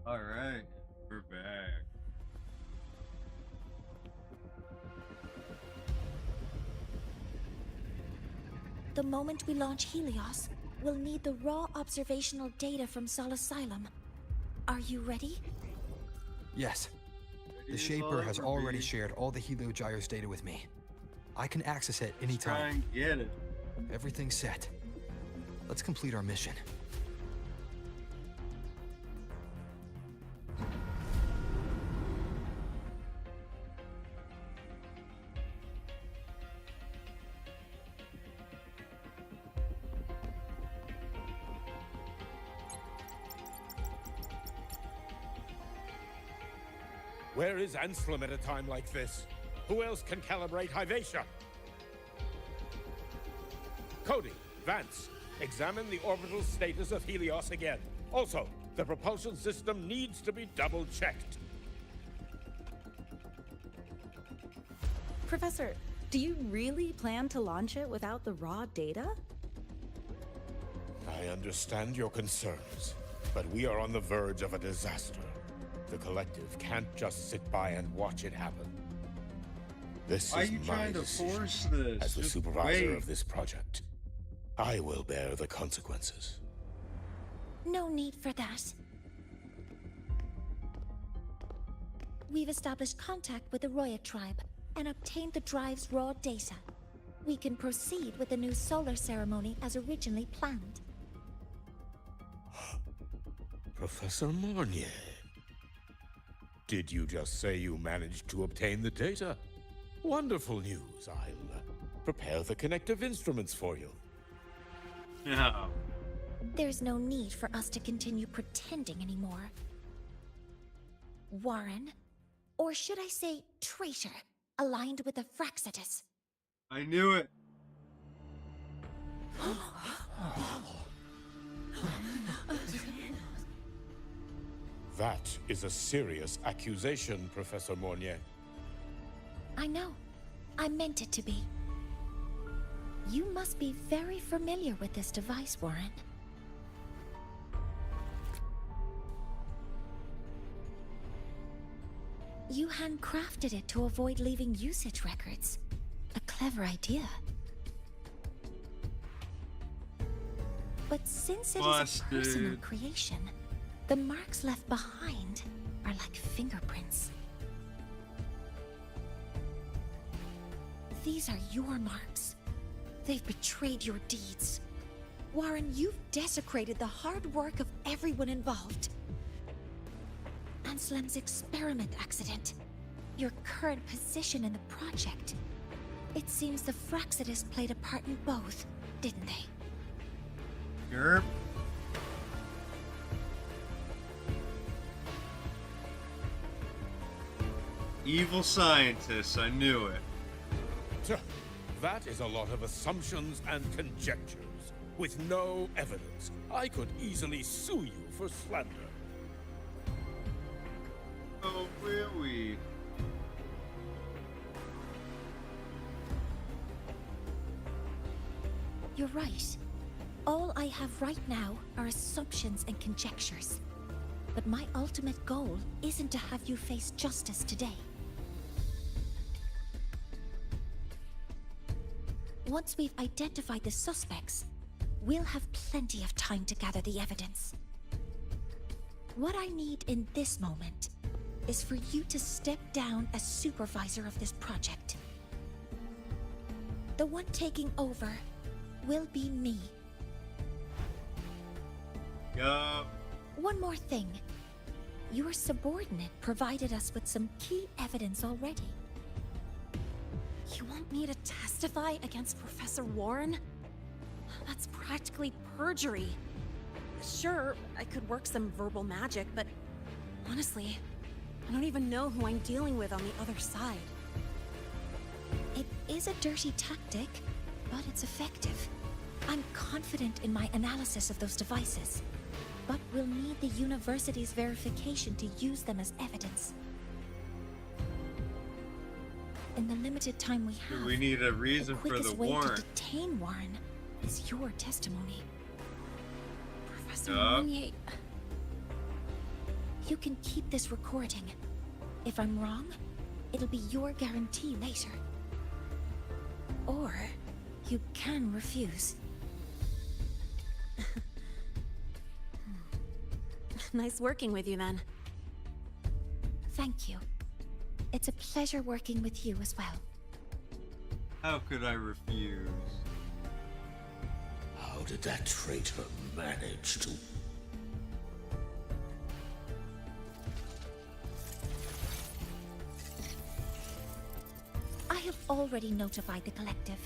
All right, we're back. The moment we launch Helios, we'll need the raw observational data from Sol Asylum. Are you ready? Yes. Ready The as Shaper I'll has ever already be. shared all the Heliogyres data with me. I can access it Let's try anytime. and get it. Everything's set. Let's complete our mission. Where is Anselm at a time like this? Who else can calibrate Hyvatia? Cody, Vance, examine the orbital status of Helios again. Also, the propulsion system needs to be double-checked. Professor, do you really plan to launch it without the raw data? I understand your concerns, but we are on the verge of a disaster. The Collective can't just sit by and watch it happen. This Why are is you my trying to decision force this? as the Just supervisor wait. of this project. I will bear the consequences. No need for that. We've established contact with the Roya tribe and obtained the drive's raw data. We can proceed with the new solar ceremony as originally planned. Professor Mornier. Did you just say you managed to obtain the data? Wonderful news. I'll prepare the connective instruments for you. No. There's no need for us to continue pretending anymore. Warren, or should I say traitor, aligned with the Fraxitus. I knew it. That is a serious accusation, Professor Mornier. I know. I meant it to be. You must be very familiar with this device, Warren. You handcrafted it to avoid leaving usage records. A clever idea. But since it is a Busted. personal creation, the marks left behind are like fingerprints. These are your marks. They've betrayed your deeds. Warren, you've desecrated the hard work of everyone involved. Anselm's experiment accident, your current position in the project. It seems the Fraxitus played a part in both, didn't they? Yerp. Evil scientists, I knew it. Tuh, that is a lot of assumptions and conjectures, with no evidence. I could easily sue you for slander. Oh, will we? You're right. All I have right now are assumptions and conjectures. But my ultimate goal isn't to have you face justice today. Once we've identified the suspects, we'll have plenty of time to gather the evidence. What I need in this moment is for you to step down as supervisor of this project. The one taking over will be me. Yup. One more thing. Your subordinate provided us with some key evidence already. You want me to testify against Professor Warren? That's practically perjury. Sure, I could work some verbal magic, but honestly, I don't even know who I'm dealing with on the other side. It is a dirty tactic, but it's effective. I'm confident in my analysis of those devices, but we'll need the university's verification to use them as evidence. In the limited time we have, We need a the reason for quickest the way warrant. to detain Warren is your testimony. Professor Yup. Mornier, You can keep this recording. If I'm wrong, it'll be your guarantee later. Or you can refuse. Nice working with you then. Thank you. It's a pleasure working with you as well. How could I refuse? How did that traitor manage to... I have already notified the collective.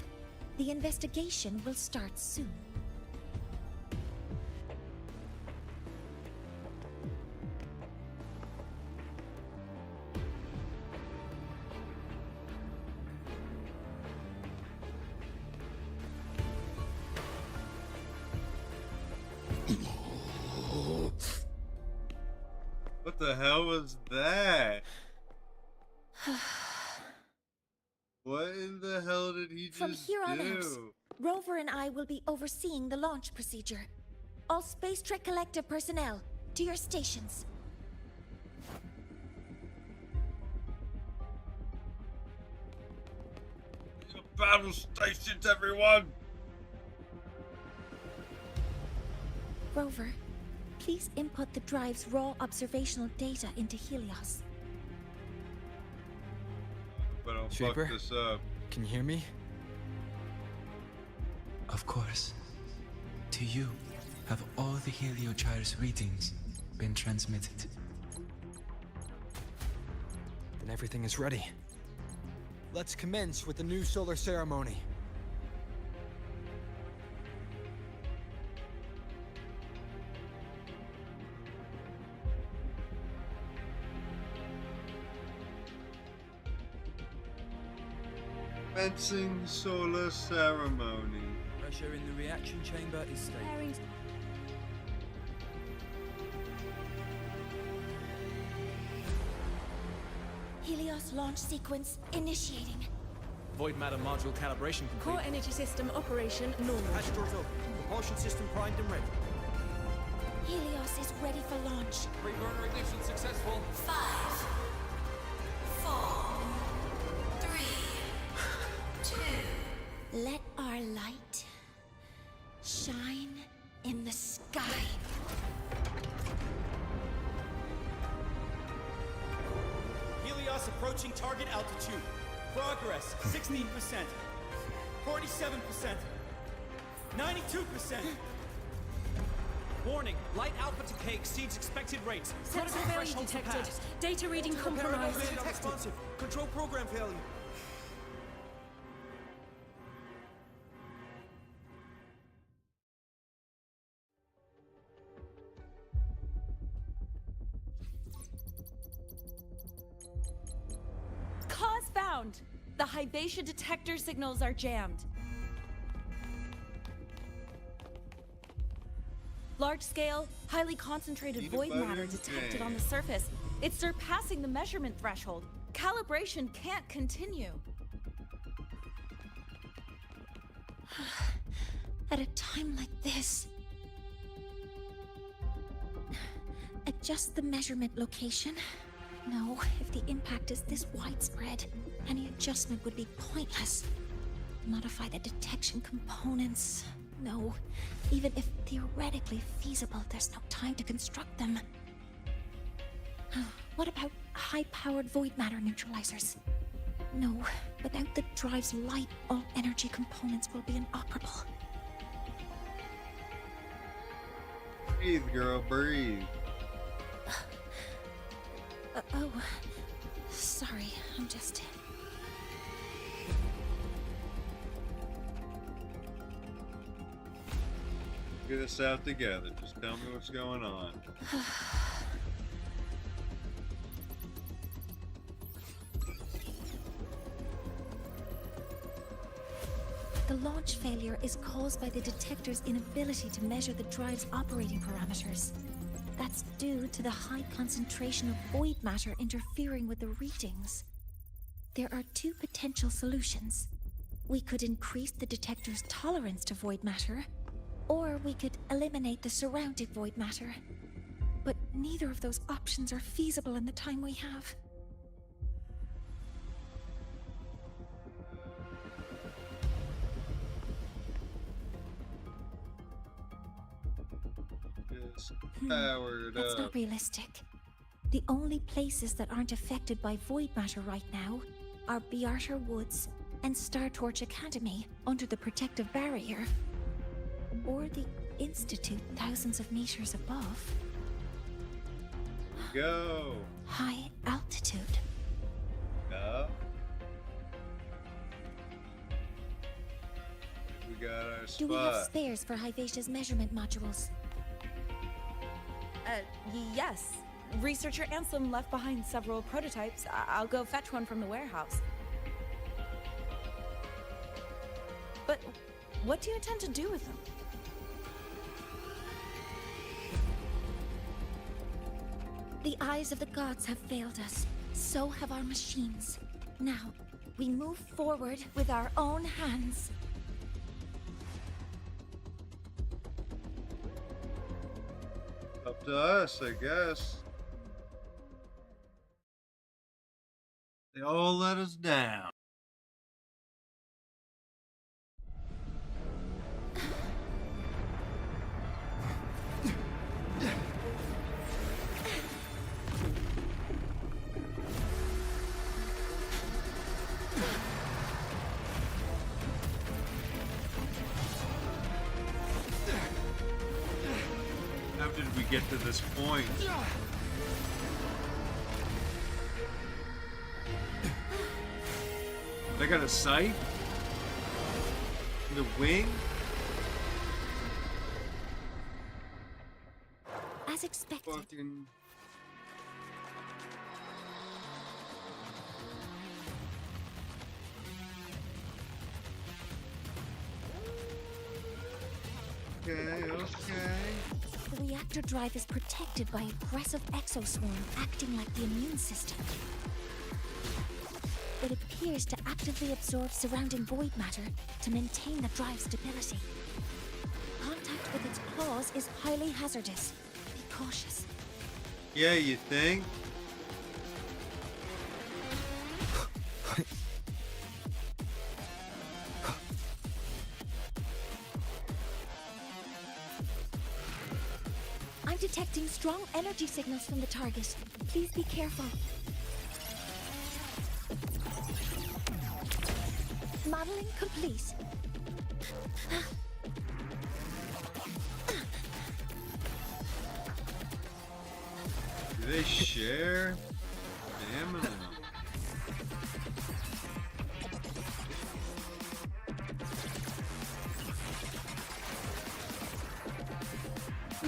The investigation will start soon. What the hell was that? What in the hell did he just From here on out, do? Rover and I will be overseeing the launch procedure. All Space Trek Collective personnel, to your stations. Your battle stations, everyone! Rover, please input the drive's raw observational data into Helios. But I'll Shaper? fuck this up. Can you hear me? Of course. To you, have all the Heliogyres readings been transmitted? Then everything is ready. Let's commence with the new solar ceremony. Commencing solar ceremony. Pressure in the reaction chamber is stable. Helios launch sequence initiating. Void matter module calibration complete. Core energy system operation normal. Hatch doors open. Propulsion system primed and ready. Helios is ready for launch. Pre-burner ignition successful. 5, 4, 3, 2. Let our light shine in the sky. Helios approaching target altitude. Progress 16%, 47%, 92%. Warning, light alpha decay exceeds expected rates. Sensor Critical failure threshold detected. surpassed. Data reading compromised. Responsive. Control program failure. Cause found! The Hybatia detector signals are jammed. Large-scale, highly concentrated Peanut void butter matter and detected jam. on the surface. It's surpassing the measurement threshold. Calibration can't continue. At a time like this. Adjust the measurement location. No, if the impact is this widespread, any adjustment would be pointless. Modify the detection components. No, even if theoretically feasible, there's no time to construct them. What about high-powered void matter neutralizers? No, without the drive's light, all energy components will be inoperable. Breathe, girl, breathe. Oh, sorry, I'm just... Get us out together. Just tell me what's going on. The launch failure is caused by the detector's inability to measure the drive's operating parameters. That's due to the high concentration of void matter interfering with the readings. There are two potential solutions. We could increase the detector's tolerance to void matter, or we could eliminate the surrounding void matter. But neither of those options are feasible in the time we have. Just powered That's up. not realistic. The only places that aren't affected by void matter right now are Bearter Woods and Star Torch Academy under the protective barrier. Or the Institute thousands of meters above. Go. High altitude. No. We got our Do we have spot. spares for Hyvatia's measurement modules? Yes. Researcher Ansem left behind several prototypes. I'll go fetch one from the warehouse. But what do you intend to do with them? The eyes of the gods have failed us. So have our machines. Now, we move forward with our own hands. Up to us, I guess. They all let us down. How did we get to this point? They got a sight? In the wing? As expected, Fucking. Okay, okay. the reactor drive is protected by aggressive exoswarm acting like the immune system. It appears to actively absorb surrounding void matter to maintain the drive's stability. Contact with its claws is highly hazardous. Be cautious. Yeah, you think? I'm detecting strong energy signals from the target. Please be careful. Modeling complete. Do they share? Damn it.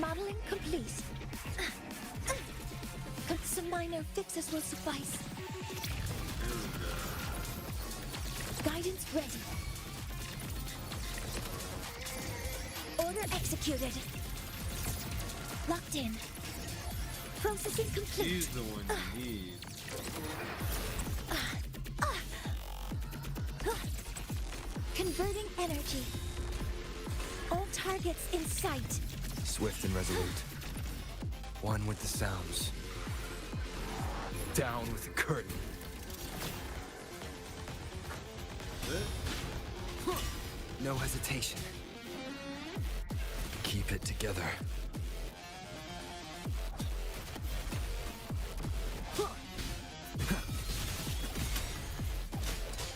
Modeling complete. Some minor fixes will suffice. Guidance ready. Order executed. Locked in. Processing complete. She's the one you need. Converting energy. All targets in sight. Swift and resolute. One with the sounds. Down with the curtain. No hesitation. Keep it together.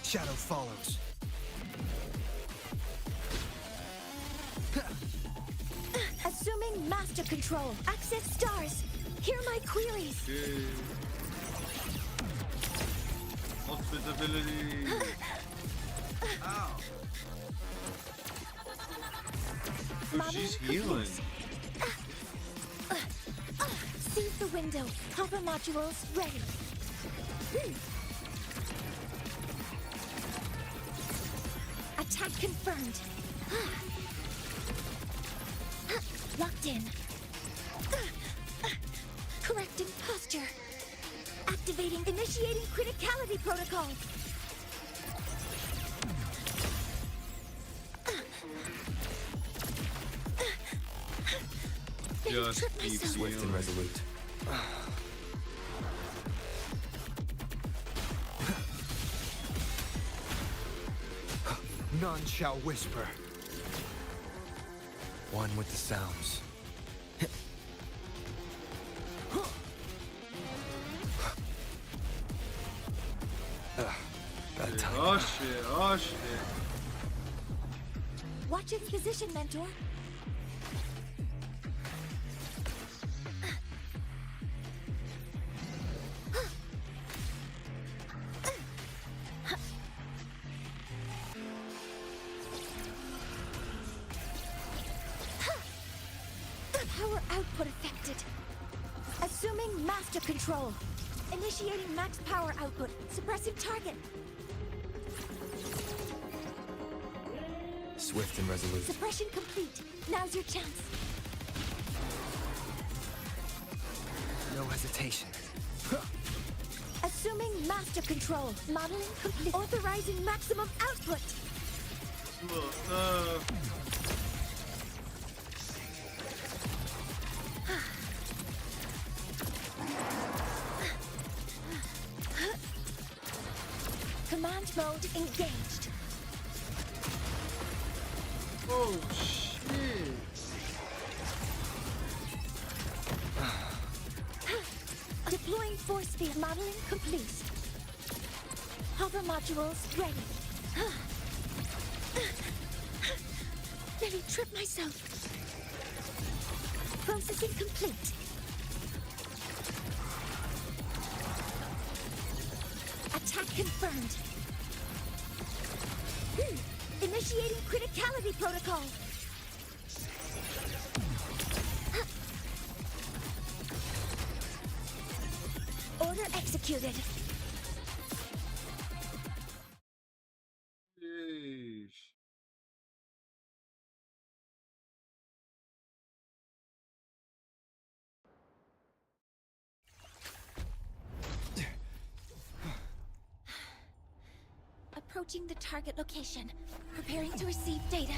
Shadow follows. Assuming master control. Access stars. Hear my queries. Okay. Ultimate ability. Ow. Oh, she's healing. Seize the window. Cover modules ready. Attack confirmed. Locked in. Correcting posture. Activating initiating criticality protocol. Nearly just tripped keep myself. Swift and healing. resolute. None shall whisper. One with the sounds. Bad time. Oh shit, oh shit. Watch its position, Mentor. Power output affected. Assuming master control. Initiating max power output. Suppressing target. Swift and resolute. Suppression complete. Now's your chance. No hesitation. Assuming master control. Modeling complete. Authorizing maximum output. Look, Command mode engaged. oh shit. Deploying force field. Modeling complete. Hover modules ready. Nearly tripped myself. Processing complete. Attack confirmed. Initiating criticality protocol. Order executed. Yeesh. Approaching the target location. Preparing to receive data.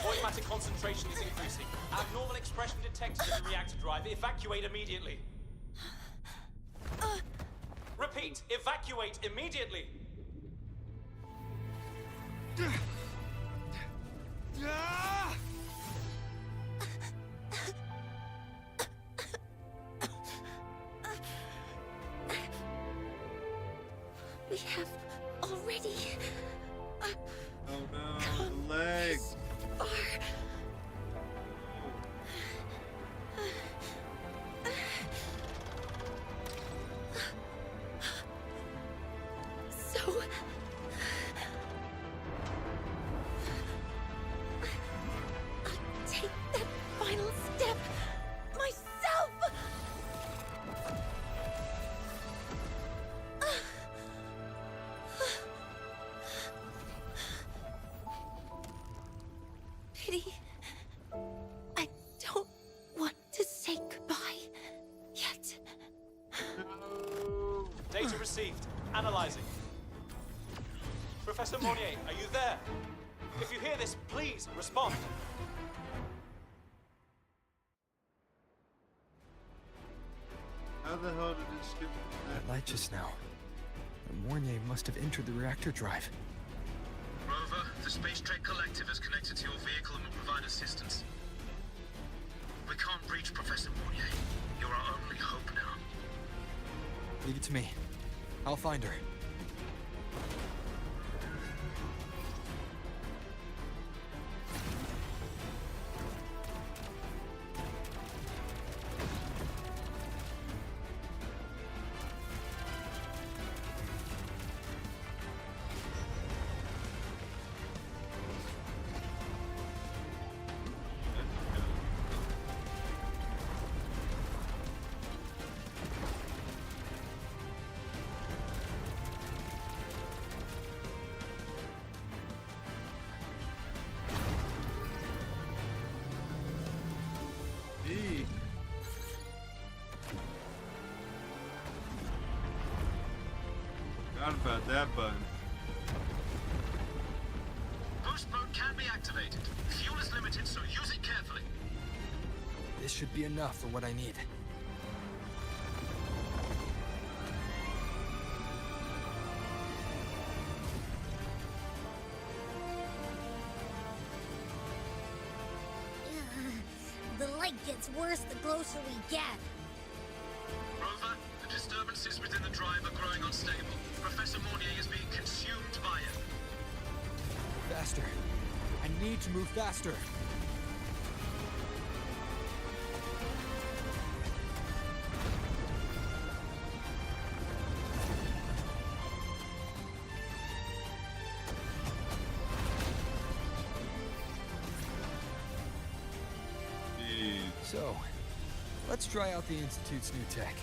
Void matter concentration is increasing. Abnormal expression detected in the reactor drive. Evacuate immediately. Repeat, evacuate immediately. We have already Oh no, the legs. far. So I'll take that final step myself. Pity. I don't want to say goodbye yet. Data received. Analyzing. Professor Monnier, are you there? If you hear this, please respond. How the hell did it skip that? That light just now. Mornier must have entered the reactor drive. Rover, the Space Trek Collective has connected to your vehicle and will provide assistance. We can't reach Professor Mornier. You're our only hope now. Leave it to me. I'll find her. Forgot about that button. Boost mode can be activated. Fuel is limited, so use it carefully. This should be enough for what I need. The light gets worse the closer we get. Rover, the disturbances within the drive are growing unstable. Professor Mornier is being consumed by it. Faster. I need to move faster. Jeez. So, let's try out the Institute's new tech.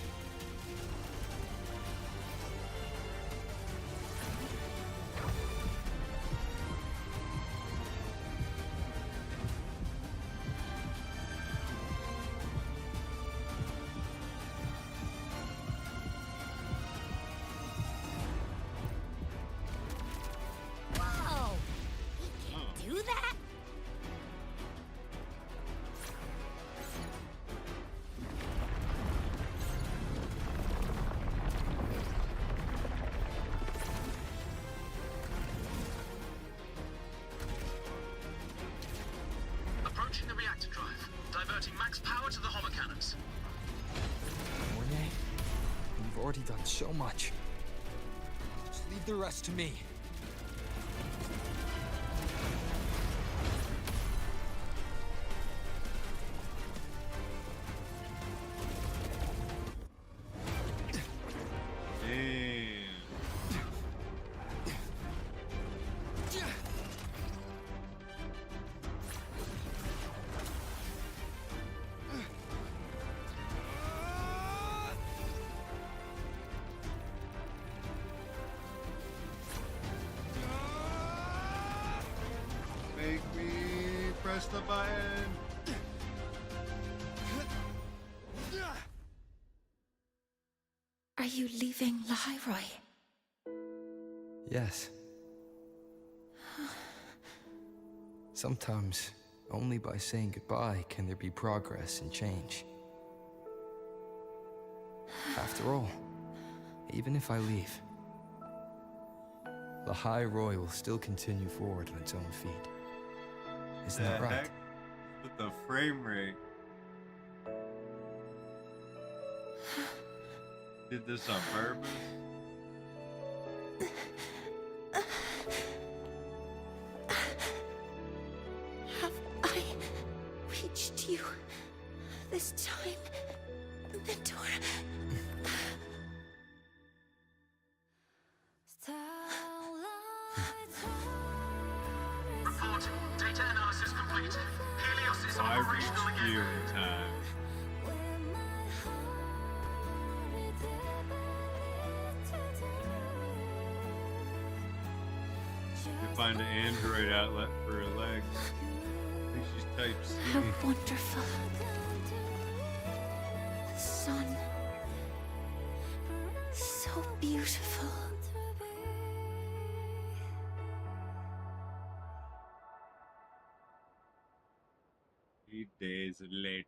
Whoa! He can't do that? Approaching the reactor drive. Diverting max power to the holocannons. Mornier, you've already done so much. Just leave the rest to me. Damn. Make me press the button. Are you leaving Lahairoi? Yes. Sometimes, only by saying goodbye can there be progress and change. After all, even if I leave, Lahairoi will still continue forward on its own feet. Isn't that The right? heck? With the frame rate. Did this on purpose? Have I reached you this time, Mentor? Report. Data analysis complete. Helios is I operational reached you again. in time. You find an Android outlet for her legs. I think she's type C. How wonderful. The sun. So beautiful. 3 days later.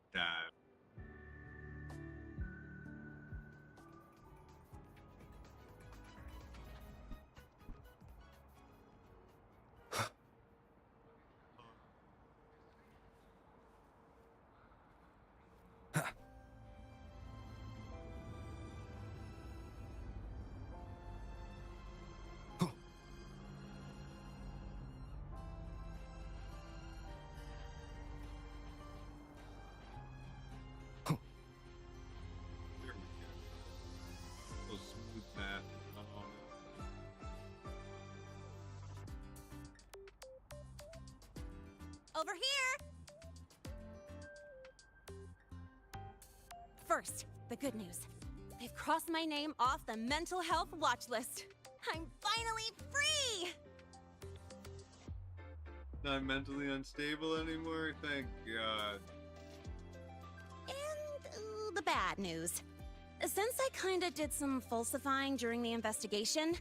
There we go. Little smooth path. Over here! First, the good news. They've crossed my name off the mental health watch list. I'm finally free! Not mentally unstable anymore? Thank God. And the bad news. Since I kinda did some falsifying during the investigation,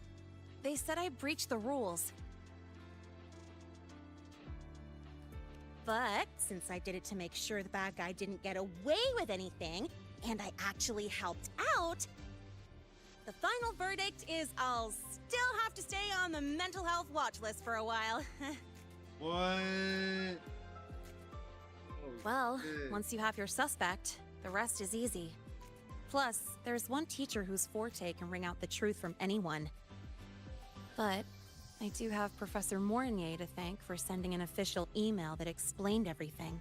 They said I breached the rules. But since I did it to make sure the bad guy didn't get away with anything, and I actually helped out, the final verdict is I'll still have to stay on the mental health watch list for a while. What? Well, shit. once you have your suspect, the rest is easy. Plus, there's one teacher whose forte can wring out the truth from anyone. But I do have Professor Mornier to thank for sending an official email that explained everything.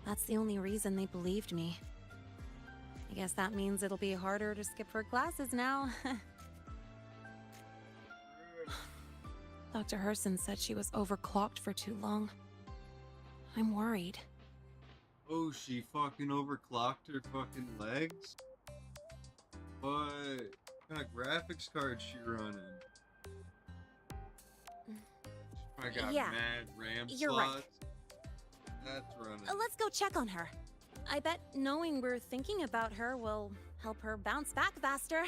That's the only reason they believed me. I guess that means it'll be harder to skip her classes now. Dr. Herson said she was overclocked for too long. I'm worried. Oh, she fucking overclocked her fucking legs? What kind of graphics card she running? I got Yeah, mad RAM you're right. slots. That's running. Let's go check on her. I bet knowing we're thinking about her will help her bounce back faster.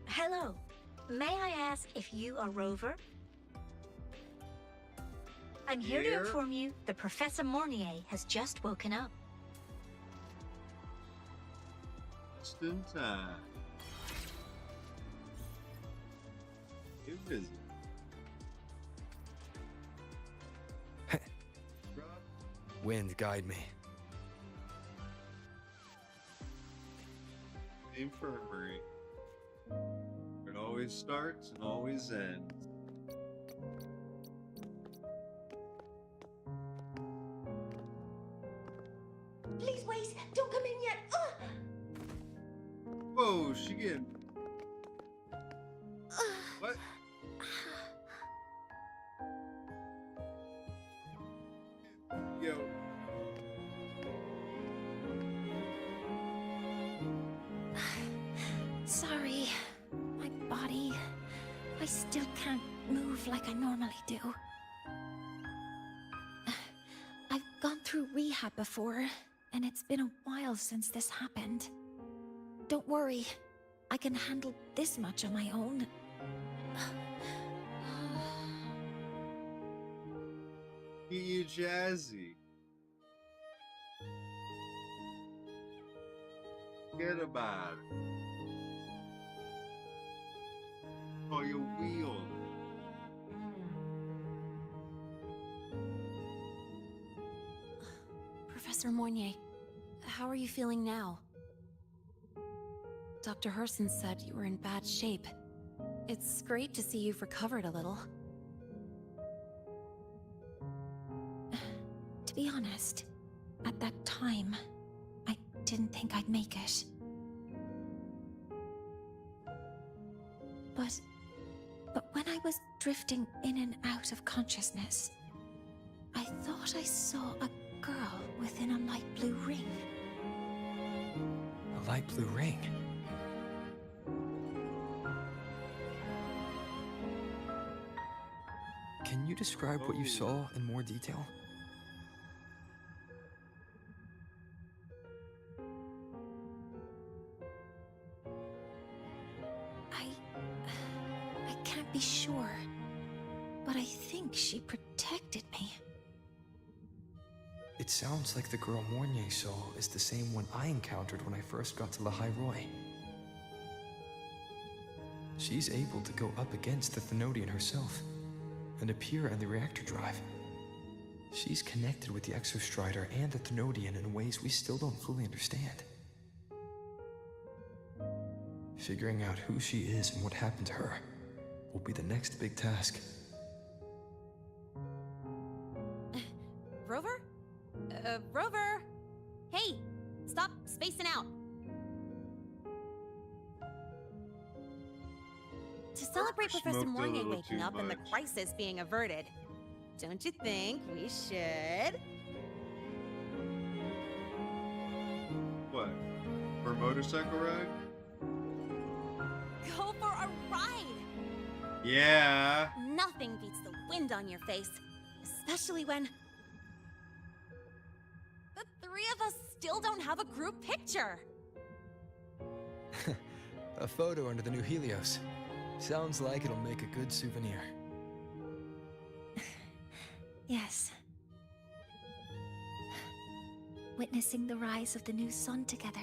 Hello. May I ask if you are Rover? I'm here to Here? inform you that Professor Mornier has just woken up. Just in time. Who is it? Wind, guide me. Infirmary. It always starts and always ends. Please wait! Don't come in yet! Whoa, she getting. What? Yo. Sorry. My body. I still can't move like I normally do. I've gone through rehab before, and it's been a while since this happened. Don't worry. I can handle this much on my own. Get you jazzy. Forget about it. Oh, your wheel. Professor Mornier, how are you feeling now? Dr. Herson said you were in bad shape. It's great to see you've recovered a little. To be honest, at that time, I didn't think I'd make it. But when I was drifting in and out of consciousness, I thought I saw a girl within a light blue ring. A light blue ring. Can you describe what you saw in more detail? I can't be sure, but I think she protected me. It sounds like the girl Mornier saw is the same one I encountered when I first got to Lahai Roi. She's able to go up against the Thenodian herself and appear in the reactor drive. She's connected with the Exostrider and the Thenodian in ways we still don't fully understand. Figuring out who she is and what happened to her will be the next big task. Rover? Rover! Hey! Stop spacing out! To celebrate Smoked Professor a Mornier little waking too up and the much. crisis being averted, don't you think we should? What? For a motorcycle ride? Go for a ride! Yeah. Nothing beats the wind on your face, especially when the three of us still don't have a group picture. A photo under the new Helios. Sounds like it'll make a good souvenir. Yes. Witnessing the rise of the new sun together.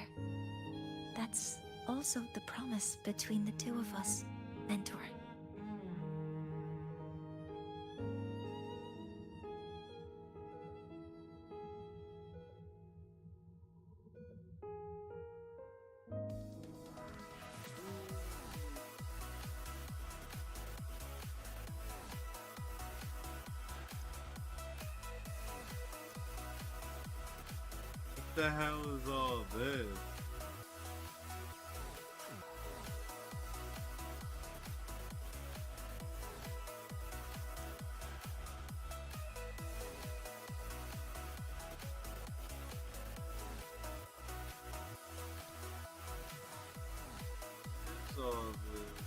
That's also the promise between the two of us, Mentor. What the hell is all this? What's all this?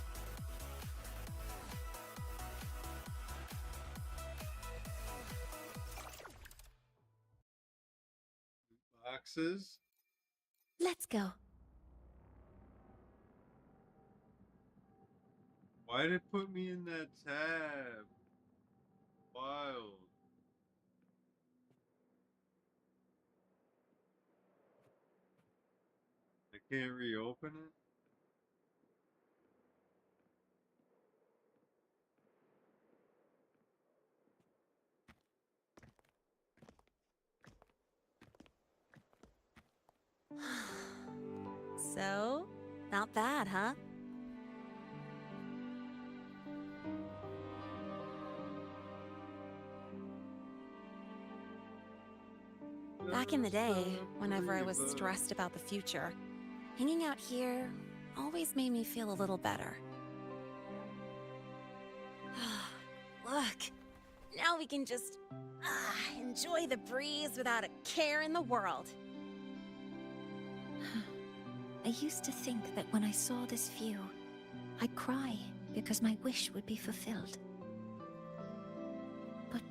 Boxes? Let's go. Why did it put me in that tab? Wild. I can't reopen it? So, not bad, huh? Back in the day, whenever I was stressed about the future, hanging out here always made me feel a little better. Look, now we can just enjoy the breeze without a care in the world. I used to think that when I saw this view, I'd cry because my wish would be fulfilled. But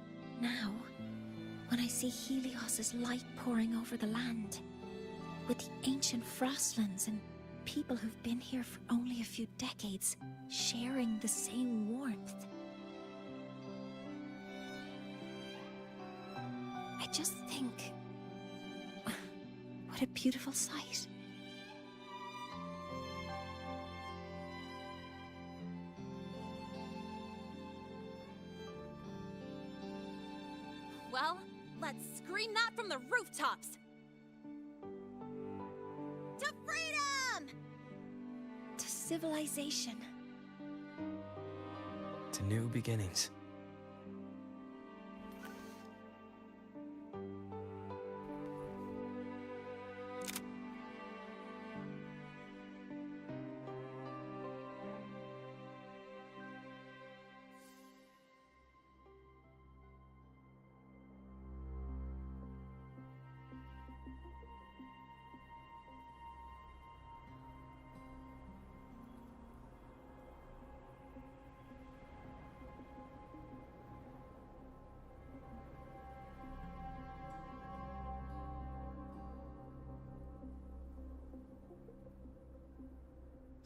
now, when I see Helios's light pouring over the land, with the ancient Frostlands and people who've been here for only a few decades sharing the same warmth, I just think, what a beautiful sight. Well, let's scream that from the rooftops! To freedom! To civilization. To new beginnings.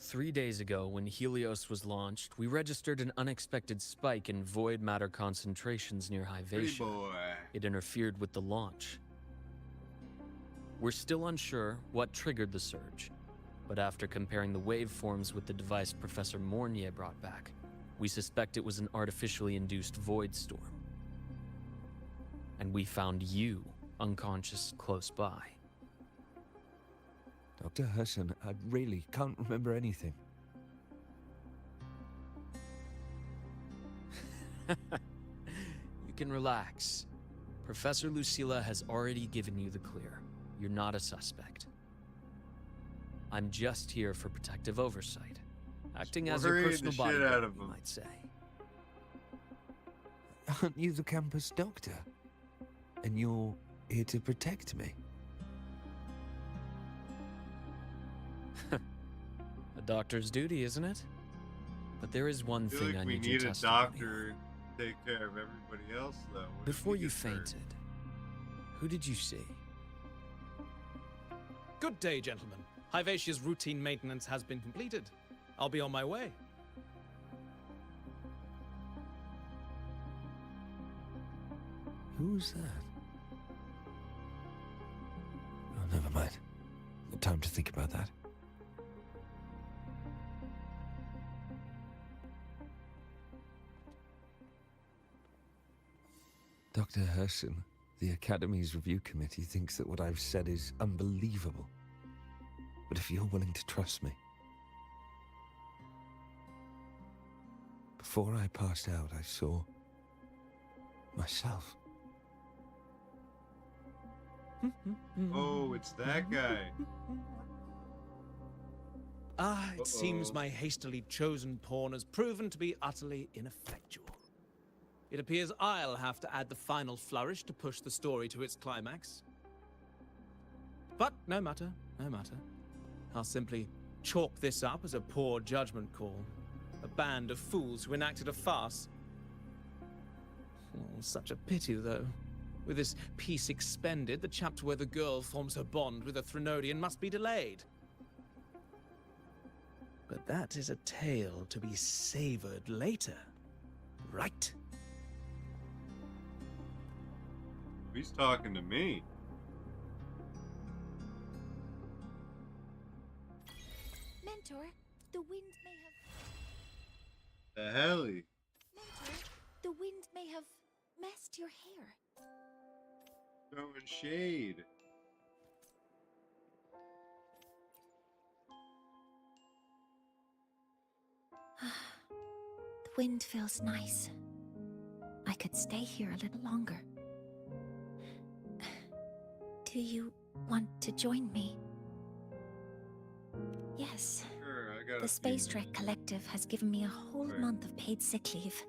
Three days ago, when Helios was launched, we registered an unexpected spike in void matter concentrations near Pretty Hyvatia. boy. It interfered with the launch. We're still unsure what triggered the surge, but after comparing the waveforms with the device Professor Mornier brought back, we suspect it was an artificially induced void storm. And we found you unconscious close by. Dr. Husson, I really can't remember anything. You can relax. Professor Lucilla has already given you the clear. You're not a suspect. I'm just here for protective oversight, acting as your Worrying personal the shit bodyguard, out of you him. might say. Aren't you the campus doctor? And you're here to protect me? A doctor's duty, isn't it? But there is one I feel thing like I we need your need a testimony on. doctor to take care of everybody else, though. What if Before he you gets hurt? fainted, who did you see? Good day, gentlemen. Hyvatia's routine maintenance has been completed. I'll be on my way. Who's that? Oh, never mind. No time to think about that. Dr. Herson, the Academy's review committee thinks that what I've said is unbelievable. But if you're willing to trust me... Before I passed out, I saw... myself. Oh, it's that guy. It seems my hastily chosen pawn has proven to be utterly ineffectual. It appears I'll have to add the final flourish to push the story to its climax. But no matter, no matter. I'll simply chalk this up as a poor judgment call. A band of fools who enacted a farce. Oh, such a pity, though. With this piece expended, the chapter where the girl forms her bond with a Threnodian must be delayed. But that is a tale to be savored later, right? He's talking to me. Mentor, the wind may have... The helly. Mentor, the wind may have messed your hair. Throwing shade. The wind feels nice. I could stay here a little longer. Do you want to join me? Yes. Sure, I got The Space Trek Collective has given me a whole month of paid sick leave.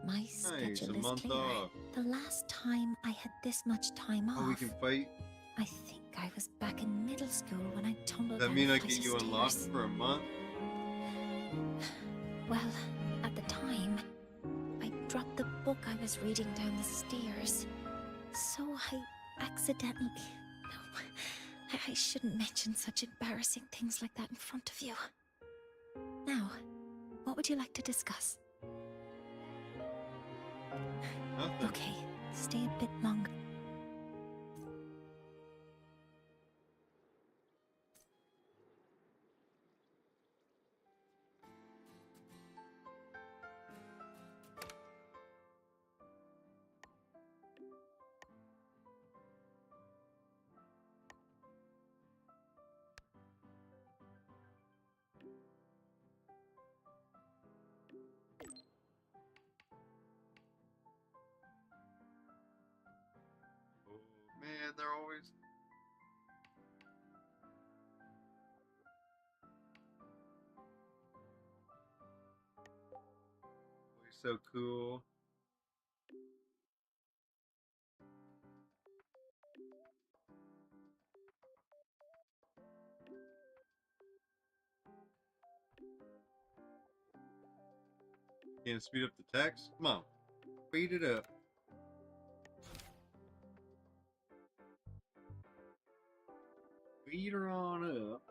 My schedule a is month clear. off. The last time I had this much time off, Oh, we can fight. I think I was back in middle school when I tumbled Does that down mean a I flight get of you unlocked stairs. for a month? Well, at the time, I dropped the book I was reading down the stairs. So I accidentally... No, I shouldn't mention such embarrassing things like that in front of you. Now, what would you like to discuss? Nothing. Okay, stay a bit longer. Oh man, they're always. Always so cool. Can't speed up the text? Come on. Speed it up. Speed her on up.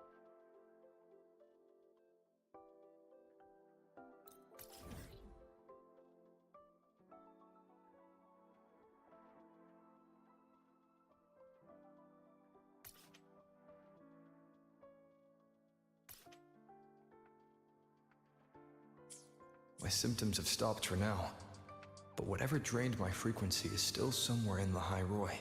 My symptoms have stopped for now, but whatever drained my frequency is still somewhere in the High Roy.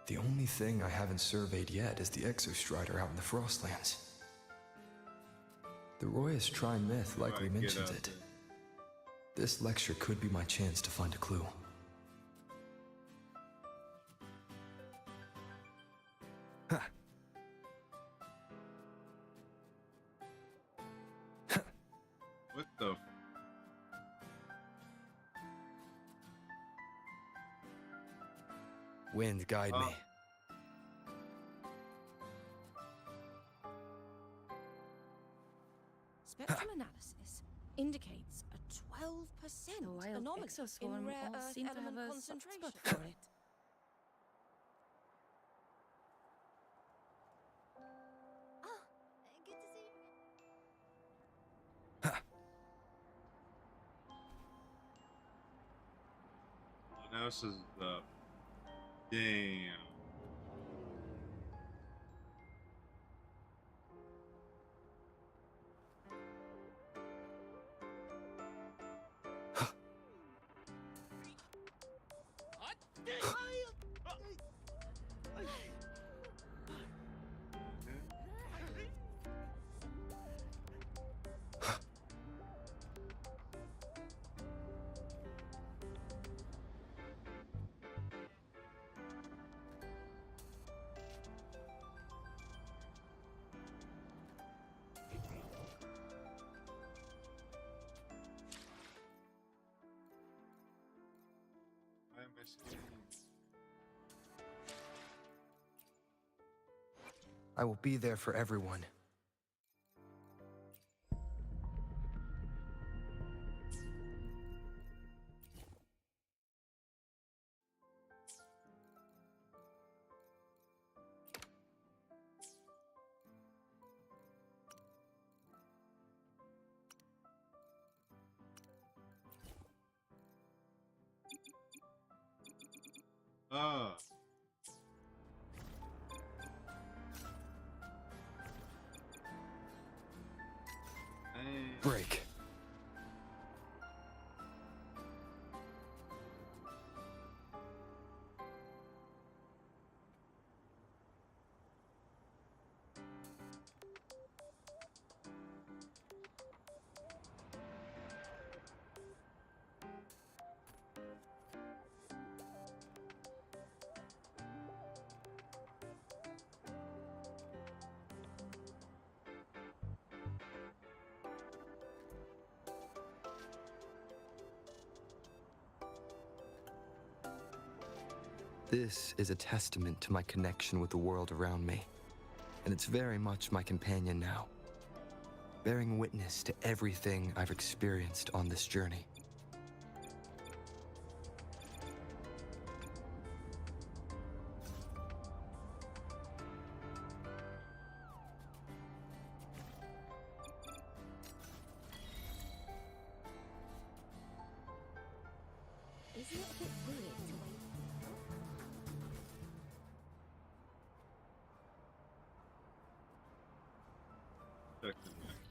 The only thing I haven't surveyed yet is the Exostrider out in the Frostlands. The Royus Tri-Myth likely Alright, get mentions out it. there. This lecture could be my chance to find a clue. What the? Wind, guide me. Spectrum analysis indicates a 12% wild anomaly exoswarm in rare all earth seem to element have a soft concentration. spot for it. Good to see you. messes up. Damn. Why am I scared? I will be there for everyone. Ah. Hey. Break. This is a testament to my connection with the world around me, and it's very much my companion now, bearing witness to everything I've experienced on this journey. Isn't it a bit weird to wait? Check the next.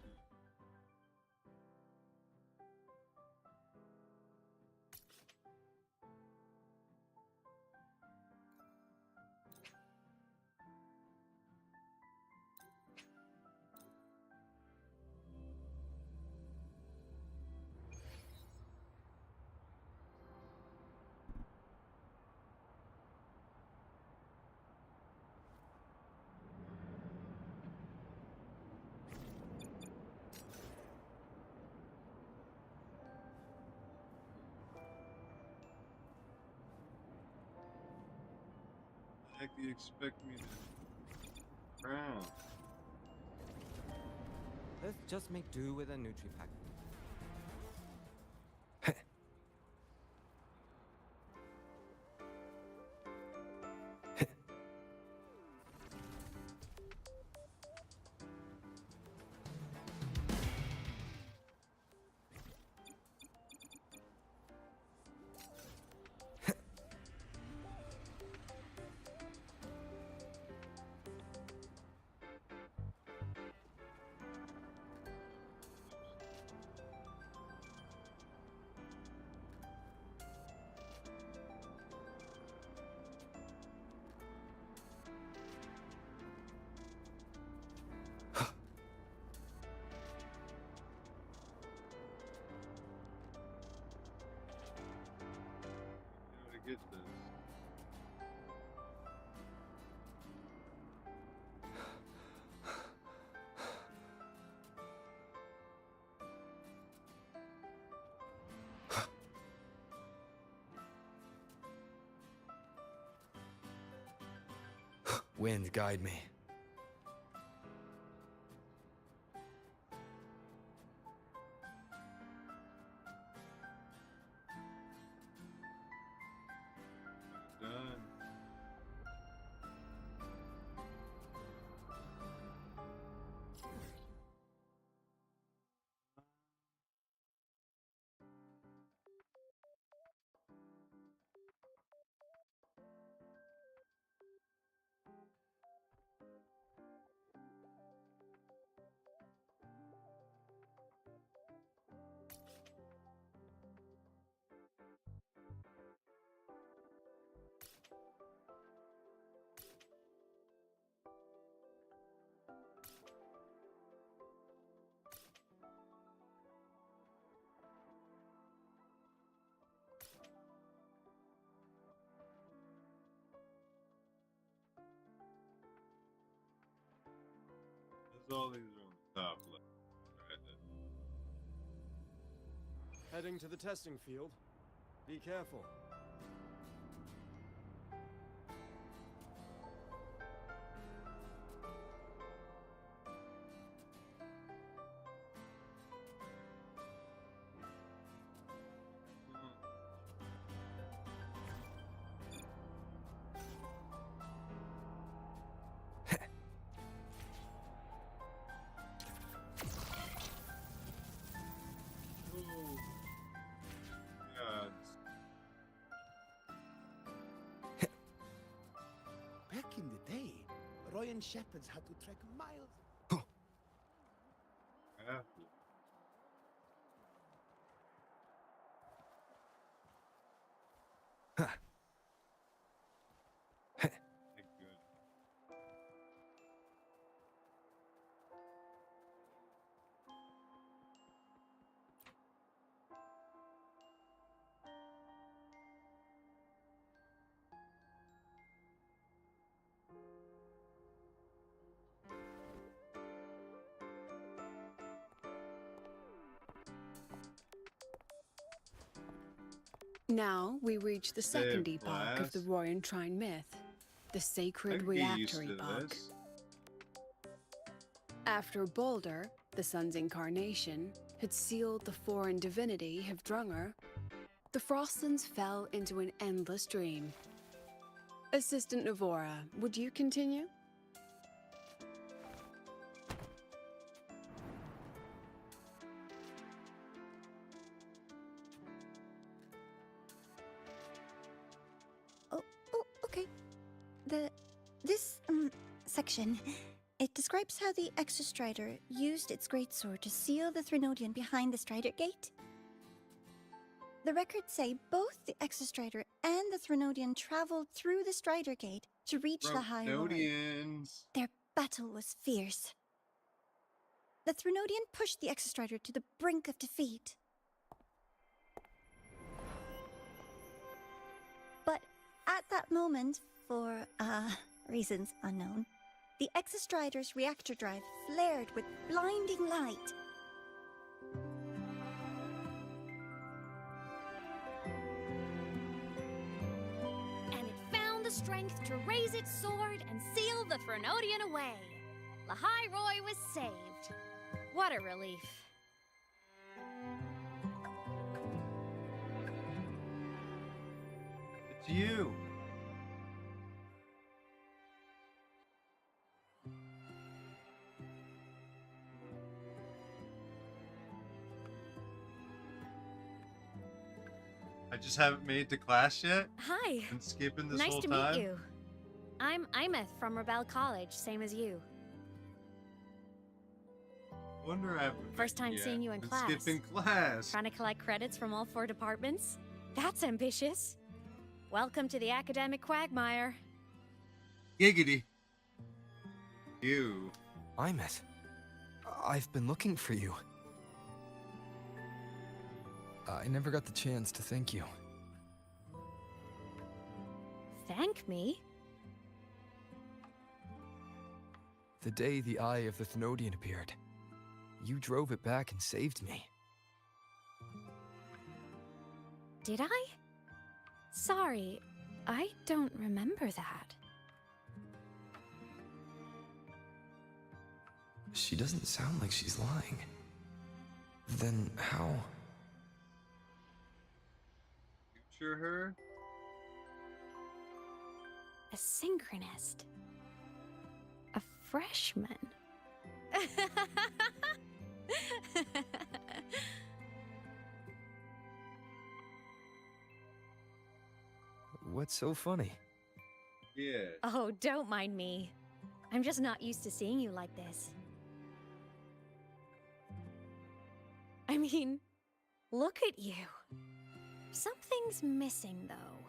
Heck do you expect me to drown? Let's just make do with a Nutripack. How to get this? Wind, guide me. Done. all these are on the top left. Alright, Heading to the testing field. Be careful. Oh, God. Back in the day, Royan shepherds had to trek miles. Apple. Thank goodness. Now we reach the second Hey, epoch of the Blast. Royan Trine myth, the I sacred can get used reactor to epoch. this. After Balder, the sun's incarnation, had sealed the foreign divinity Hivdrungr, the Frostlands fell into an endless dream. Assistant Navora, would you continue? Oh, okay. This section, it describes how the Exostrider used its greatsword to seal the Threnodian behind the Strider Gate. The records say both the Exostrider and the Threnodian traveled through the Strider Gate to reach the High Road. Rhodanians. Their battle was fierce. The Threnodian pushed the Exostrider to the brink of defeat. But at that moment, for reasons unknown, the Exostrider's reactor drive flared with blinding light. And it found the strength to raise its sword and seal the Threnodian away. Lahai Roy was saved. What a relief. It's you. I just haven't made the class yet. Hi. Been skipping this Nice whole to time. meet you. I'm Imeth from Rebel College, same as you. Wonder I First time seeing you in Been class. skipping class. Trying to collect credits from all 4 departments? That's ambitious. Welcome to the academic quagmire. Giggity. You. Imeth, I've been looking for you. I never got the chance to thank you. Thank me? The day the Eye of the Thenodian appeared, you drove it back and saved me. Did I? Sorry, I don't remember that. She doesn't sound like she's lying. Then how? Future her? A synchronist. A freshman. What's so funny? Yeah. Oh, don't mind me. I'm just not used to seeing you like this. I mean, look at you. Something's missing, though.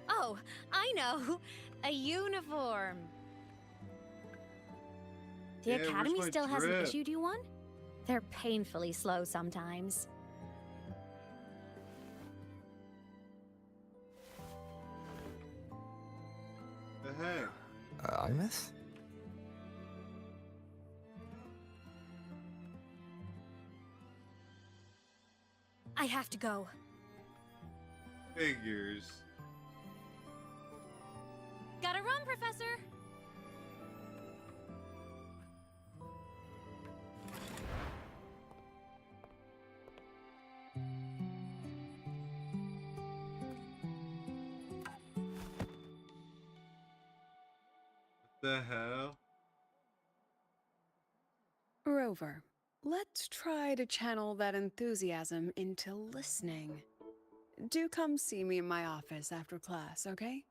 Oh, I know! A uniform! The Yeah, where's Academy my still hasn't drip? issued you one? They're painfully slow sometimes. The heck? Imeth? I have to go. Figures. Gotta run, Professor! What the hell? Rover, let's try to channel that enthusiasm into listening. Do come see me in my office after class, okay?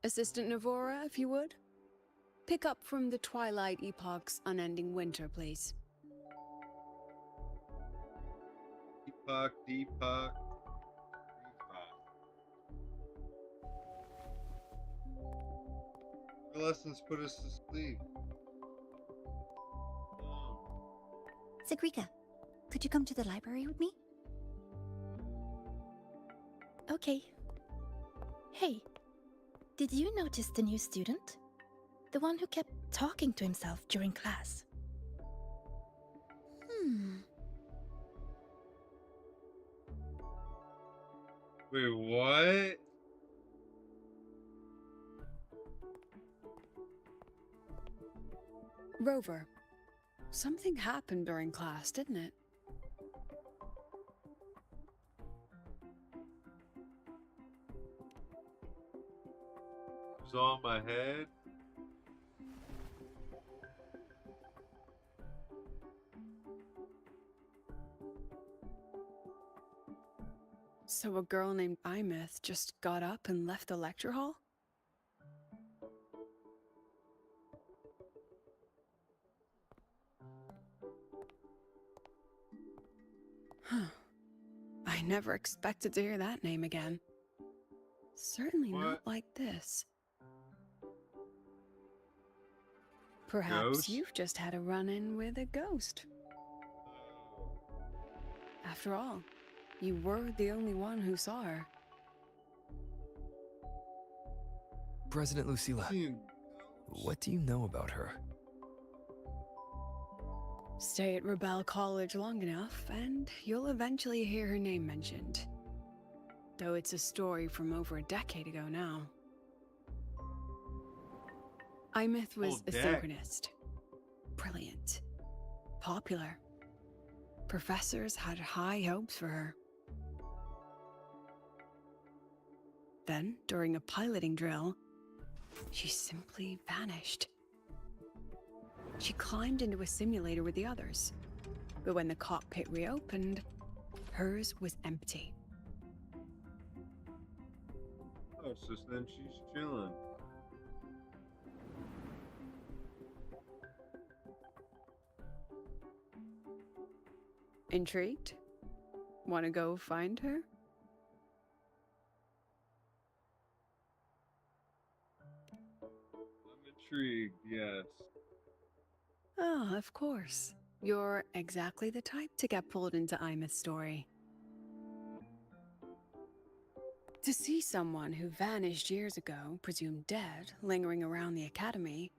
Assistant Navora, if you would. Pick up from the Twilight Epoch's Unending Winter, please. Deepak. The lessons put us to sleep. Sagrika, could you come to the library with me? Okay. Hey, did you notice the new student? The one who kept talking to himself during class. Wait, what? Rover, something happened during class, didn't it? It was on my head. So a girl named Imeth just got up and left the lecture hall? Huh. I never expected to hear that name again. Certainly not like this. Perhaps Ghost? you've just had a run-in with a ghost. After all, you were the only one who saw her. President Lucilla, what do you know about her? Stay at Rebel College long enough, and you'll eventually hear her name mentioned. Though it's a story from over a decade ago now. Imeth was a synchronist. Brilliant. Popular. Professors had high hopes for her. Then, during a piloting drill, she simply vanished. She climbed into a simulator with the others, but when the cockpit reopened, hers was empty. Oh, so then she's chilling. Intrigued? Want to go find her? I'm intrigued, yes. Oh, of course. You're exactly the type to get pulled into Imeth's story. To see someone who vanished years ago, presumed dead, lingering around the academy,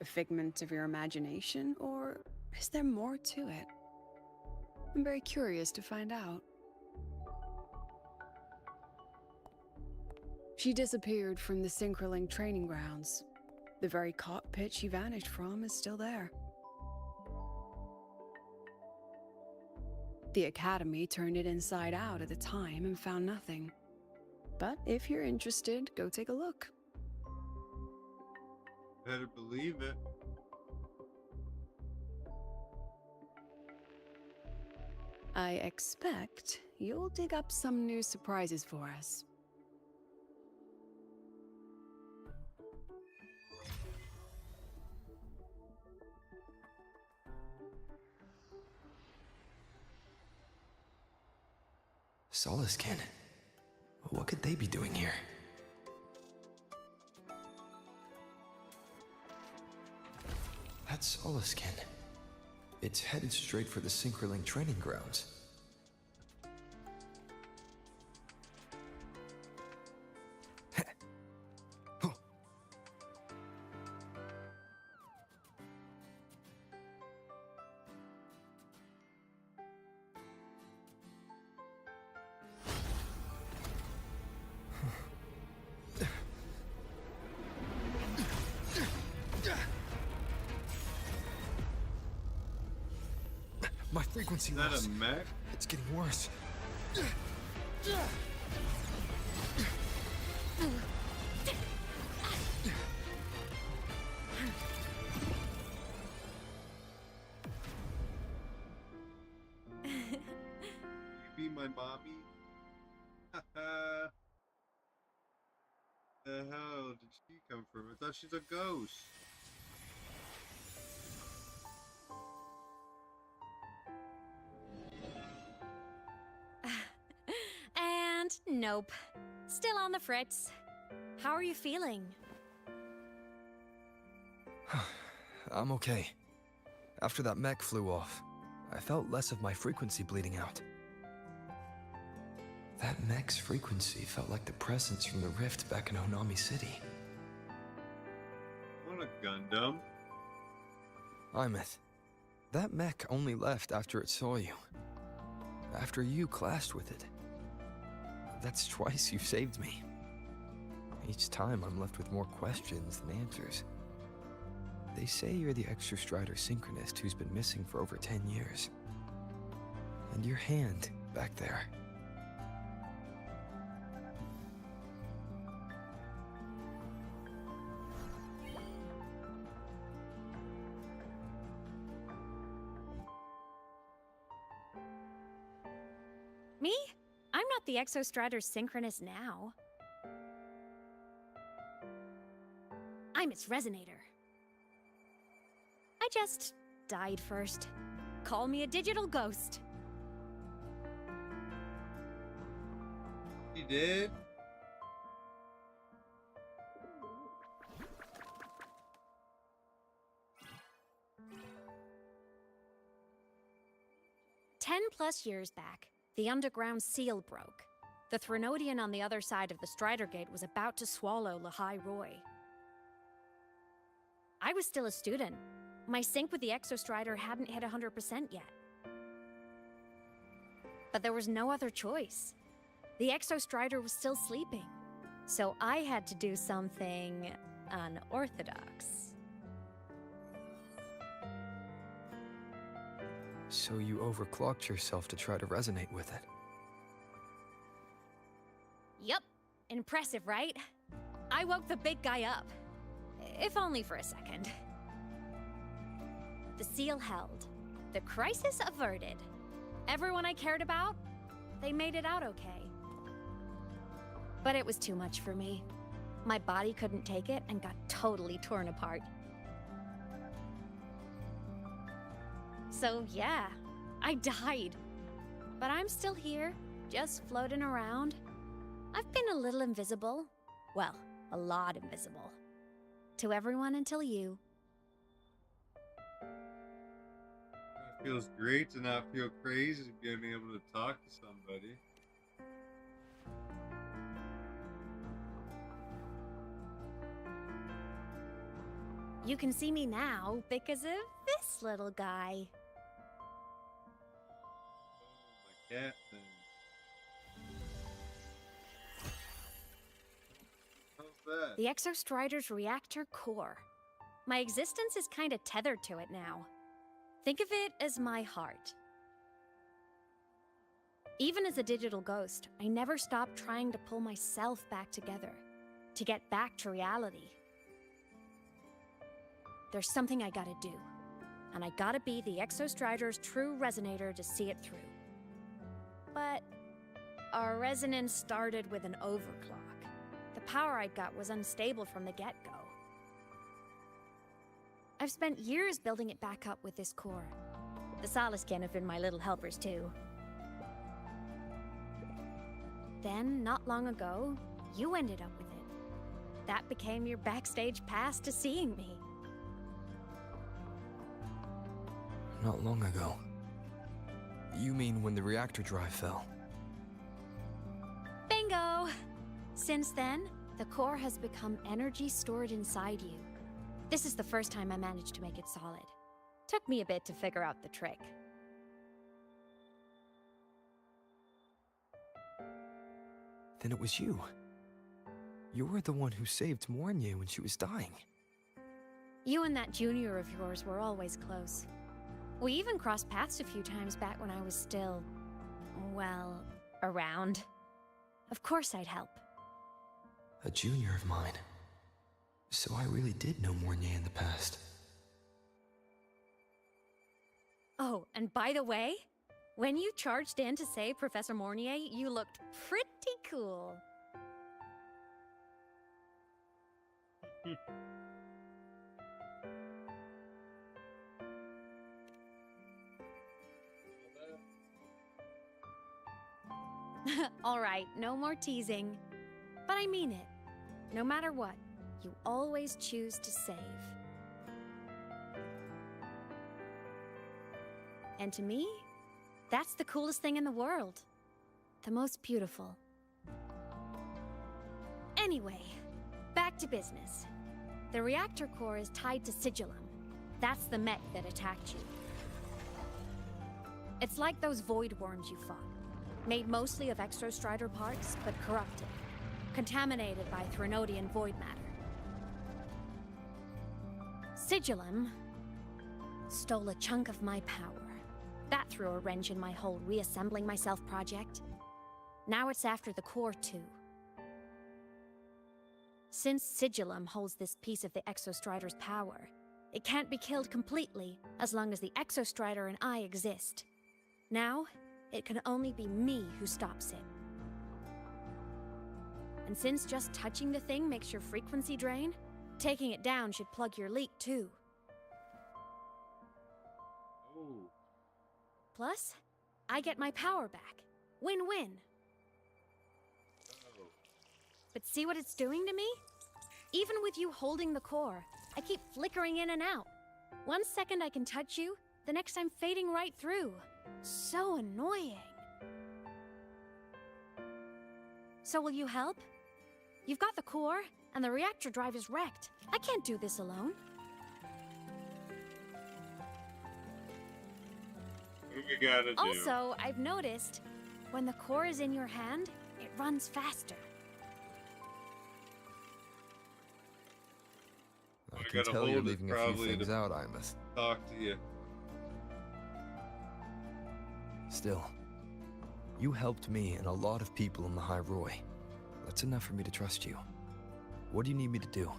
a figment of your imagination, or is there more to it? I'm very curious to find out. She disappeared from the Synchrolink training grounds. The very cockpit she vanished from is still there. The Academy turned it inside out at the time and found nothing. But if you're interested, go take a look. Better believe it. I expect you'll dig up some new surprises for us. Solaskin. What could they be doing here? That's Solaskin. It's headed straight for the Synchrolink training grounds. My frequency Is that loss. a mech? It's getting worse. You be my mommy? The hell did she come from? I thought she's a ghost. And nope. Still on the fritz. How are you feeling? I'm okay. After that mech flew off, I felt less of my frequency bleeding out. That mech's frequency felt like the presence from the rift back in Honami City. What a Gundam. Imeth, that mech only left after it saw you. After you clashed with it. That's twice you've saved me. Each time I'm left with more questions than answers. They say you're the Exostrider Synchronist who's been missing for over 10 years. And your hand back there. Me? I'm not the Exostrider Synchronist now. I'm its Resonator. I just died first. Call me a digital ghost. He did? +10 years back, the underground seal broke. The Threnodian on the other side of the Strider Gate was about to swallow Lahai Roy. I was still a student. My sync with the Exostrider hadn't hit 100% yet. But there was no other choice. The Exostrider was still sleeping. So I had to do something unorthodox. So you overclocked yourself to try to resonate with it. Yup. Impressive, right? I woke the big guy up. If only for a second. The seal held. The crisis averted. Everyone I cared about, they made it out okay. But it was too much for me. My body couldn't take it and got totally torn apart. So yeah, I died. But I'm still here, just floating around. I've been a little invisible. Well, a lot invisible. To everyone until you. It feels great to not feel crazy being able to talk to somebody. You can see me now because of this little guy. My cat thing. How's that? The Exostrider's reactor core. My existence is kinda tethered to it now. Think of it as my heart. Even as a digital ghost, I never stopped trying to pull myself back together, to get back to reality. There's something I gotta do, and I gotta be the Exostrider's true resonator to see it through. But our resonance started with an overclock. The power I got was unstable from the get-go. I've spent years building it back up with this core. The Soliskin have been my little helpers too. Then, not long ago, you ended up with it. That became your backstage pass to seeing me. Not long ago. You mean when the reactor drive fell? Bingo! Since then, the core has become energy stored inside you. This is the first time I managed to make it solid. Took me a bit to figure out the trick. Then it was you. You were the one who saved Mornier when she was dying. You and that junior of yours were always close. We even crossed paths a few times back when I was still, well, around. Of course I'd help. A junior of mine. So I really did know Mornier in the past. Oh, and by the way, when you charged in to save Professor Mornier, you looked pretty cool. All right, no more teasing. But I mean it. No matter what, you always choose to save. And to me, that's the coolest thing in the world. The most beautiful. Anyway, back to business. The reactor core is tied to Sigillum. That's the mech that attacked you. It's like those void worms you fought. Made mostly of Exostrider parts, but corrupted. Contaminated by Threnodian void matter. Sigillum stole a chunk of my power. That threw a wrench in my whole reassembling myself project. Now it's after the core too. Since Sigillum holds this piece of the Exostrider's power, it can't be killed completely as long as the Exostrider and I exist. Now, it can only be me who stops it. And since just touching the thing makes your frequency drain, taking it down should plug your leak too. Oh. Plus, I get my power back. Win-win. Oh. But see what it's doing to me? Even with you holding the core, I keep flickering in and out. 1 second I can touch you, the next I'm fading right through. So annoying. So will you help? You've got the core, and the reactor drive is wrecked. I can't do this alone. What do we gotta do? Also, I've noticed, when the core is in your hand, it runs faster. I I can gotta tell you're hold it leaving a few probably things to out, Imeth. talk to you. Still, you helped me and a lot of people in the High Roy. That's enough for me to trust you. What do you need me to do?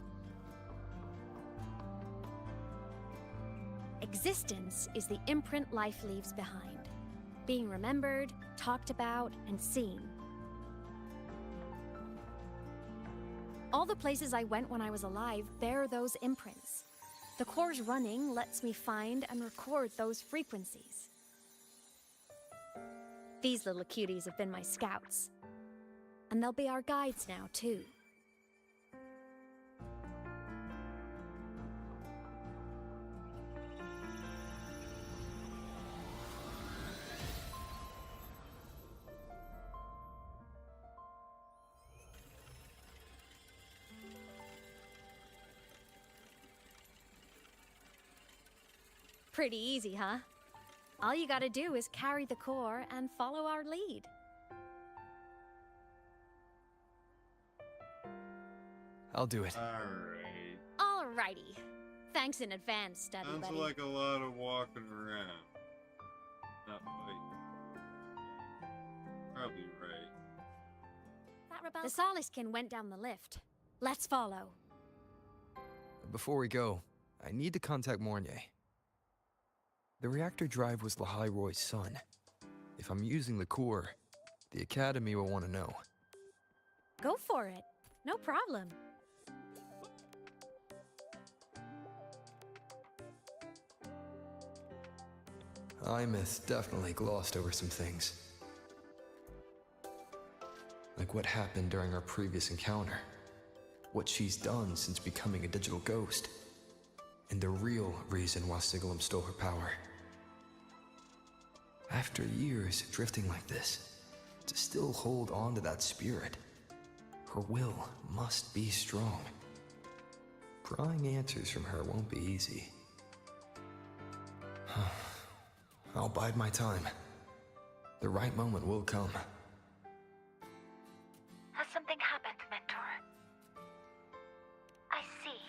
Existence is the imprint life leaves behind. Being remembered, talked about, and seen. All the places I went when I was alive bear those imprints. The core's running lets me find and record those frequencies. These little cuties have been my scouts. And they'll be our guides now, too. Pretty easy, huh? All you gotta do is carry the core and follow our lead. I'll do it. Alright. Alrighty. Thanks in advance, study Sounds buddy. like a lot of walking around. Not fighting. Probably right. The Soliskin went down the lift. Let's follow. Before we go, I need to contact Mornier. The reactor drive was Lahai Roy's son. If I'm using the core, the Academy will want to know. Go for it. No problem. Imeth definitely glossed over some things. Like what happened during our previous encounter. What she's done since becoming a digital ghost. And the real reason why Sigillum stole her power. After years drifting like this, to still hold on to that spirit, her will must be strong. Prying answers from her won't be easy. I'll bide my time. The right moment will come. Has something happened, Mentor? I see.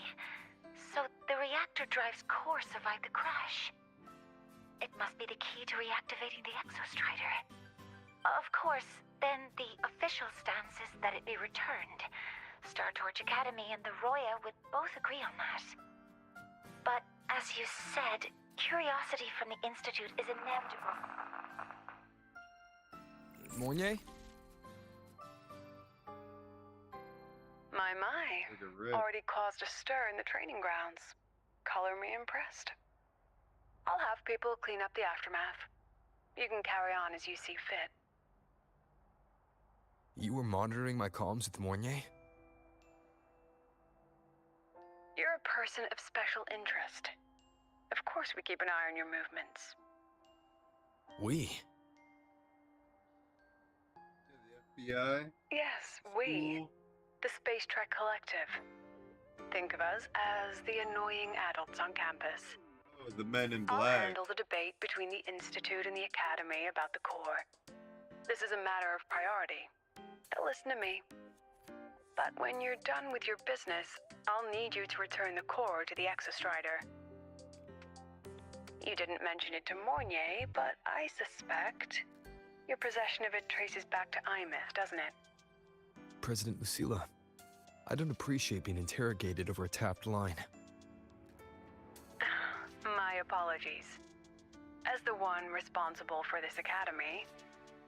So the reactor drive's core survived the crash. it must be the key to reactivating the Exostrider. Of course, then the official stance is that it be returned. Star Torch Academy and the Roya would both agree on that. But, as you said, curiosity from the Institute is inevitable. Mornier? My. Like a red. Already caused a stir in the training grounds. Color me impressed. I'll have people clean up the aftermath. You can carry on as you see fit. You were monitoring my comms with Mornier? You're a person of special interest. Of course we keep an eye on your movements. We? FBI? Yes, we. Cool. The Space Trek Collective. Think of us as the annoying adults on campus. Oh, the Men in I'll Black. handle the debate between the Institute and the Academy about the core. This is a matter of priority. They'll listen to me. But when you're done with your business, I'll need you to return the core to the Exostrider. You didn't mention it to Mornier, but I suspect your possession of it traces back to Imith, doesn't it? President Lucilla, I don't appreciate being interrogated over a tapped line. My apologies. As the one responsible for this academy,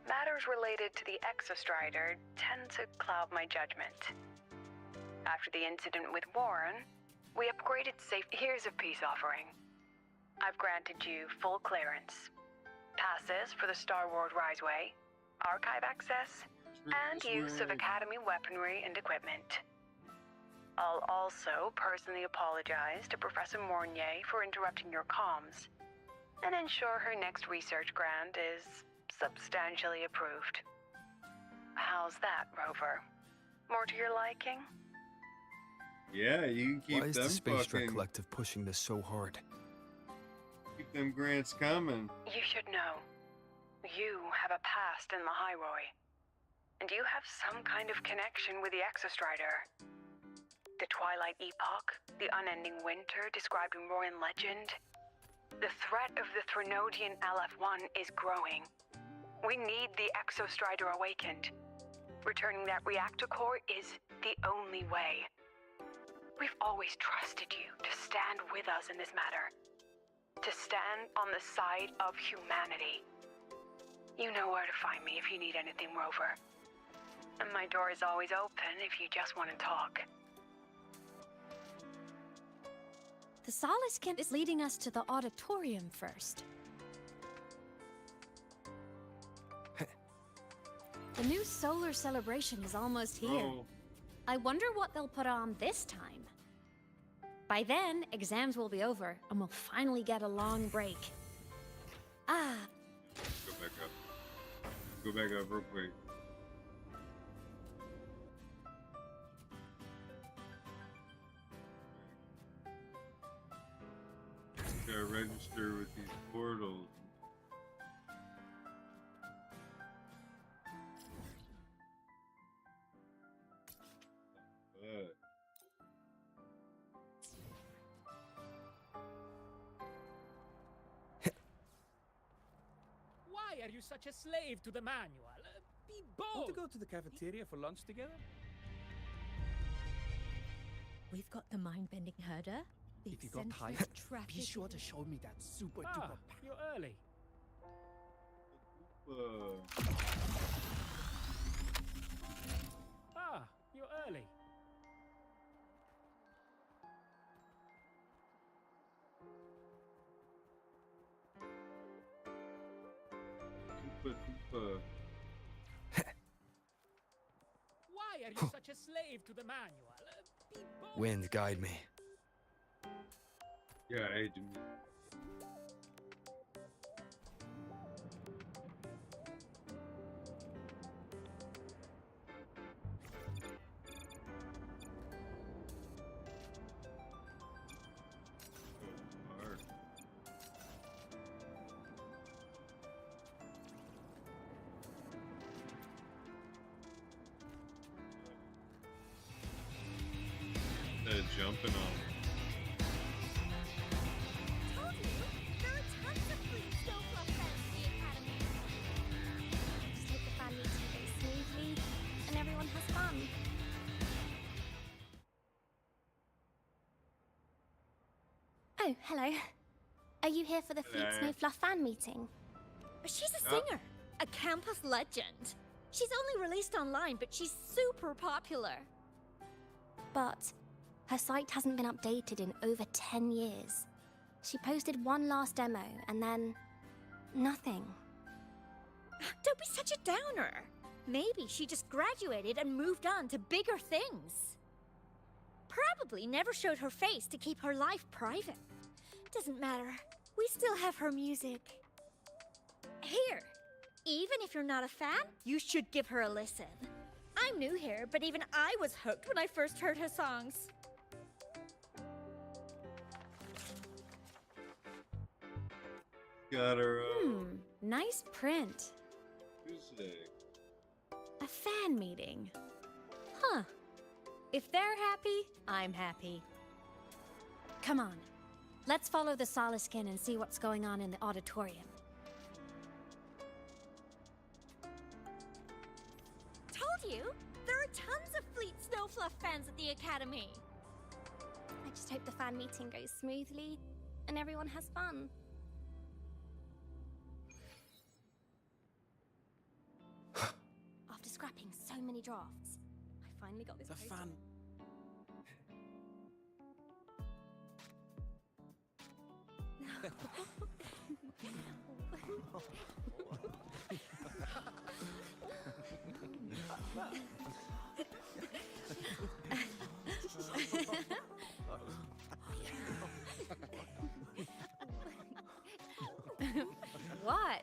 matters related to the Exostrider tend to cloud my judgment. After the incident with Warren, we upgraded safety. Here's a peace offering. I've granted you full clearance. Passes for the Star Wars Riseway, archive access, and use of Academy weaponry and equipment. I'll also personally apologize to Professor Mornier for interrupting your comms, and ensure her next research grant is substantially approved. How's that, Rover? More to your liking? Yeah, you can keep Why is them the Space Trek fucking... Collective pushing this so hard? Keep them grants coming. You should know. You have a past in the Highroy. And you have some kind of connection with the Exostrider. The Twilight Epoch, the unending winter described in Royan legend. The threat of the Threnodian LF-1 is growing. We need the Exostrider awakened. Returning that reactor core is the only way. We've always trusted you to stand with us in this matter. To stand on the side of humanity. You know where to find me if you need anything, Rover. And my door is always open if you just want to talk. The Solace Kent is leading us to the auditorium first. The new solar celebration is almost here. Oh. I wonder what they'll put on this time. By then, exams will be over, and we'll finally get a long break. Ah, Go back up. Go back up real quick. Gotta register with these portals. But Why are you such a slave to the manual? Be bold! Want to go to the cafeteria for lunch together? We've got the mind-bending herder. The If you got eccentric tired, traffic. be sure to show me that super Ah, duper pack. you're early. Ah, you're early. Tupa. Why are you such a slave to the manual? Be bold! Wind, guide me. Yeah, I hate to meet. Jumping on. Told you, there are tons of clues Oh, hello. Are you here for the Fleet Hello. Snowfluff fan meeting? She's a Yep. singer, a campus legend. She's only released online, but she's super popular. But her site hasn't been updated in over 10 years. She posted one last demo and then nothing. Don't be such a downer. Maybe she just graduated and moved on to bigger things. Probably never showed her face to keep her life private. Doesn't matter. We still have her music. Here, even if you're not a fan, you should give her a listen. I'm new here, but even I was hooked when I first heard her songs. Got her. Nice print. Tuesday. A fan meeting. Huh. If they're happy, I'm happy. Come on. Let's follow the Soliskin and see what's going on in the auditorium. Told you! There are tons of Fleet Snowfluff fans at the Academy! I just hope the fan meeting goes smoothly and everyone has fun. After scrapping so many drafts, I finally got this The poster. fan. What?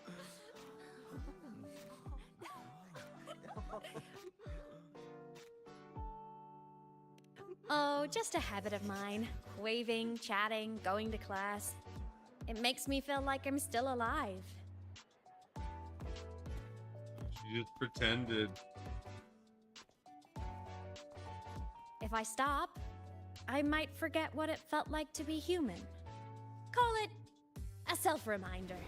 Oh, just a habit of mine. Waving, chatting, going to class. It makes me feel like I'm still alive. She just pretended. If I stop, I might forget what it felt like to be human. Call it a self-reminder.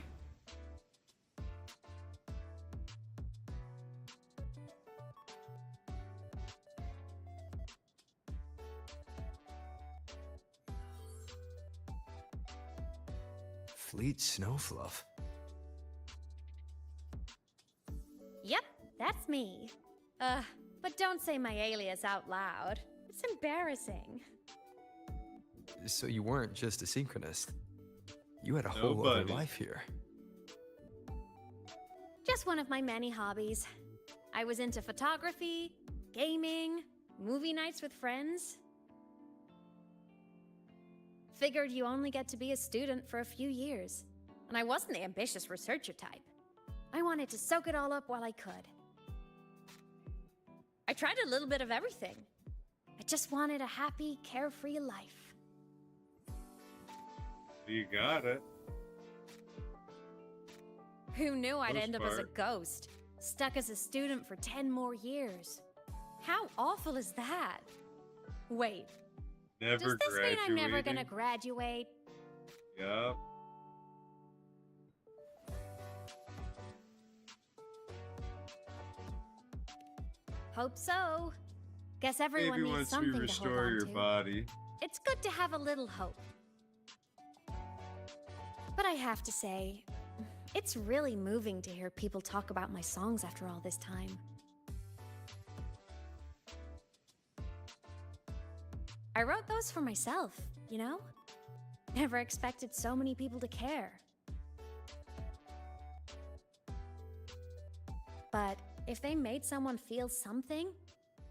Fleet Snowfluff. Yep, that's me. But don't say my alias out loud. It's embarrassing. So you weren't just a synchronist. You had a whole other Nobody. life here. Just one of my many hobbies. I was into photography, gaming, movie nights with friends. Figured you only get to be a student for a few years. And I wasn't the ambitious researcher type. I wanted to soak it all up while I could. I tried a little bit of everything. I just wanted a happy, carefree life. You got it. Who knew I'd Most end up as a part. ghost? Stuck as a student for 10 more years. How awful is that? Wait, Never does this mean graduating. I'm never gonna graduate? Yup. Hope so. Guess everyone Maybe needs once something you to hold restore on your to. body. It's good to have a little hope. But I have to say, it's really moving to hear people talk about my songs after all this time. I wrote those for myself, you know? Never expected so many people to care. But if they made someone feel something,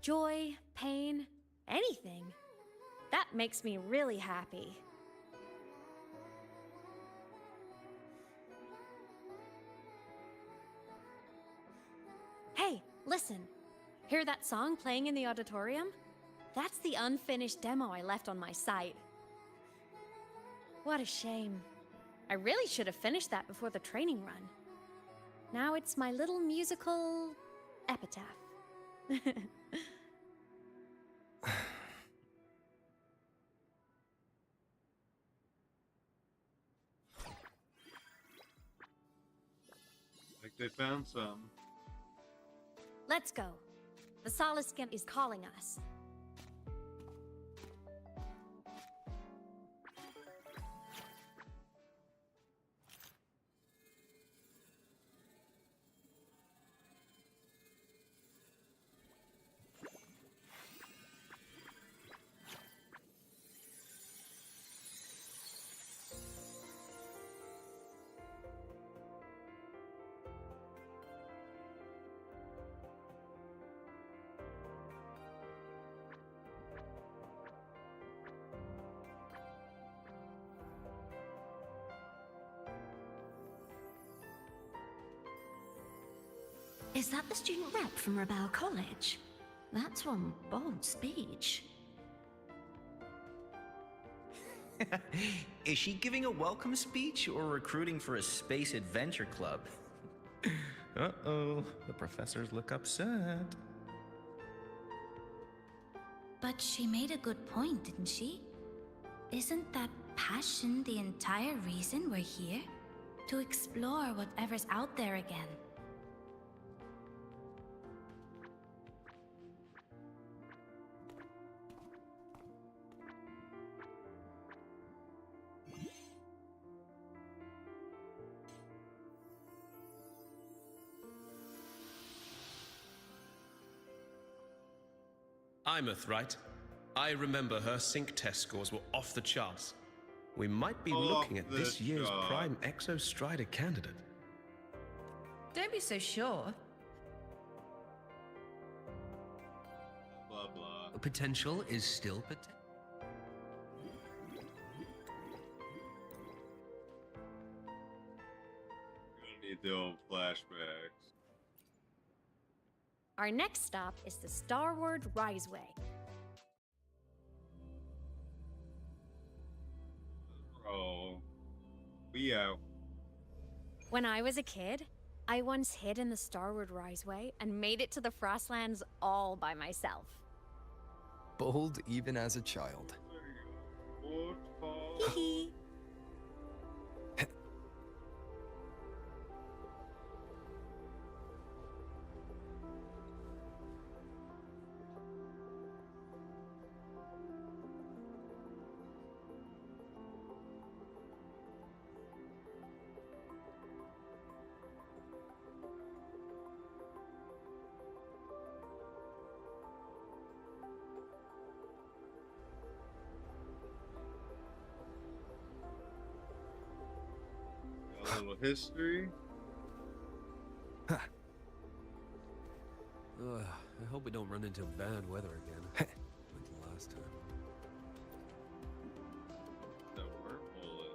joy, pain, anything, that makes me really happy. Hey, listen. Hear that song playing in the auditorium? That's the unfinished demo I left on my site. What a shame. I really should have finished that before the training run. Now it's my little musical epitaph. Like they found some. Let's go. The Soliskin is calling us. Is that the student rep from Rebel College? That's one bold speech. Is she giving a welcome speech or recruiting for a space adventure club? Uh-oh, the professors look upset. But she made a good point, didn't she? Isn't that passion the entire reason we're here? To explore whatever's out there again. Imeth, right? I remember her sync test scores were off the charts. We might be looking at this year's prime Exostrider candidate. Don't be so sure. Blah blah. Potential is still potential. Gonna need the old flashbacks. Our next stop is the Starward Riseway. Oh, we out. When I was a kid, I once hid in the Starward Riseway and made it to the Frostlands all by myself. Bold even as a child. Hee A little history. I hope we don't run into bad weather again. Like the last time. The work bullet.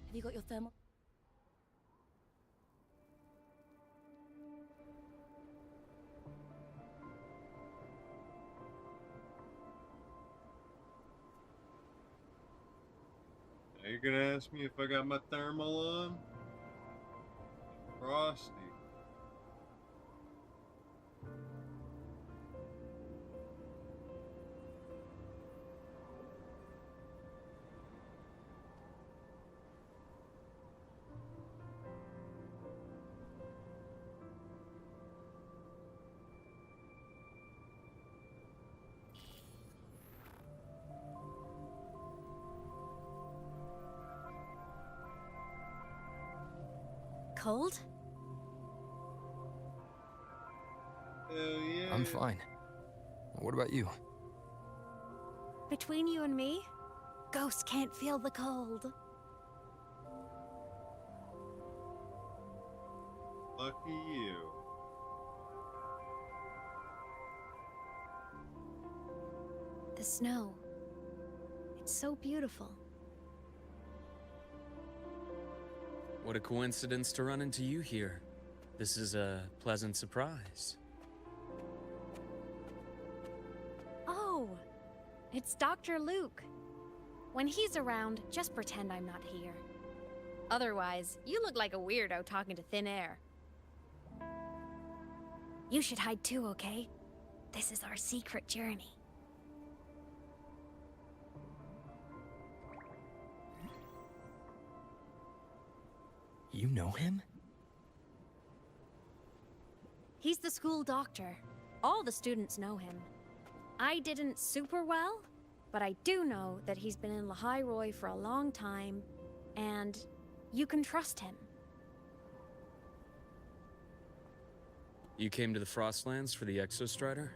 Have you got your thermal? Now you're gonna ask me if I got my thermal on? Frosty. Cold? Hell yeah. I'm fine. What about you? Between you and me, ghosts can't feel the cold. Lucky you. The snow. It's so beautiful. What a coincidence to run into you here. This is a pleasant surprise. Oh, it's Dr. Luke. When he's around, just pretend I'm not here. Otherwise, you look like a weirdo talking to thin air. You should hide too, okay? This is our secret journey. You know him? He's the school doctor. All the students know him. I didn't super well, but I do know that he's been in Lahai Roy for a long time, and You can trust him. You came to the Frostlands for the Exostrider?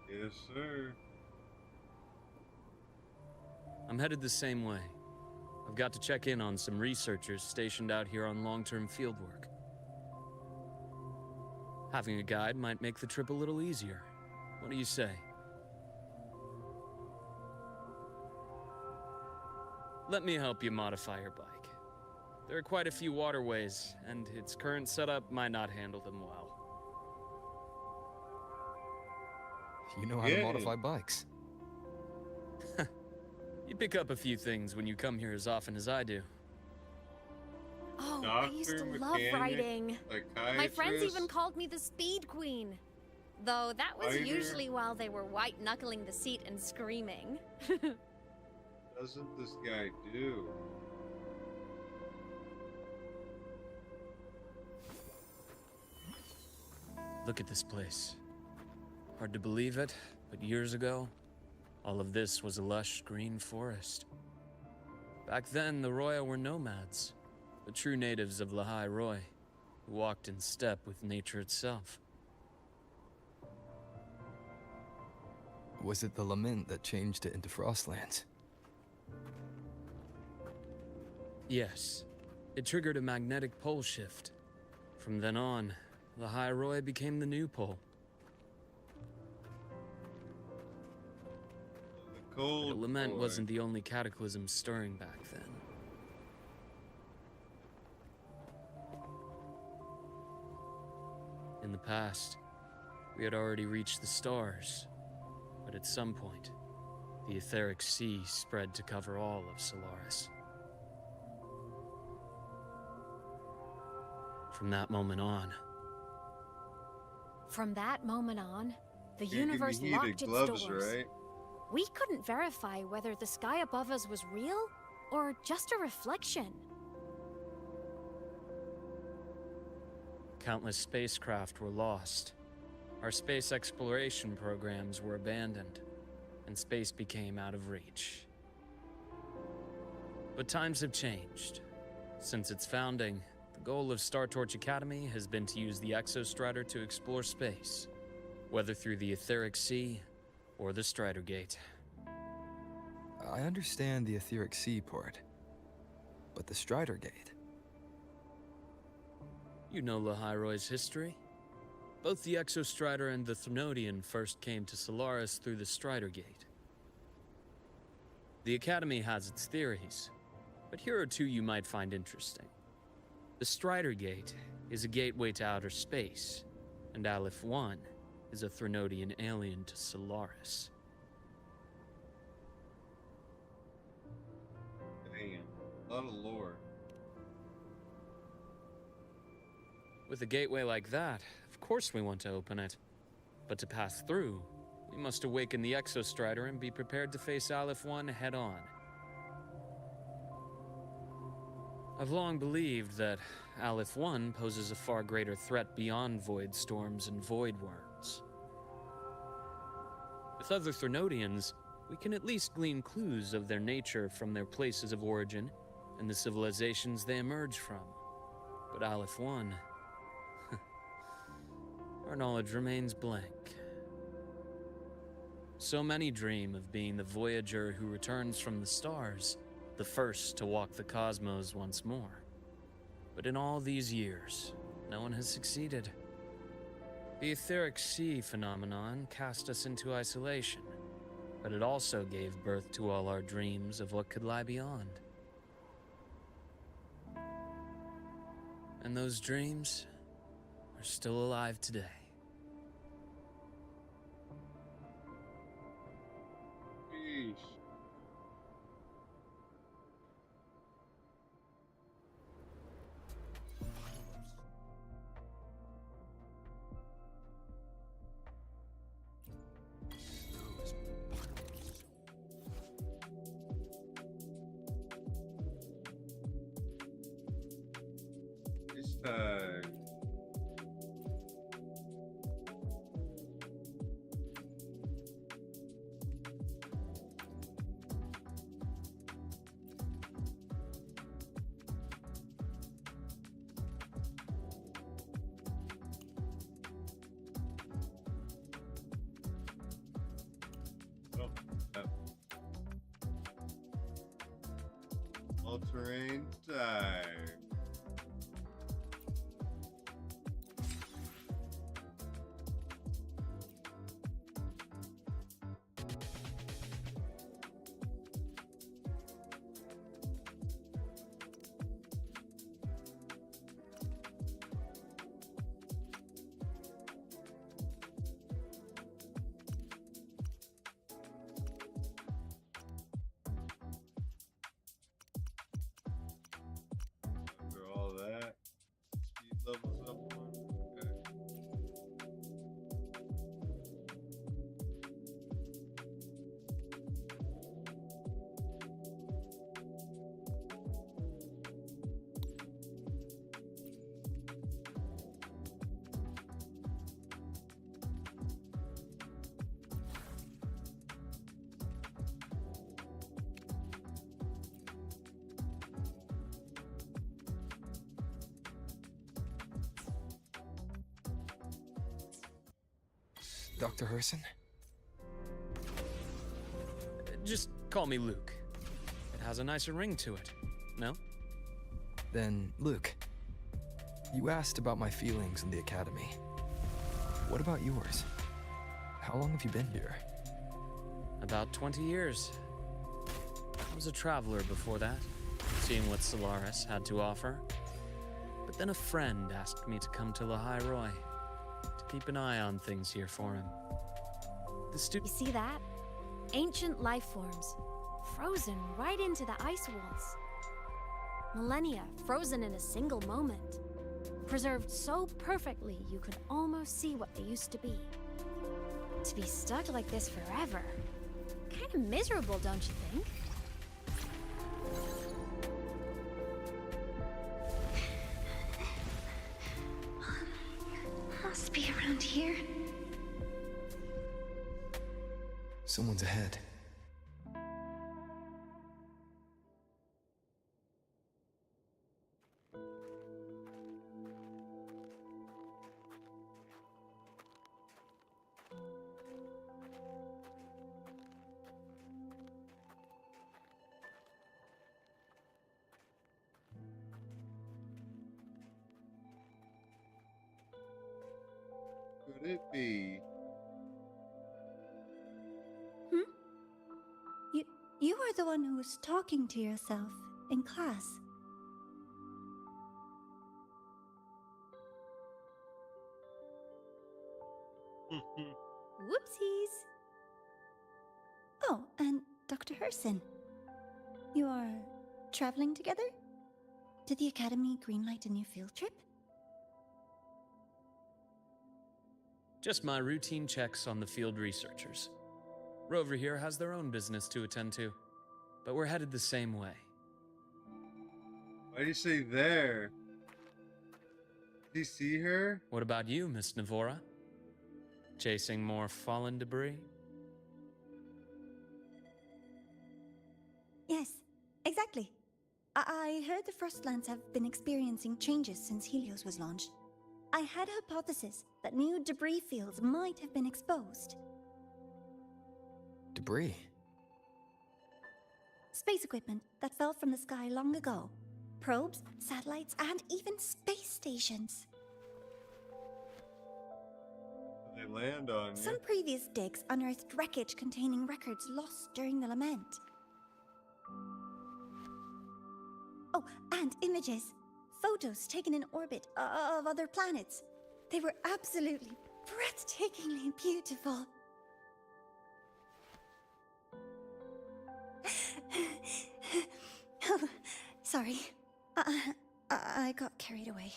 Yes, sir. I'm headed the same way. I've got to check in on some researchers stationed out here on long-term fieldwork. Having a guide might make the trip a little easier. What do you say? Let me help you modify your bike. There are quite a few waterways, and its current setup might not handle them well. You know how to modify bikes. You pick up a few things when you come here as often as I do. Oh, Doctor, I used to love mechanic, riding. My friends psychiatrist. even called me the Speed Queen. Though that was Fighter. usually while they were white-knuckling the seat and screaming. Doesn't this guy do? Look at this place. Hard to believe it, but years ago, all of this was a lush green forest. Back then, the Roya were nomads, the true natives of Lahai Roy, who walked in step with nature itself. Was it the lament that changed it into Frostlands? Yes, it triggered a magnetic pole shift. From then on, Lahai Roy became the new pole. The cold But the lament boy. wasn't the only cataclysm stirring back then. In the past, we had already reached the stars, but at some point, the etheric sea spread to cover all of Solaris. From that moment on, From that moment on, the Can't give me universe heated locked its gloves, doors. right? We couldn't verify whether the sky above us was real or just a reflection. countless spacecraft were lost. Our space exploration programs were abandoned, and space became out of reach. But times have changed. Since its founding, the goal of Star Torch Academy has been to use the Exostrider to explore space, whether through the Etheric Sea or the Strider Gate. I understand the Etheric Sea part, but the Strider Gate? You know Lahai Roy's history? Both the Exostrider and the Thnodian first came to Solaris through the Strider Gate. The Academy has its theories, but here are two you might find interesting. The Strider Gate is a gateway to outer space, and Aleph 1 is a Thnodian alien to Solaris. Damn, a lot of lore. With a gateway like that, of course we want to open it. But to pass through, we must awaken the Exostrider and be prepared to face Aleph 1 head-on. I've long believed that Aleph 1 poses a far greater threat beyond void storms and void worms. With other Thnodians, we can at least glean clues of their nature from their places of origin and the civilizations they emerge from. But Aleph 1... our knowledge remains blank. So many dream of being the Voyager who returns from the stars, the first to walk the cosmos once more. But in all these years, no one has succeeded. The Etheric Sea phenomenon cast us into isolation, but it also gave birth to all our dreams of what could lie beyond. And those dreams are still alive today. Sheesh. This time. All-terrain time. After all that, speed levels up one. Okay. Dr. Herson? Just call me Luke. It has a nicer ring to it. No? Then, Luke, you asked about my feelings in the academy. What about yours? How long have you been here? About 20 years. I was a traveler before that, seeing what Solaris had to offer. But then a friend asked me to come to Lahai Roi, to keep an eye on things here for him. You see that? Ancient life forms, frozen right into the ice walls. Millennia frozen in a single moment. Preserved so perfectly you could almost see what they used to be. To be stuck like this forever. Kind of miserable, don't you think? Must be around here. Someone's ahead. Could it be? You are the one who was talking to yourself in class. Whoopsies. Oh, and Dr. Herson. You are traveling together? Did the Academy greenlight a new field trip? Just my routine checks on the field researchers. Rover here has their own business to attend to, but we're headed the same way. Why do you say there? Did you see her? What about you, Miss Navora? Chasing more fallen debris? Yes, exactly. I heard the Frostlands have been experiencing changes since Helios was launched. I had a hypothesis that new debris fields might have been exposed. Debris? Space equipment that fell from the sky long ago. Probes, satellites, and even space stations. They land on Some previous digs unearthed wreckage containing records lost during the lament. Oh, and images. Photos taken in orbit of other planets. They were absolutely breathtakingly beautiful. Oh, sorry. I got carried away.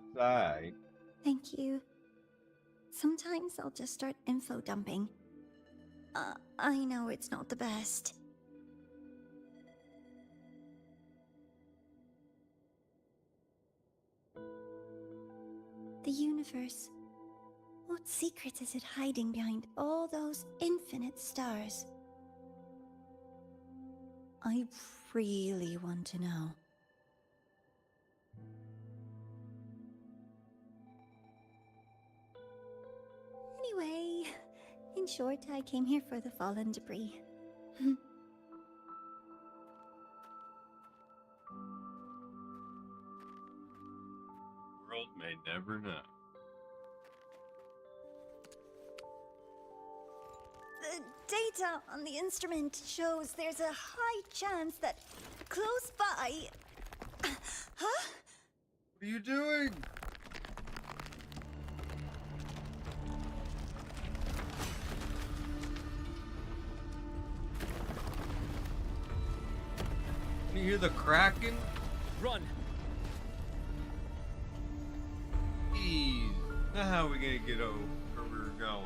It's alright. Thank you. Sometimes I'll just start info dumping. I know it's not the best. The universe. What secrets is it hiding behind all those infinite stars? I really want to know. In short, I came here for the fallen debris. World may never know. The data on the instrument shows there's a high chance that close by... Huh? What are you doing? Can you hear the cracking? Run! Jeez. Now how are we gonna get over where we're going?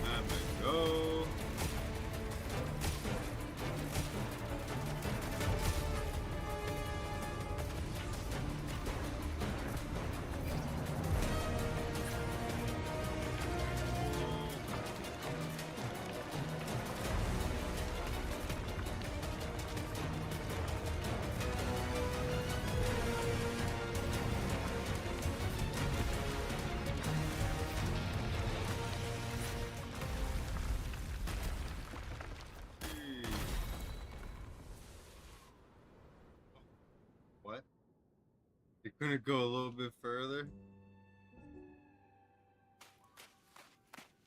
Time to go. What? You couldn't go a little bit further?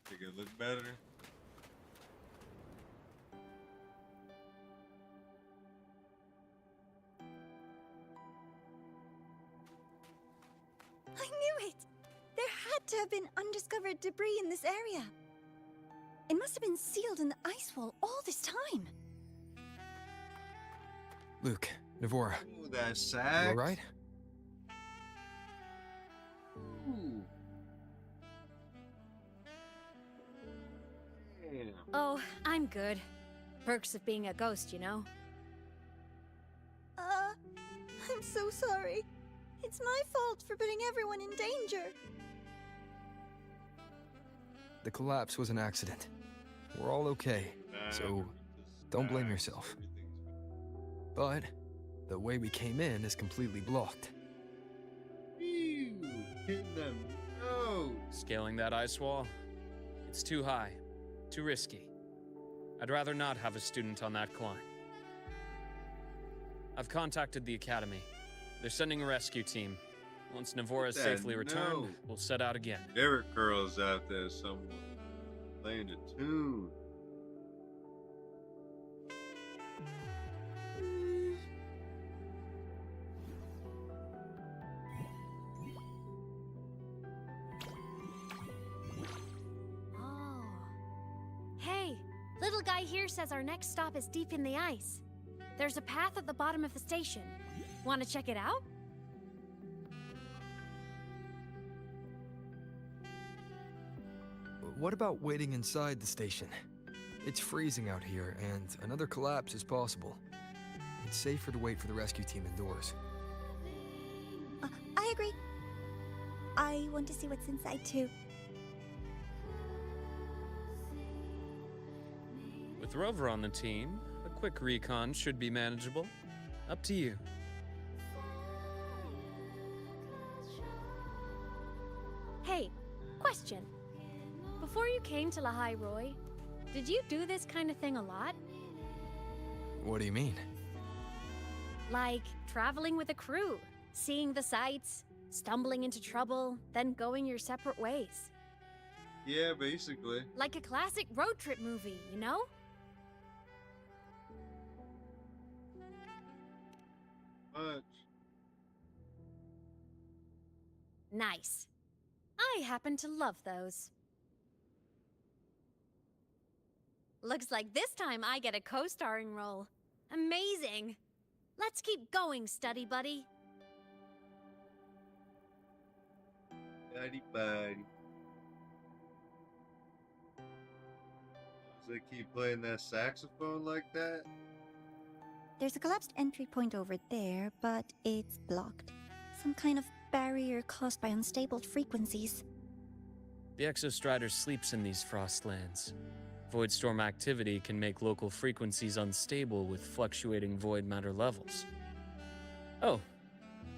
Think it look better? I knew it! There had to have been undiscovered debris in this area. It must have been sealed in the ice wall all this time. Luke, Navora. Ooh, that sax. You alright? Ooh. Damn. Oh, I'm good. Perks of being a ghost, you know? I'm so sorry. It's my fault for putting everyone in danger. The collapse was an accident. We're all okay, so don't blame yourself. But the way we came in is completely blocked. Ew, hitting them nose. Scaling that ice wall? It's too high, too risky. I'd rather not have a student on that climb. I've contacted the Academy. They're sending a rescue team. Once Navora is safely returned, we'll set out again. Derek girl's out there somewhere, playing a tune. Oh. Hey, little guy here says our next stop is deep in the ice. There's a path at the bottom of the station. Want to check it out? What about waiting inside the station? It's freezing out here, and another collapse is possible. It's safer to wait for the rescue team indoors. I agree. I want to see what's inside too. With Rover on the team, a quick recon should be manageable. Up to you. Hey, question. Before you came to Lahai Roy, did you do this kind of thing a lot? What do you mean? Like traveling with a crew, seeing the sights, stumbling into trouble, then going your separate ways. Yeah, basically. Like a classic road trip movie, you know? Much. Nice. I happen to love those. Looks like this time I get a co-starring role. Amazing! Let's keep going, study buddy. Buddy, buddy. Does it keep playing that saxophone like that? There's a collapsed entry point over there, but it's blocked. Some kind of barrier caused by unstable frequencies. The Exostrider sleeps in these Frostlands. Void storm activity can make local frequencies unstable with fluctuating void matter levels. Oh,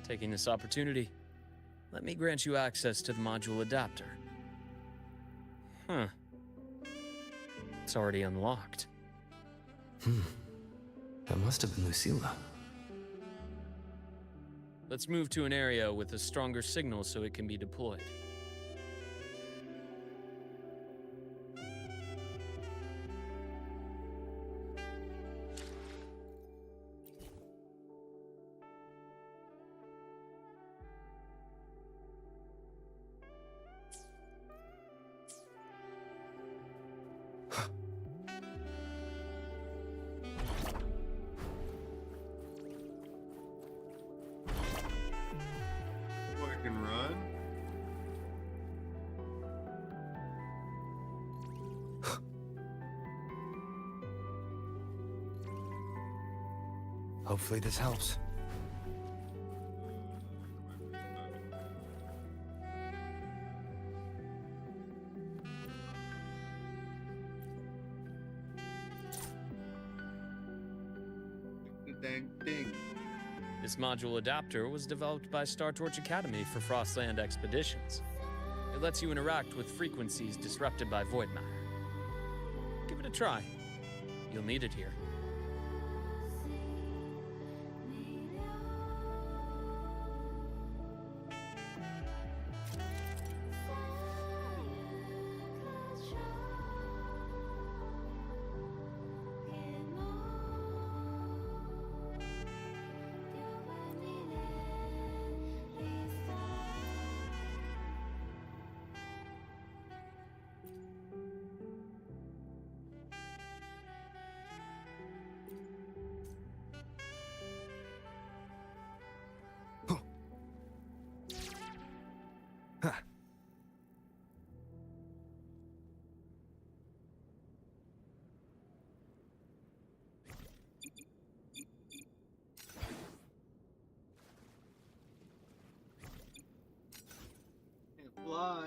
taking this opportunity, let me grant you access to the module adapter. Huh. It's already unlocked. That must have been Lucilla. Let's move to an area with a stronger signal so it can be deployed. I can run. Hopefully this helps. Dang ding. This module adapter was developed by Star Torch Academy for Frostland expeditions. It lets you interact with frequencies disrupted by void matter. Give it a try. You'll need it here. Can't fly.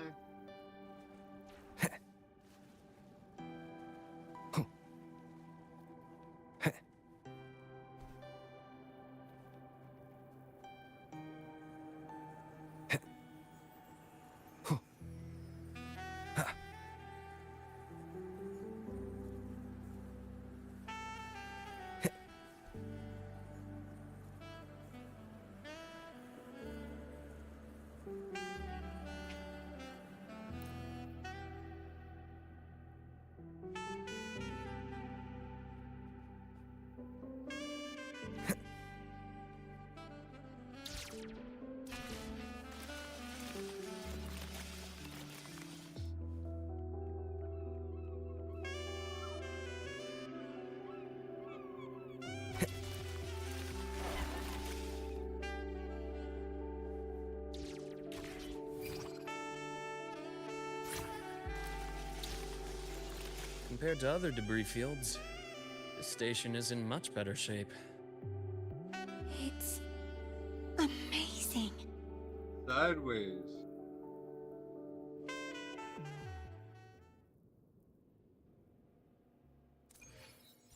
Compared to other debris fields, this station is in much better shape. It's amazing. Sideways.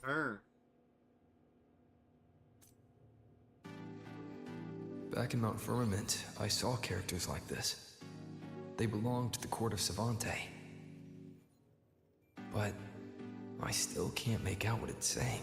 Turn. Back in Mount Firmament, I saw characters like this. They belonged to the court of Savante. But I still can't make out what it's saying.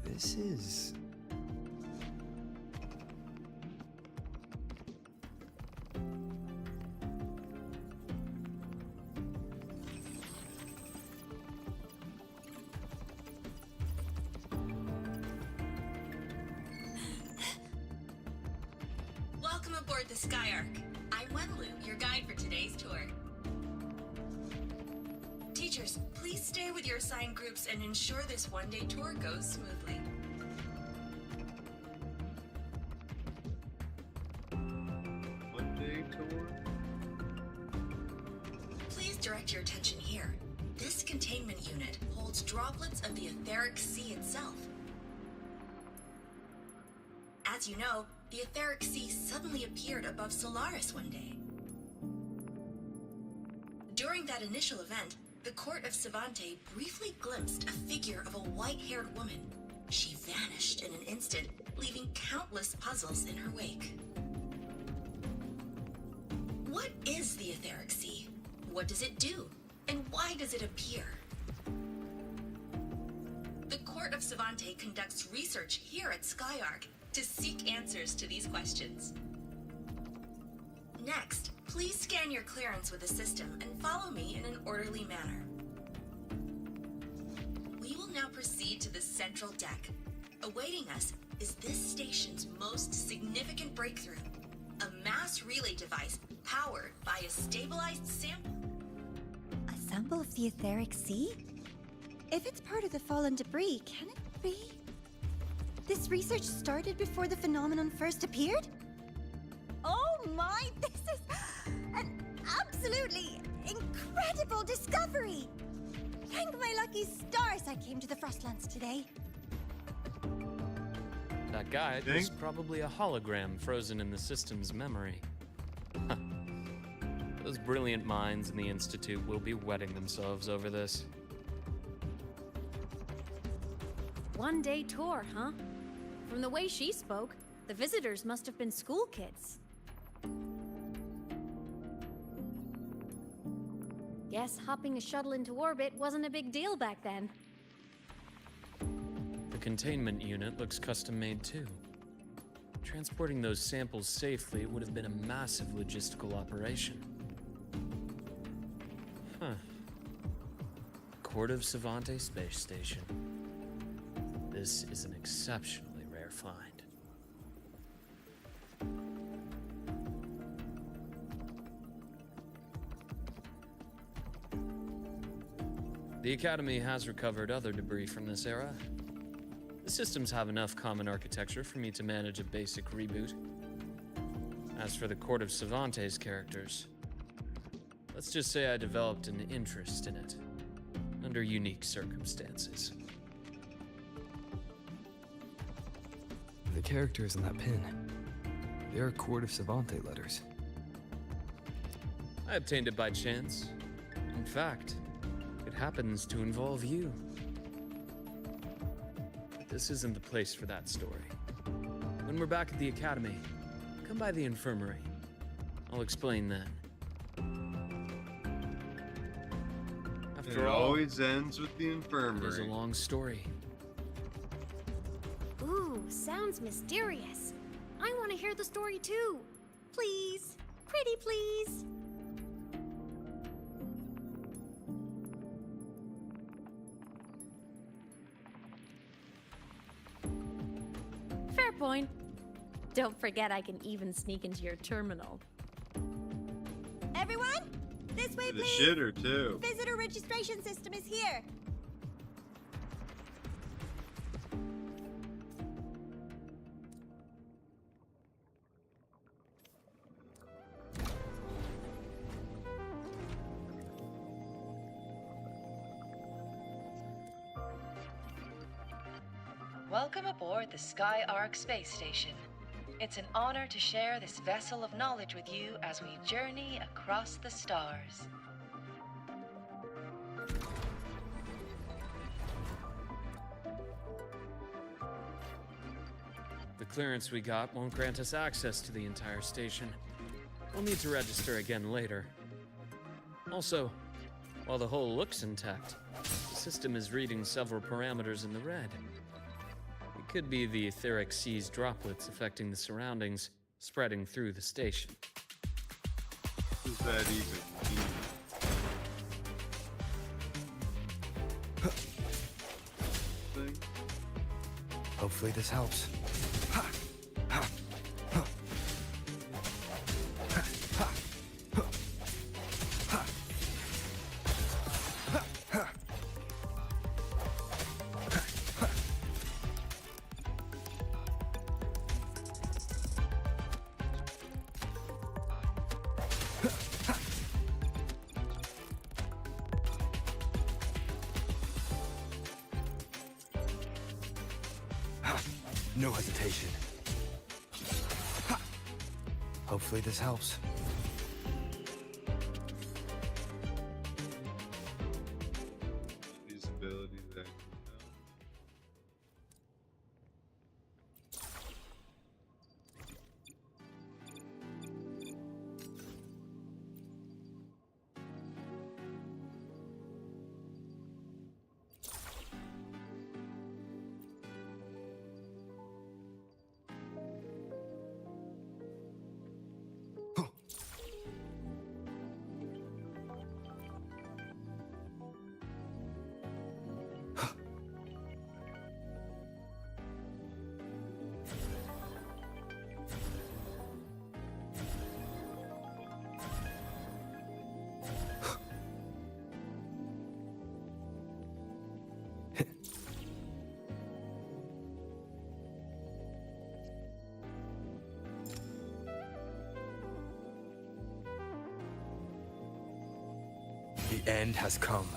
This is... aboard the Skyark. I'm Wenlu, your guide for today's tour. Teachers, please stay with your assigned groups and ensure this one-day tour goes smoothly. One-day tour? Please direct your attention here. This containment unit holds droplets of the etheric sea itself. As you know, the etheric sea suddenly appeared above Solaris one day. During that initial event, the court of Savante briefly glimpsed a figure of a white-haired woman. She vanished in an instant, leaving countless puzzles in her wake. What is the etheric sea? What does it do? And why does it appear? The court of Savante conducts research here at Skyark to seek answers to these questions. Next, please scan your clearance with the system and follow me in an orderly manner. We will now proceed to the central deck. Awaiting us is this station's most significant breakthrough, a mass relay device powered by a stabilized sample. A sample of the etheric sea? If it's part of the fallen debris, can it be? This research started before the phenomenon first appeared? Oh my, this is an absolutely incredible discovery! Thank my lucky stars I came to the Frostlands today. That guide was probably a hologram frozen in the system's memory. Huh. Those brilliant minds in the Institute will be wetting themselves over this. One-day tour, huh? From the way she spoke, the visitors must have been school kids. Guess hopping a shuttle into orbit wasn't a big deal back then. The containment unit looks custom-made too. Transporting those samples safely would have been a massive logistical operation. Huh. Court of Savante Space Station. This is an exceptionally rare find. The Academy has recovered other debris from this era. The systems have enough common architecture for me to manage a basic reboot. As for the Court of Savante's characters, let's just say I developed an interest in it, under unique circumstances. The characters in that pin, they're Court of Savante letters. I obtained it by chance. In fact, it happens to involve you. But this isn't the place for that story. When we're back at the Academy, come by the infirmary. I'll explain then. After It all, always ends with the infirmary. It is a long story. Ooh, sounds mysterious. I want to hear the story too. Please. Pretty please. Fair point. Don't forget I can even sneak into your terminal. Everyone, this way, The please. shitter too. Visitor registration system is here. Welcome aboard the Skyark space station. It's an honor to share this vessel of knowledge with you as we journey across the stars. The clearance we got won't grant us access to the entire station. We'll need to register again later. Also, while the hull looks intact, the system is reading several parameters in the red. It could be the etheric sea's droplets affecting the surroundings, spreading through the station. What does that even mean? Thing? Hopefully this helps. No hesitation. Ha! Hopefully this helps. These abilities that The end has come.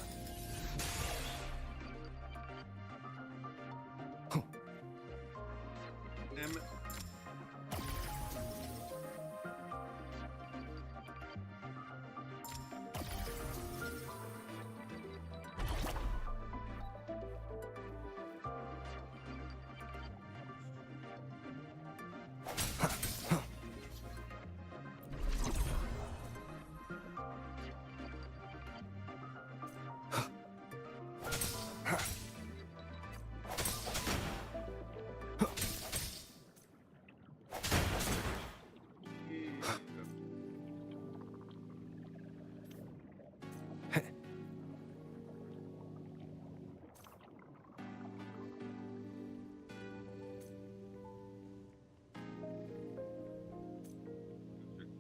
damn it.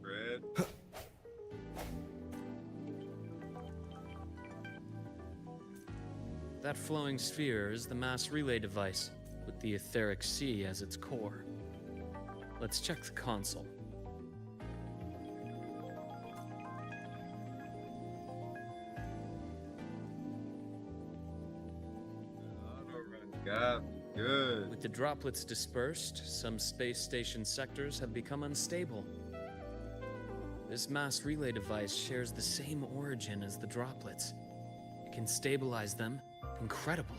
Red. That flowing sphere is the mass relay device, with the etheric sea as its core. Let's check the console. God, good. With the droplets dispersed, some space station sectors have become unstable. This mass relay device shares the same origin as the droplets. It can stabilize them. Incredible.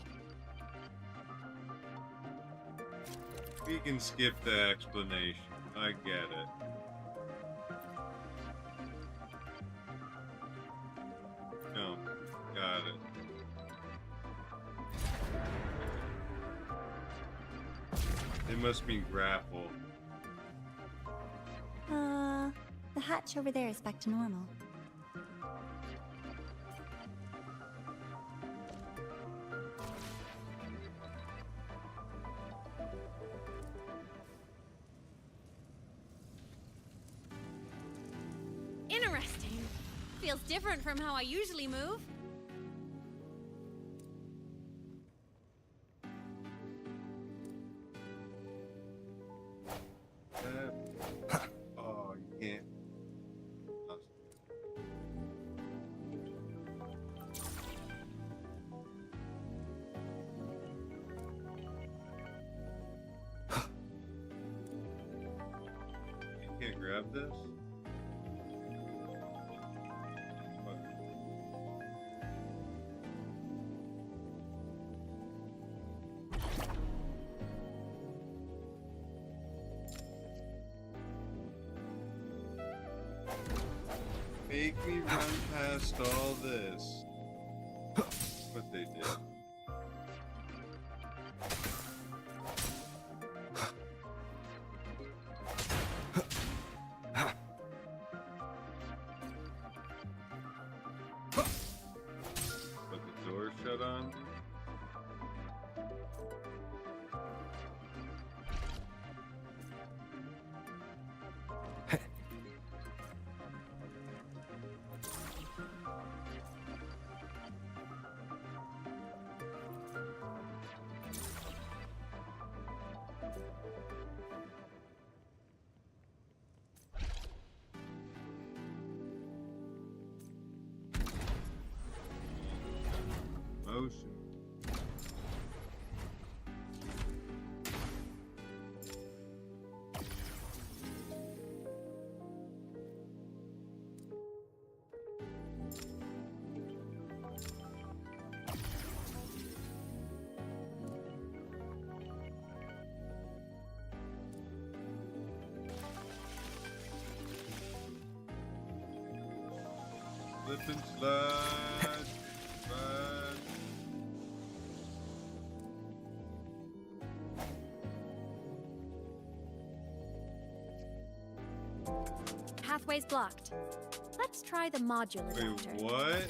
We can skip the explanation. I get it. No, got it. It must be grapple. The hatch over there is back to normal. Interesting. Feels different from how I usually move. Oh, you can't. You can't grab this? Make me run past all this. What they did. Put the door shut on. Motion. Slip and slide. Slide. Pathway's blocked. Let's try the modular Wait, doctor. what?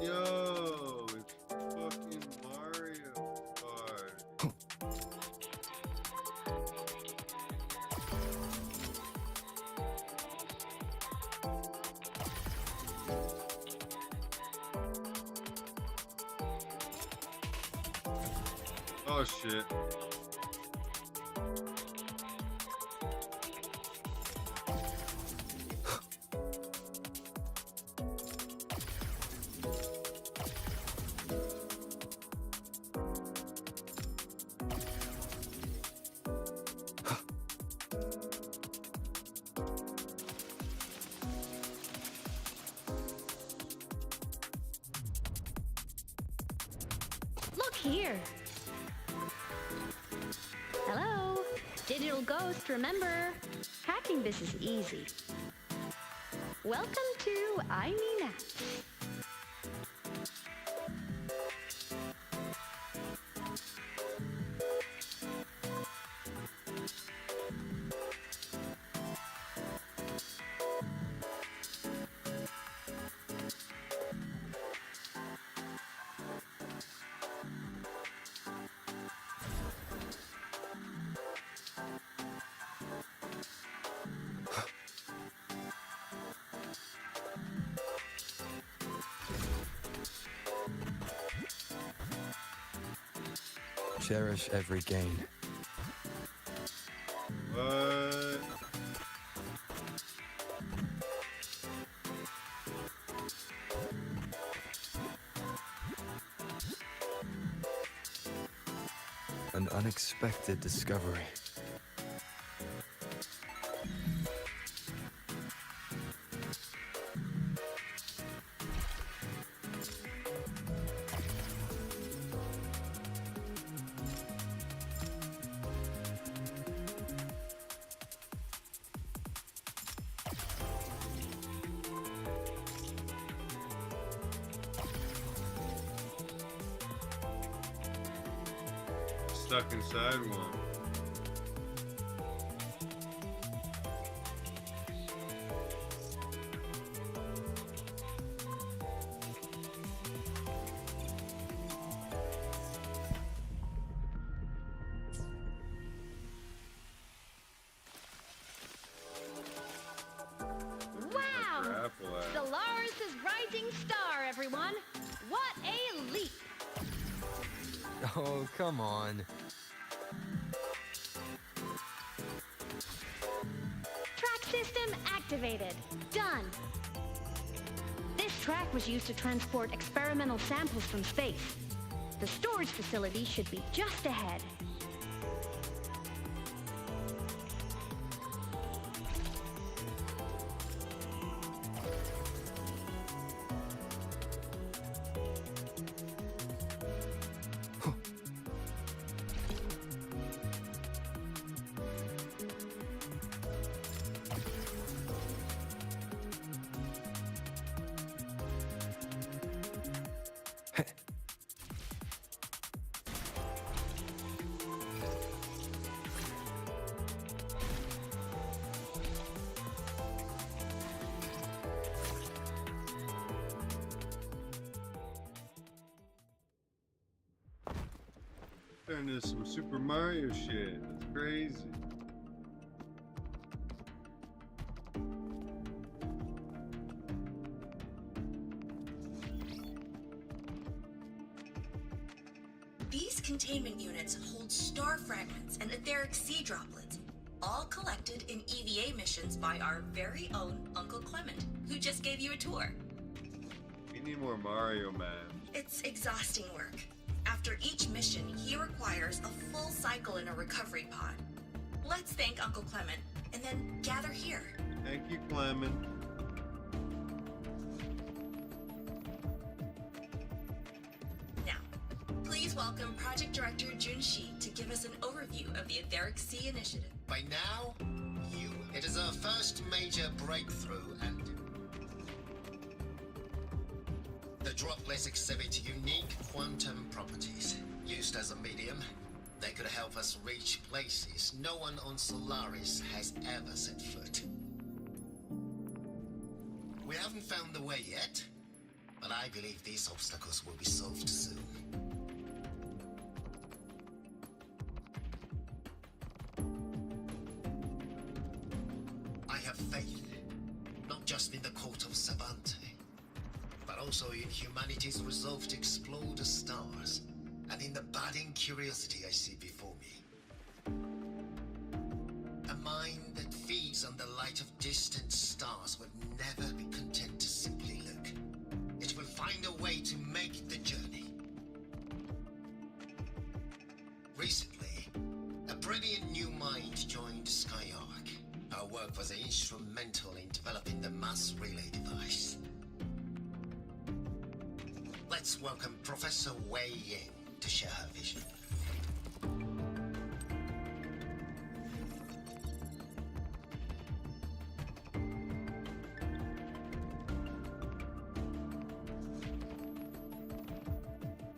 Yo, it's fucking Mario Kart. Oh shit. Look here. Hello, Digital Ghost, remember, hacking this is easy. Welcome to I Mean Apps. Cherish every gain. What? An unexpected discovery. Stuck inside one. Wow! Apple app. Stellaris' rising star, everyone. What a leap! Oh, come on. Track system activated. Done. This track was used to transport experimental samples from space. The storage facility should be just ahead. Turn into some Super Mario shit. That's crazy. These containment units hold star fragments and etheric sea droplets, all collected in EVA missions by our very own Uncle Clement, who just gave you a tour. We need more Mario Man. It's exhausting work. After each mission, he requires a full cycle in a recovery pod. Let's thank Uncle Clement, and then gather here. Thank you, Clement. Now, please welcome welcome Project Director Junshi to give us an overview of the Etheric Sea Initiative. By now, it is our first major breakthrough, and the droplets exhibit unique quantum properties. Used as a medium, they could help us reach places no one on Solaris has ever set foot. We haven't found the way yet, but I believe these obstacles will be solved soon. I have faith, not just in the court of Savante, but also in humanity's resolve to explore the stars, and in the budding curiosity I see before me. A mind that feeds on the light of distant stars will never be content to simply look. It will find a way to make the journey. Recently, a brilliant new mind joined Skyark. Our work was instrumental in developing the mass relay device. Let's welcome Professor Wei Ying to share her vision.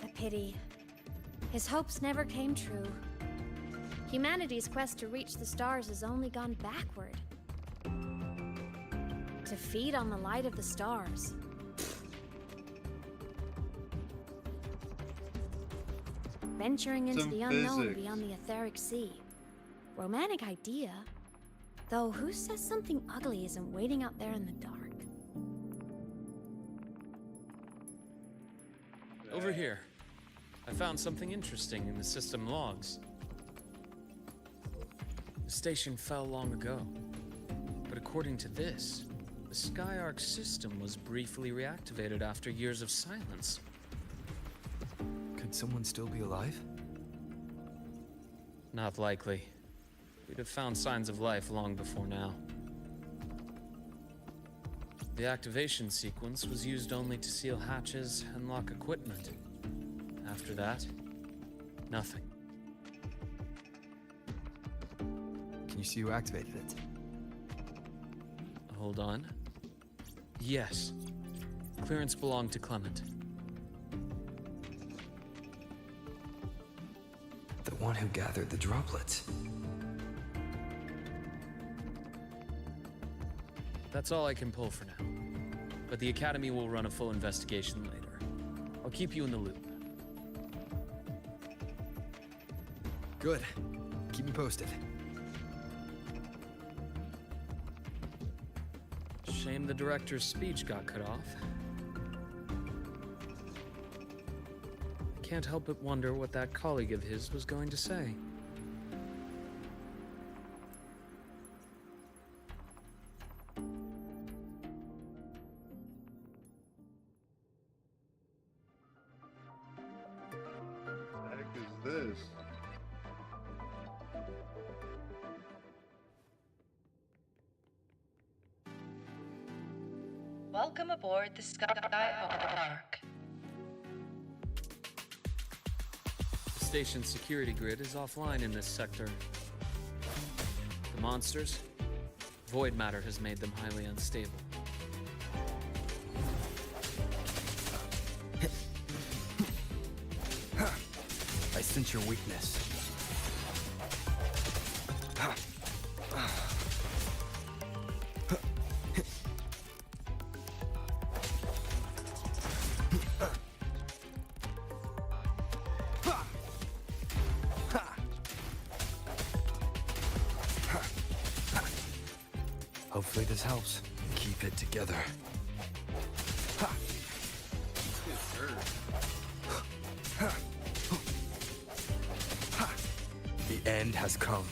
A pity. His hopes never came true. Humanity's quest to reach the stars has only gone backward. To feed on the light of the stars. Venturing into the unknown beyond the Etheric Sea. Romantic idea. Though who says something ugly isn't waiting out there in the dark? Over here. I found something interesting in the system logs. The station fell long ago. But according to this, the Skyark system was briefly reactivated after years of silence. Could someone still be alive? Not likely. We'd have found signs of life long before now. The activation sequence was used only to seal hatches and lock equipment. After that, nothing. Can you see who activated it? Hold on. Yes. Clearance belonged to Clement. The one who gathered the droplets. That's all I can pull for now. But the Academy will run a full investigation later. I'll keep you in the loop. Good. Keep me posted. Shame the director's speech got cut off. Can't help but wonder what that colleague of his was going to say. What the heck is this? Welcome aboard the Skyark. The station's security grid is offline in this sector. The monsters? Void matter has made them highly unstable. I sense your weakness. Hopefully this helps. Keep it together. The end has come.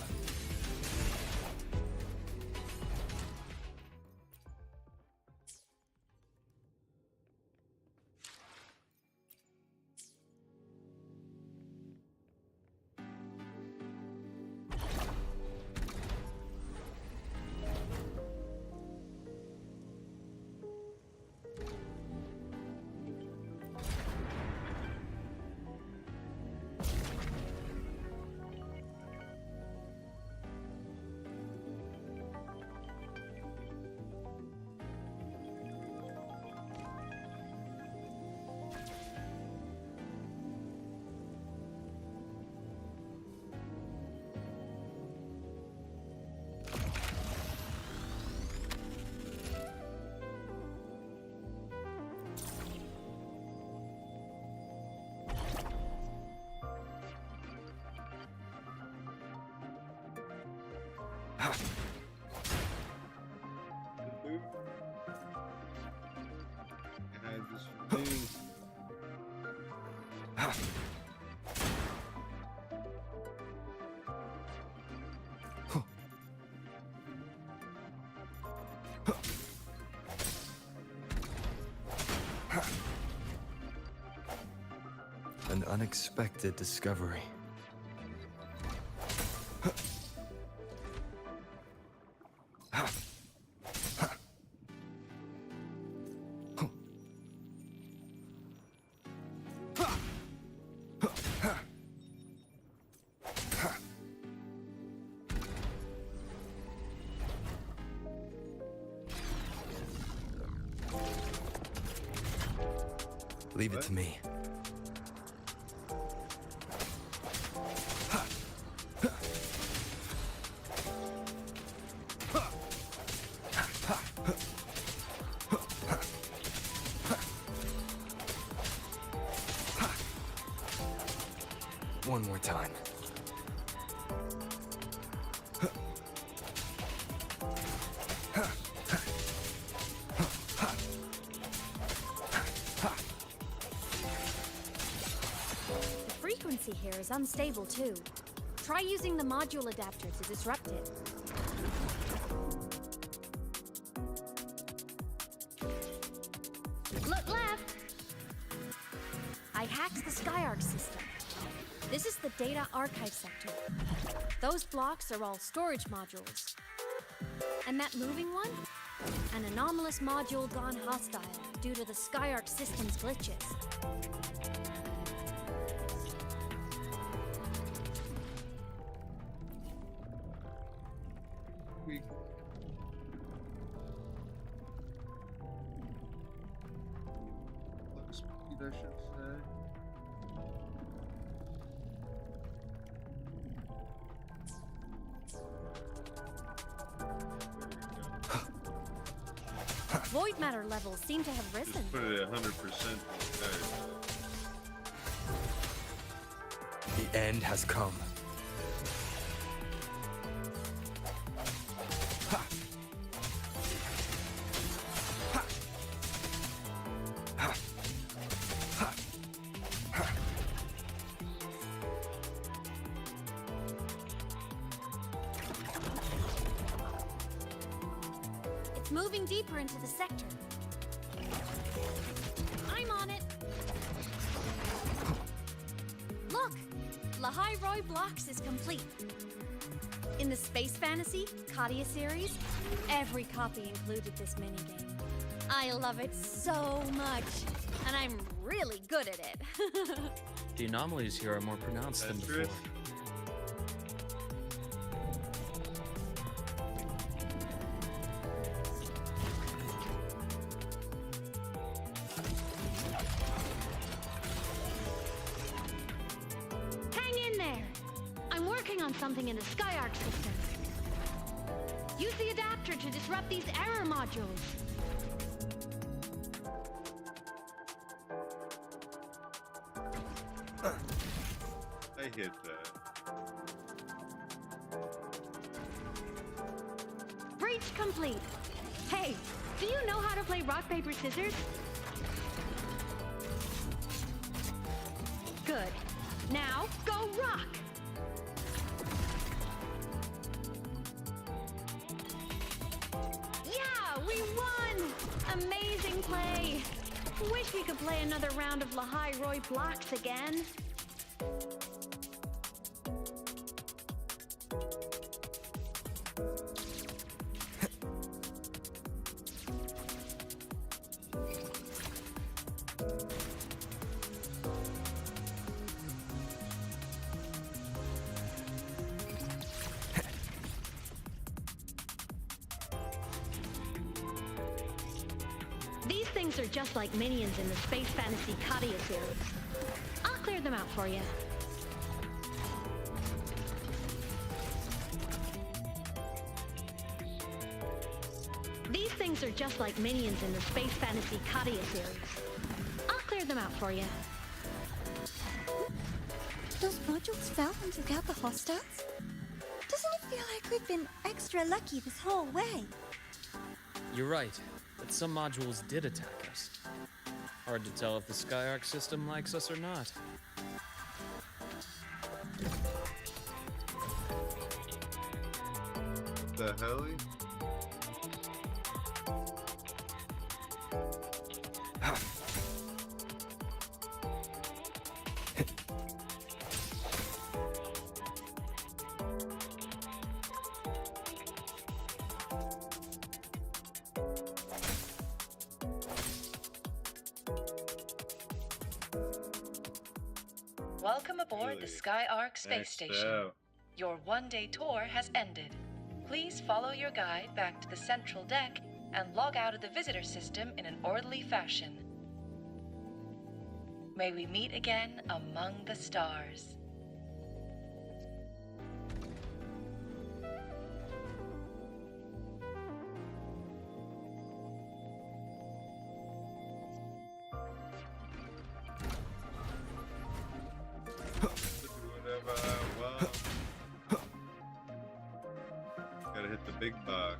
Hide this from me. An unexpected discovery. Leave it to me. One more time. The frequency here is unstable too. Try using the module adapter to disrupt it. Look left! I hacked the Skyark system. This is the data archive sector. Those blocks are all storage modules. And that moving one? An anomalous module gone hostile due to the Skyark system's glitches. Speed, I should say. Void matter levels seem to have risen. Just put it at 100%. The end has come. It's moving deeper into the sector. I'm on it. Look! Lahai Roy Blocks is complete. In the Space Fantasy Katia series, every copy included this minigame. I love it so much, and I'm really good at it. The anomalies here are more pronounced than before. Hang in there! I'm working on something in the Skyark system. Use the adapter to disrupt these error modules. I hit that. Breach complete. Hey, do you know how to play rock, paper, scissors? Good. Now, go rock! Yeah, we won! Amazing play! Wish we could play another round of Lahai Roy Blocks again. These things are just like minions in the Space Fantasy Katia series. I'll clear them out for you. These things are just like minions in the Space Fantasy Katia series. I'll clear them out for you. Those modules fell and took out the hostiles? Doesn't it feel like we've been extra lucky this whole way. You're right, but some modules did attack us. Hard to tell if the Skyark system likes us or not. The hell? Welcome aboard the Skyark space station. Your one-day tour has ended. Please follow your guide back to the central deck and log out of the visitor system in an orderly fashion. May we meet again among the stars. Gotta hit the big box.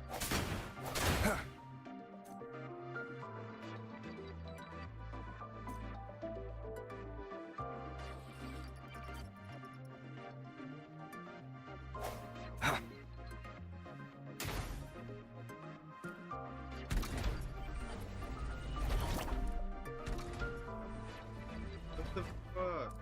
What the fuck?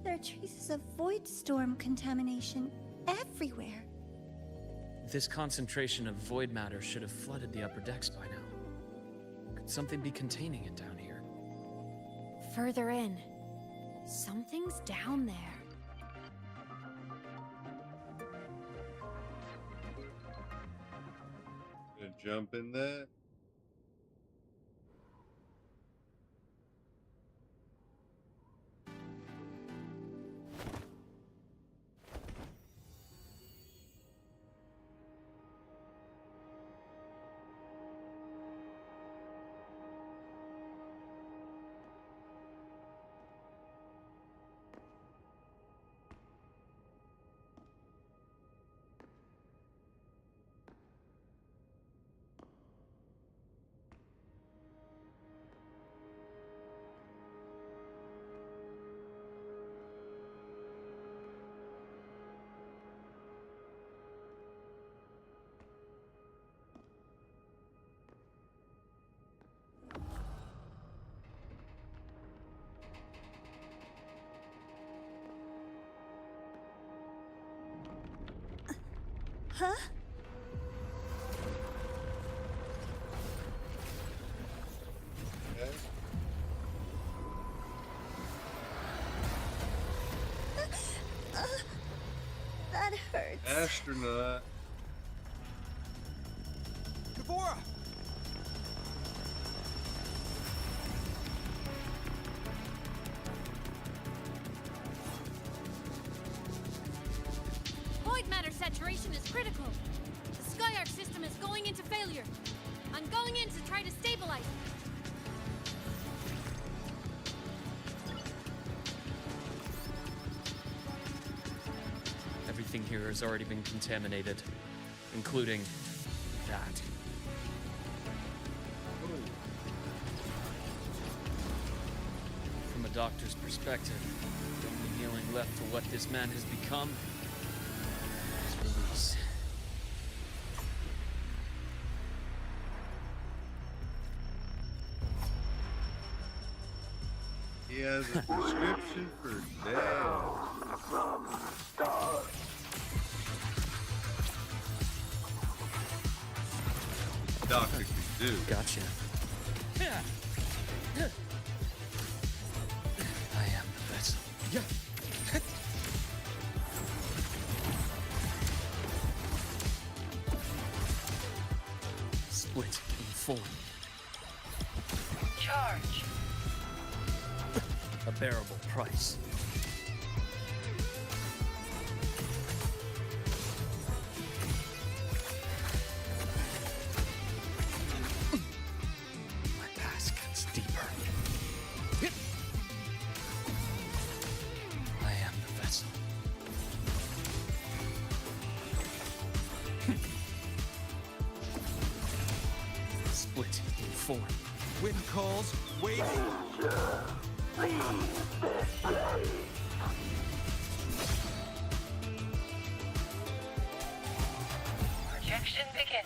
There are traces of void storm contamination everywhere. This concentration of void matter should have flooded the upper decks by now. Could something be containing it down here? Further in. Something's down there. Gonna jump in there. Huh? That hurts. Astronaut. D'Vorah! Void matter saturation is critical. The Skyark system is going into failure. I'm going in to try to stabilize it. Everything here has already been contaminated, including that. From a doctor's perspective, the only healing left for what this man has become is release. He has a prescription for death. From the stars. Doctor can do. Gotcha. I am the vessel. Yeah. Split in form. Charge. A bearable price. My past gets deeper. I am the vessel. Split in form. Wind calls, wait. Projection begin.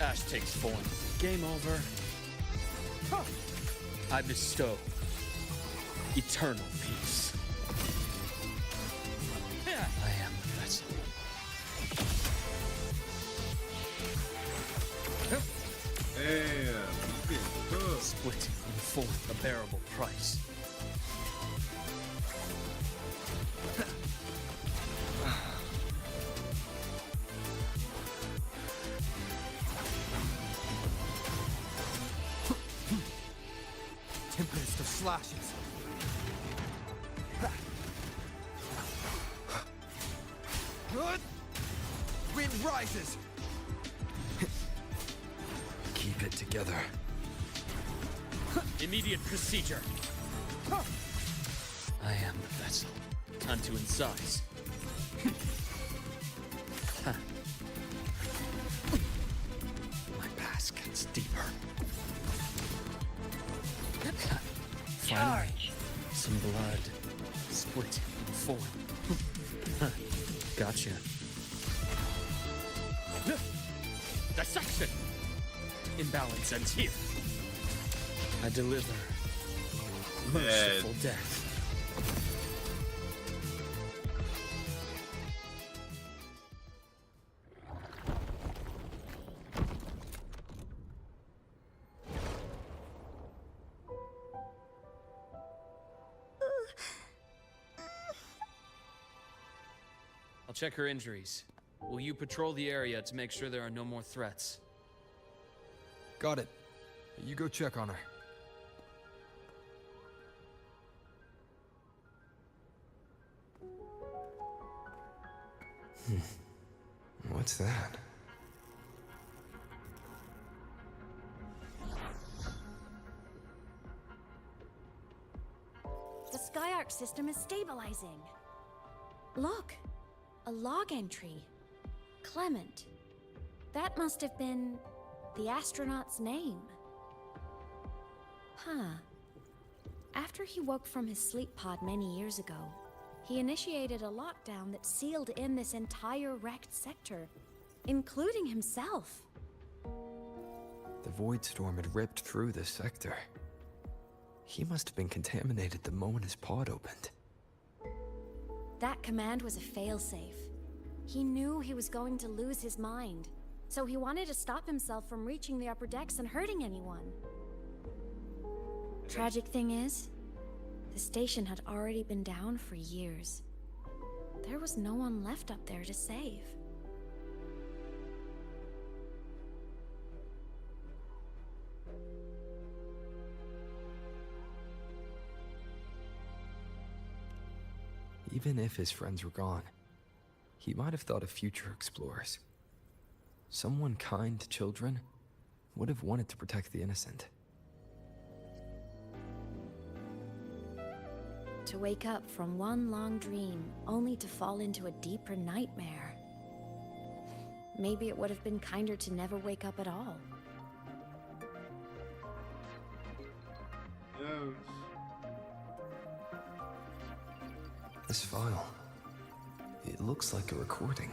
Ash takes form. Game over. I bestow eternal peace. I am the vessel. Damn. Split in form. A bearable price. Tempest of slashes. Wind rises. Keep it together. Immediate procedure. I am the vessel. Time to incise. My past gets deeper. Finally, some blood. Split in form. Gotcha. Dissection! Imbalance ends here. I deliver merciful death. I'll check her injuries. Will you patrol the area to make sure there are no more threats? Got it. You go check on her. What's that? The Skyark system is stabilizing. Look, a log entry. Clement. That must have been the astronaut's name. Huh. After he woke from his sleep pod many years ago, he initiated a lockdown that sealed in this entire wrecked sector, including himself. The void storm had ripped through this sector. He must have been contaminated the moment his pod opened. That command was a failsafe. He knew he was going to lose his mind, so he wanted to stop himself from reaching the upper decks and hurting anyone. Tragic thing is, the station had already been down for years. There was no one left up there to save. Even if his friends were gone, he might have thought of future explorers. Someone kind to children would have wanted to protect the innocent. to wake up from one long dream, only to fall into a deeper nightmare. Maybe it would have been kinder to never wake up at all. Yes. This file, it looks like a recording.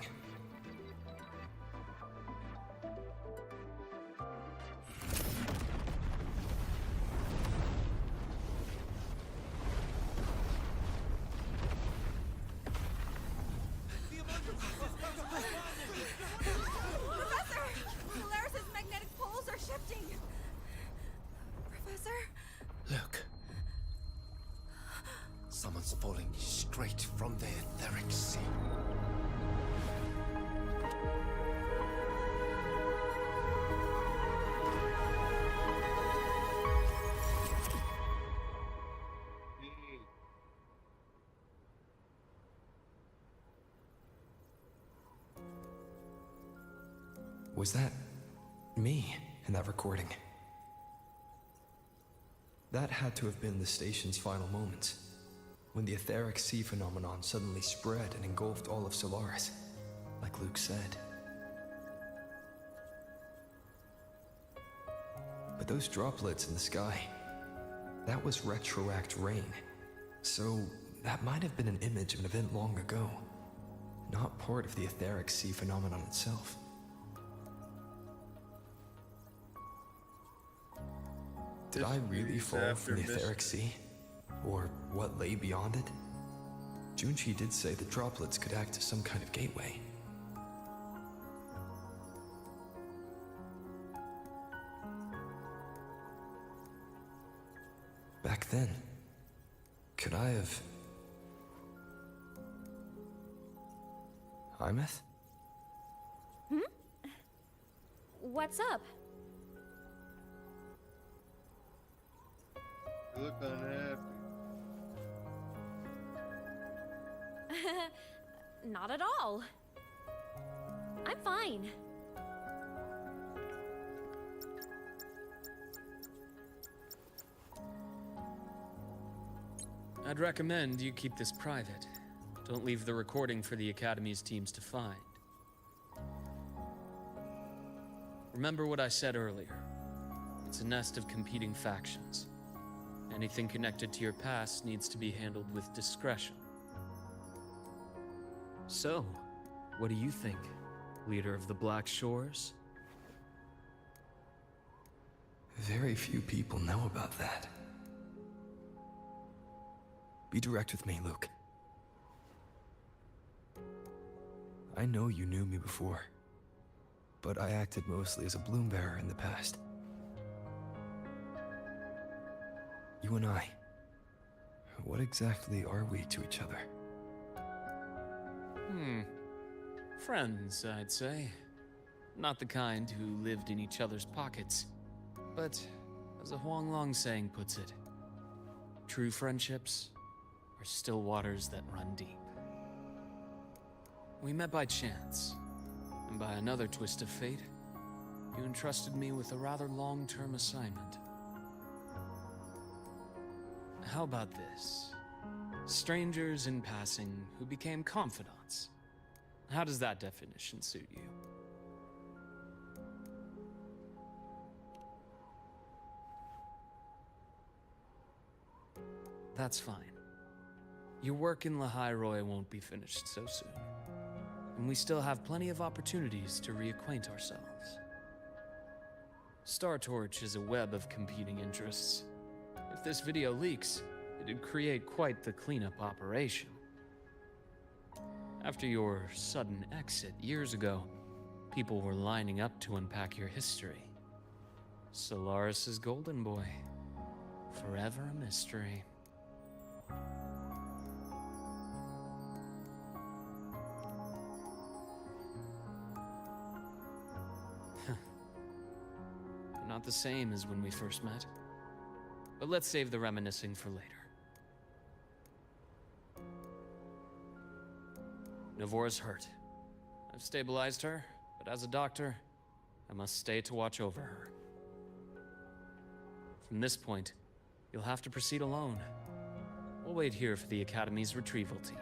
Professor! Solaris's magnetic poles are shifting! Professor? Look. Someone's falling straight from the etheric sea. Was that me in that recording? That had to have been the station's final moments, when the etheric sea phenomenon suddenly spread and engulfed all of Solaris, like Luke said. But those droplets in the sky, that was retroact rain. So that might have been an image of an event long ago, not part of the etheric sea phenomenon itself. Did I really fall from the etheric sea? Or what lay beyond it? Junchi did say the droplets could act as some kind of gateway. Back then, could I have... Imeth? What's up? You look unhappy. Not at all. I'm fine. I'd recommend you keep this private. Don't leave the recording for the Academy's teams to find. Remember what I said earlier. It's a nest of competing factions. Anything connected to your past needs to be handled with discretion. So, what do you think, leader of the Black Shores? Very few people know about that. Be direct with me, Luke. I know you knew me before, but I acted mostly as a bloom bearer in the past. You and I, what exactly are we to each other? Friends, I'd say. Not the kind who lived in each other's pockets. But, as a Huanglong saying puts it, true friendships are still waters that run deep. We met by chance, and by another twist of fate, you entrusted me with a rather long-term assignment. How about this? Strangers in passing who became confidants. How does that definition suit you? That's fine. Your work in Lahai-Roi won't be finished so soon. And we still have plenty of opportunities to reacquaint ourselves. Star Torch is a web of competing interests. If this video leaks, it'd create quite the cleanup operation. After your sudden exit years ago, people were lining up to unpack your history. Solaris's golden boy. Forever a mystery. Not the same as when we first met. But let's save the reminiscing for later. Navora's hurt. I've stabilized her, but as a doctor, I must stay to watch over her. From this point, you'll have to proceed alone. We'll wait here for the Academy's retrieval team.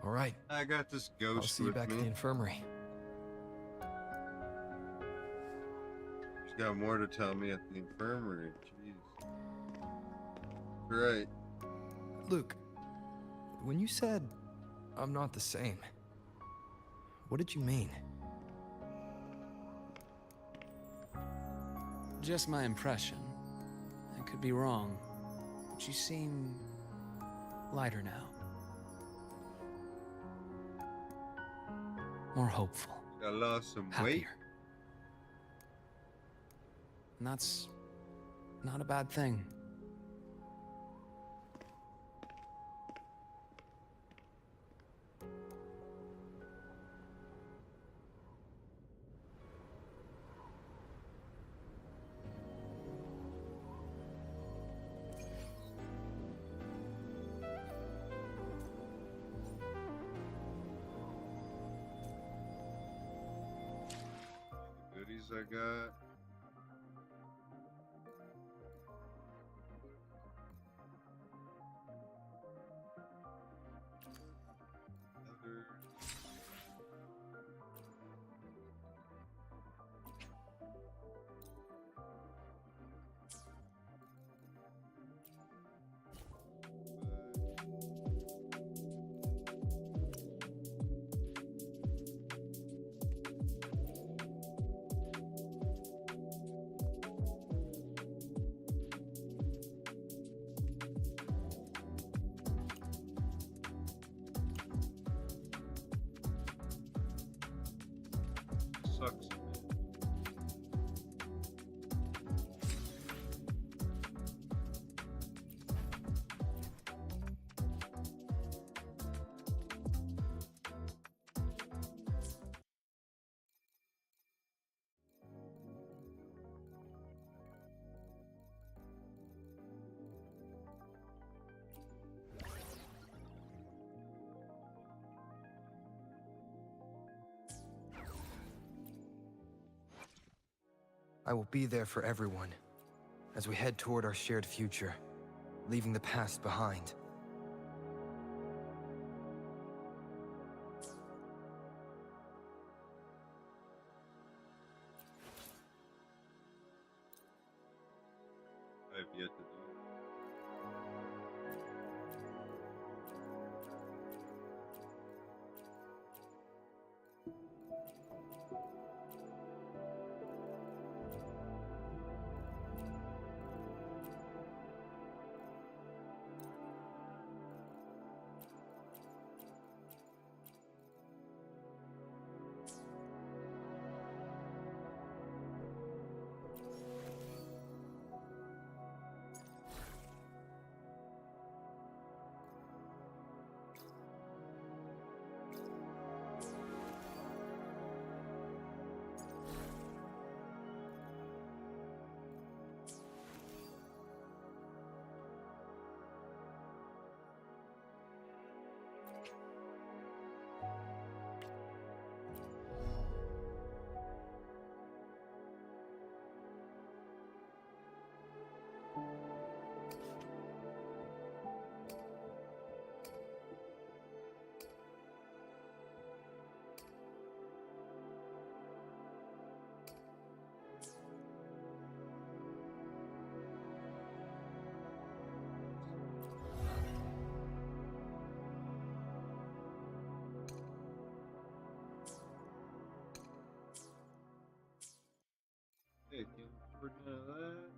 All right. I got this ghost I'll see you with back me. at the infirmary. She's got more to tell me at the infirmary. Jeez. Right. Luke, when you said I'm not the same, what did you mean? Just my impression. I could be wrong, but you seem lighter now. More hopeful. I lost some weight. Happier. And that's not a bad thing. Goodies I got. Other. Sucks. I will be there for everyone as we head toward our shared future, leaving the past behind. I've yet to do. Hey, can we put none of that?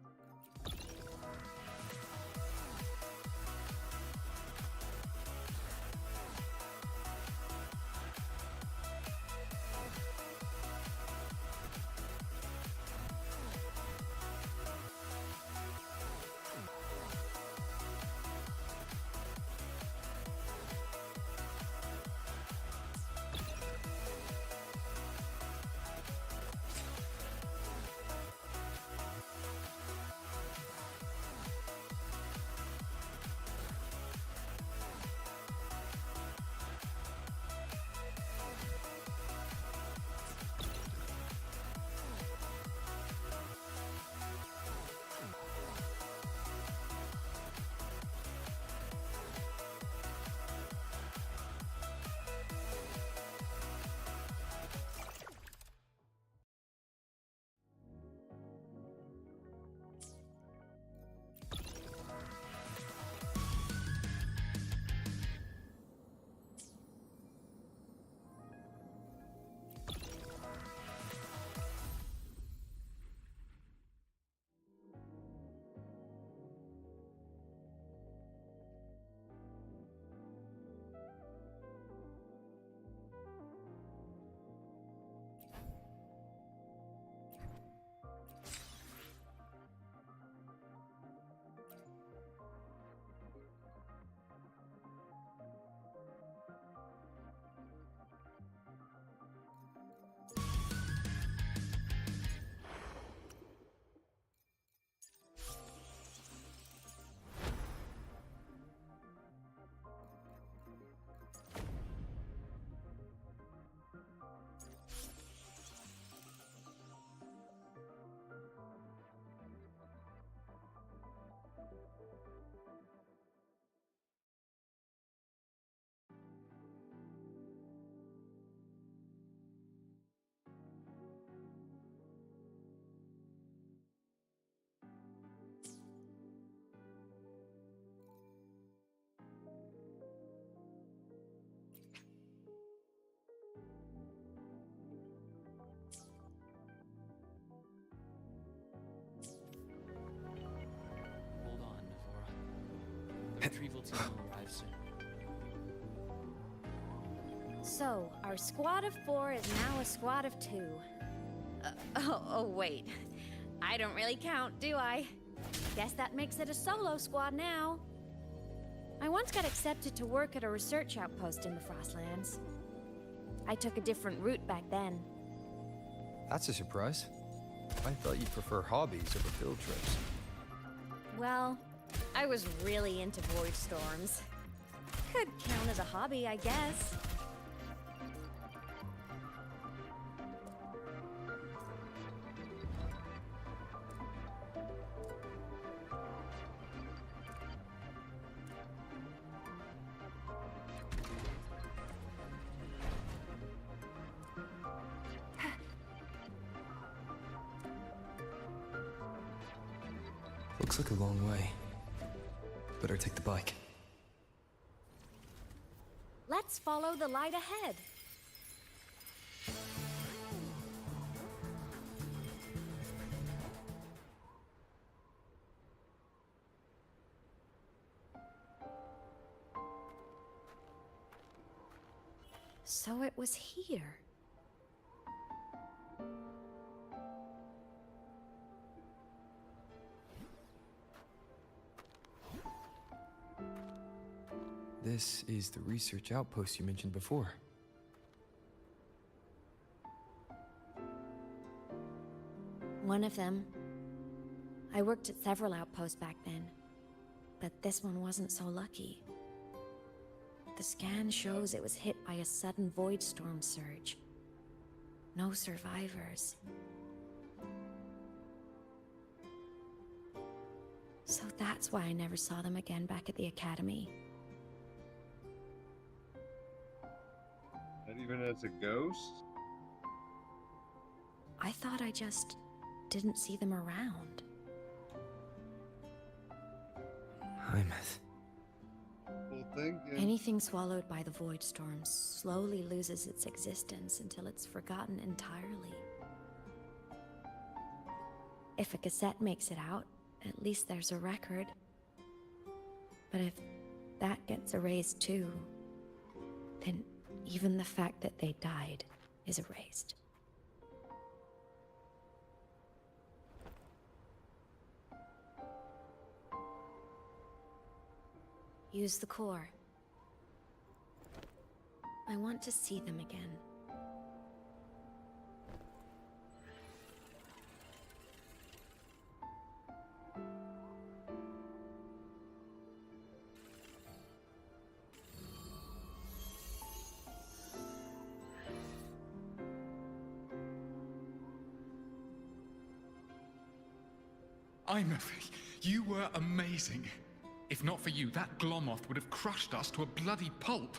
team will arrive soon. So, our squad of 4 is now a squad of 2. Oh, wait. I don't really count, do I? Guess that makes it a solo squad now. I once got accepted to work at a research outpost in the Frostlands. I took a different route back then. That's a surprise. I thought you'd prefer hobbies over field trips. Well, I was really into void storms. Could count as a hobby, I guess. Looks like a long way. Better take the bike. Let's follow the light ahead. So it was here. This is the research outpost you mentioned before. One of them. I worked at several outposts back then, but this one wasn't so lucky. The scan shows it was hit by a sudden void storm surge. No survivors. So that's why I never saw them again back at the academy. Not even as a ghost? I thought I just didn't see them around. Hymas. Anything swallowed by the void storm slowly loses its existence until it's forgotten entirely. If a cassette makes it out, at least there's a record. But if that gets erased too, then even the fact that they died is erased. Use the core. I want to see them again. Imeth, you were amazing. If not for you, that Glomoth would have crushed us to a bloody pulp.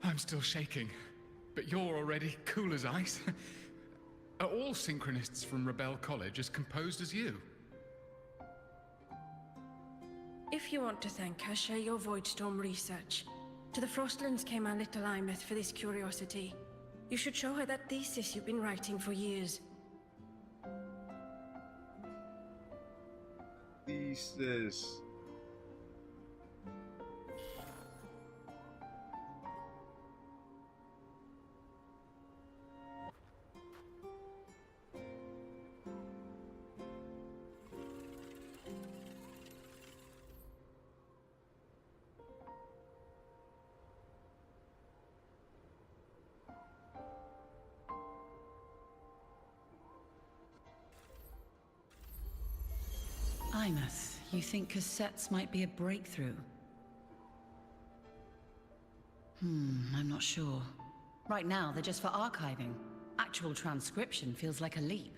I'm still shaking, but you're already cool as ice. Are all Synchronists from Rebel College as composed as you? If you want to thank her, share your Voidstorm research. To the Frostlands came our little Imeth for this curiosity. You should show her that thesis you've been writing for years. Thesis. Imeth, you think cassettes might be a breakthrough? I'm not sure. Right now, they're just for archiving. Actual transcription feels like a leap.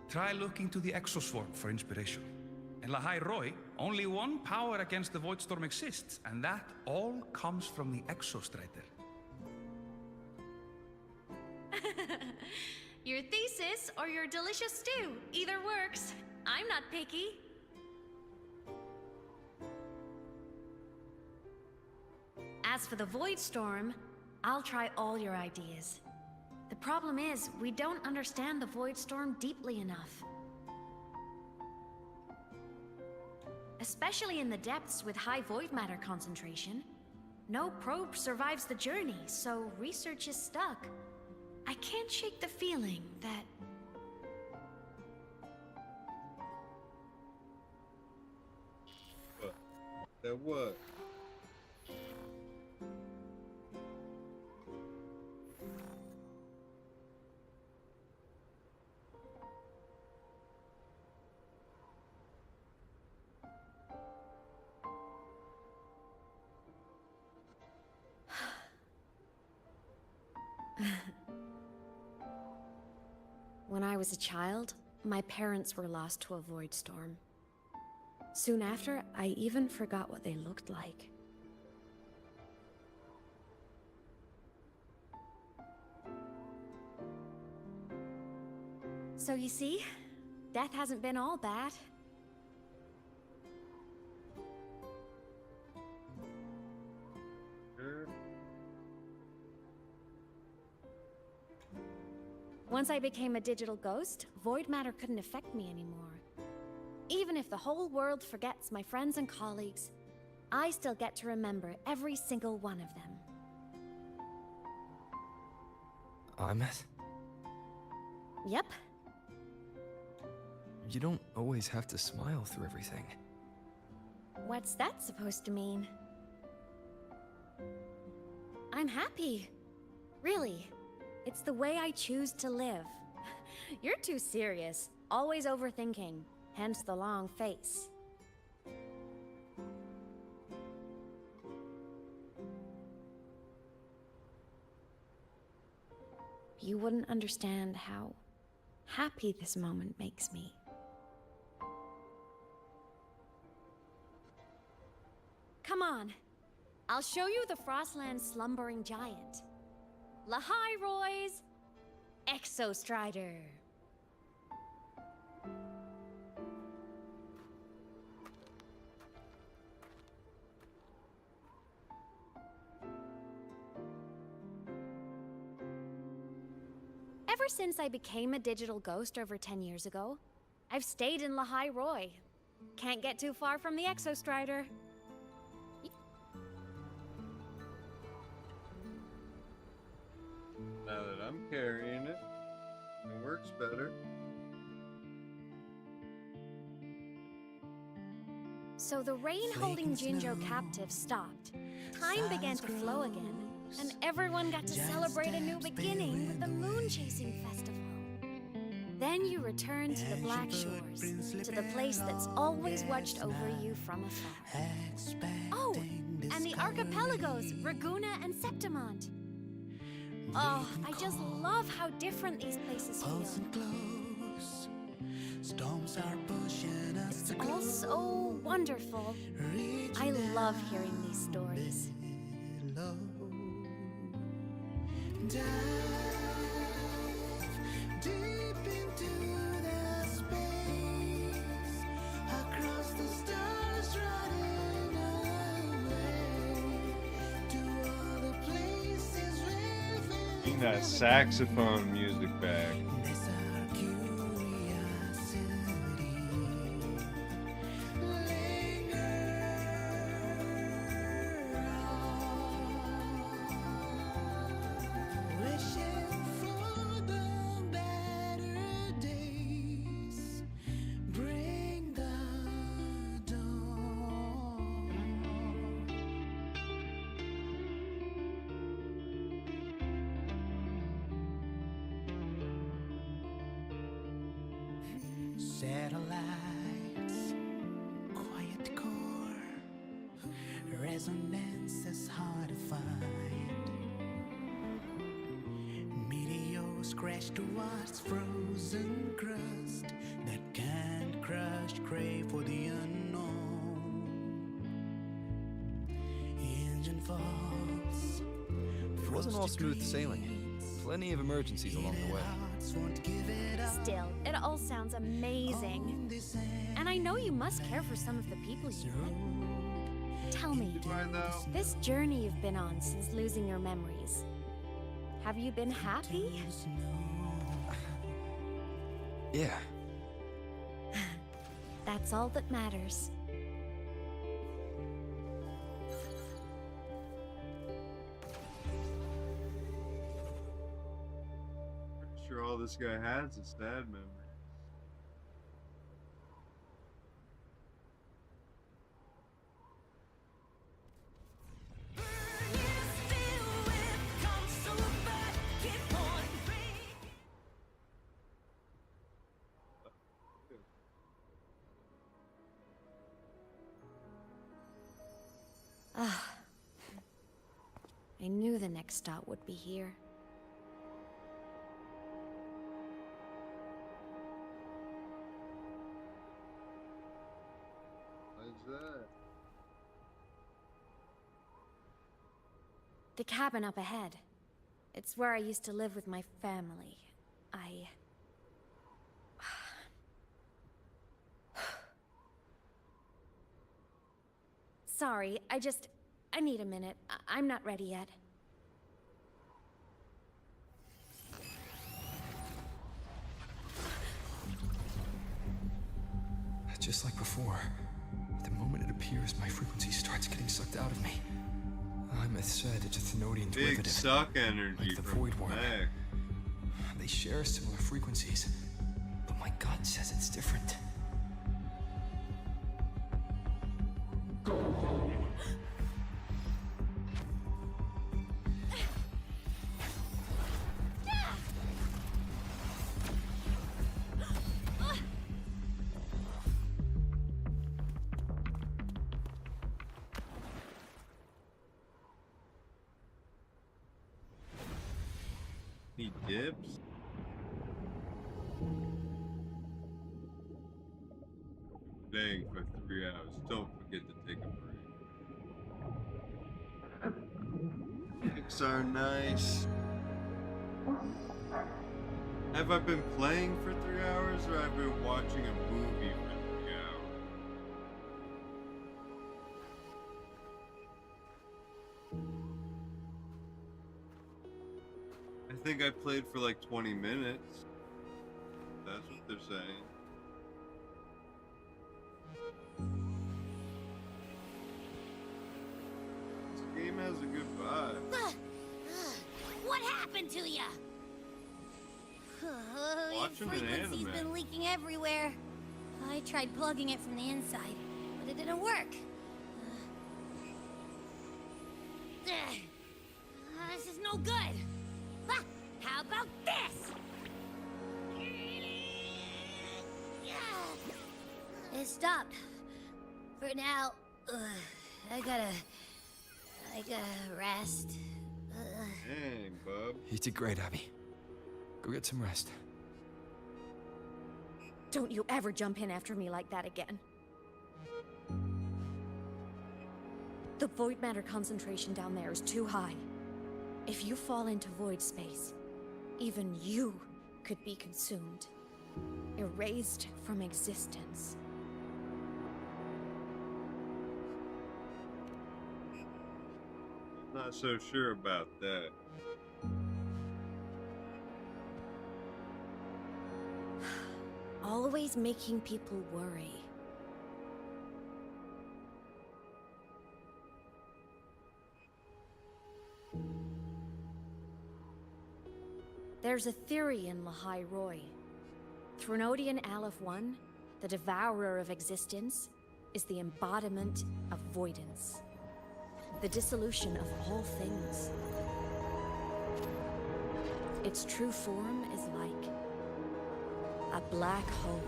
Try looking to the Exoswarm for inspiration. In Lahai Roi, only one power against the Voidstorm exists, and that all comes from the Exostrider. Your thesis or your delicious stew. Either works. I'm not picky. As for the Voidstorm, I'll try all your ideas. The problem is, we don't understand the Void Storm deeply enough. Especially in the depths with high void matter concentration. No probe survives the journey, so research is stuck. I can't shake the feeling that... What? That what? When I was a child, my parents were lost to a void storm. Soon after, I even forgot what they looked like. So you see, death hasn't been all bad. Once I became a digital ghost, void matter couldn't affect me anymore. Even if the whole world forgets my friends and colleagues, I still get to remember every single one of them. Aymeth? Yep. You don't always have to smile through everything. What's that supposed to mean? I'm happy. Really. It's the way I choose to live. You're too serious. Always overthinking. Hence the long face. You wouldn't understand how happy this moment makes me. Come on. I'll show you the Frostland's slumbering giant. Lahai Roy's Exostrider. Ever since I became a digital ghost over 10 years ago, I've stayed in Lahai Roy. Can't get too far from the Exostrider. Now that I'm carrying it, it works better. So the rain holding Jinjo captive stopped. Time began to flow again, and everyone got to celebrate a new beginning with the Moon Chasing Festival. Then you returned to the Black Shores, to the place that's always watched over you from afar. Oh, and the archipelagos, Raguna and Septimont. Oh, I just love how different these places feel. It's all so wonderful. I love hearing these stories. Bring that saxophone music back. Satellites, quiet core, resonance is hard to find. Meteors crash towards frozen crust that can't crush, crave for the unknown. Engine falls. It wasn't all smooth sailing. Plenty of emergencies along the way. Still, it all sounds amazing. And I know you must care for some of the people you met. Tell me, this journey you've been on since losing your memories, Have you been happy? Yeah. That's all that matters. Pretty sure all this guy has is sad memories. Ah. I knew the next stop would be here. What's that? The cabin up ahead. It's where I used to live with my family. Sorry, I need a minute. I'm not ready yet. Just like before, the moment it appears, my frequency starts getting sucked out of me. Imeth said it's a Thenodian derivative. Big suck energy like the from Void Worm. Meg. They share similar frequencies, but my gut says it's different. He dips. Staying for 3 hours. Don't forget to take a break. Breaks are nice. Have I been playing for 3 hours or have I been watching a movie for 3 hours? I think I played for like 20 minutes. That's what they're saying. This game has a good vibe. What happened to ya? Watching Your an frequency's anime. been leaking everywhere. I tried plugging it from the inside, but it didn't work. This is no good. Ha! How about this? It stopped. For now, I gotta rest. Dang, bub. You did great, Abby. Go get some rest. Don't you ever jump in after me like that again. The void matter concentration down there is too high. If you fall into void space, even you could be consumed, erased from existence. Not so sure about that. Always making people worry. There's a theory in Lahai Roy. Threnodian Aleph 1, the devourer of existence, is the embodiment of voidance. The dissolution of all things. Its true form is like a black hole.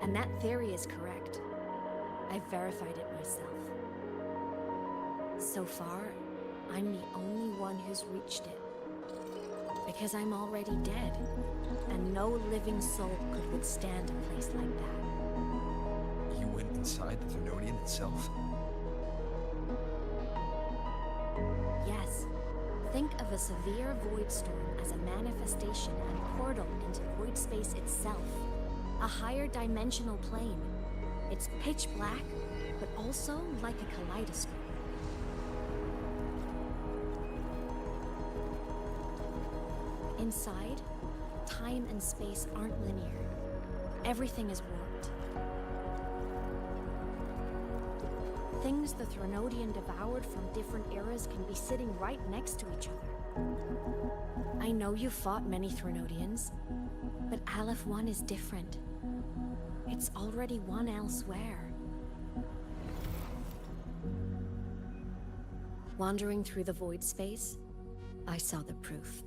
And that theory is correct. I've verified it myself. So far, I'm the only one who's reached it. Because I'm already dead, and no living soul could withstand a place like that. You went inside the Thenodian itself? Yes. Think of a severe void storm as a manifestation and portal into void space itself. A higher dimensional plane. It's pitch black, but also like a kaleidoscope. Inside, time and space aren't linear. Everything is warped. Things the Threnodian devoured from different eras can be sitting right next to each other. I know you fought many Threnodians, but Aleph 1 is different. It's already won elsewhere. Wandering through the void space, I saw the proof.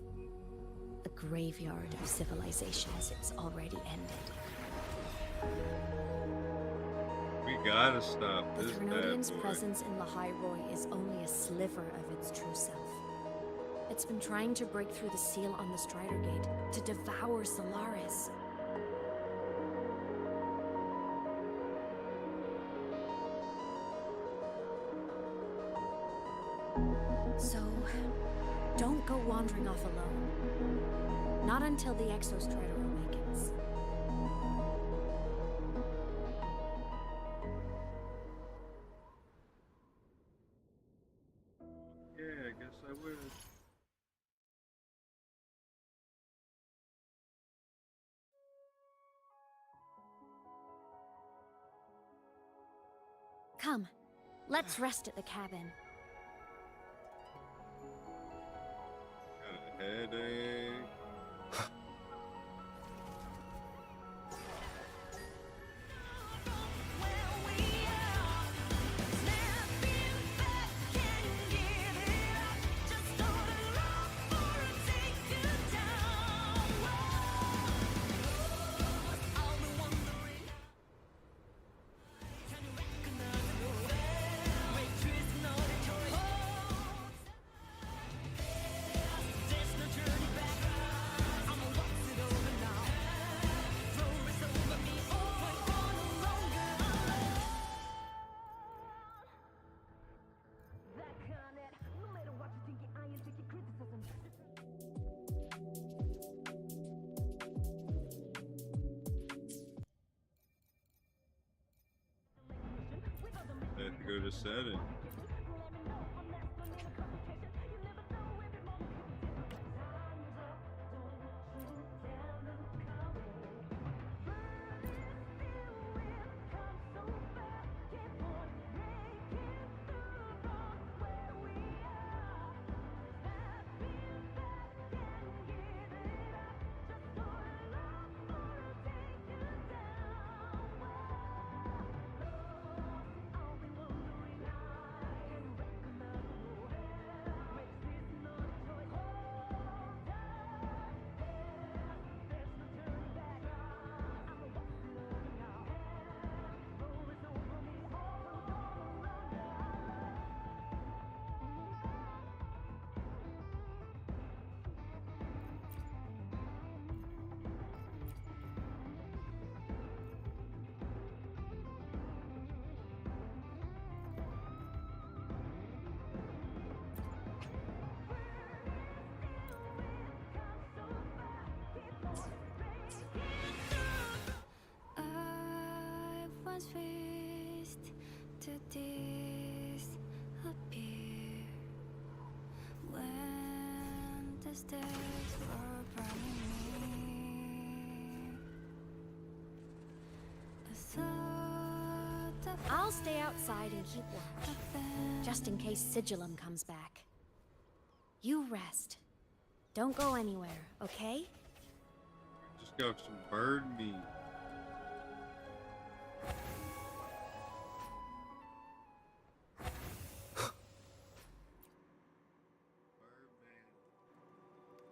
A graveyard of civilizations it's already ended. We gotta stop The this bad Threnodian's boy. presence in Lahai Roi is only a sliver of its true self. It's been trying to break through the seal on the Strider Gate to devour Solaris. So, don't go wandering off alone. Not until the Exostrider awakens. Yeah, I guess I would. Come, let's rest at the cabin. Got a headache. I have to go to setting. Raised to disappear when the stars were burning near. I'll stay outside and keep watch, just in case Sigillum comes back. You rest. Don't go anywhere, okay? Just got some bird meat.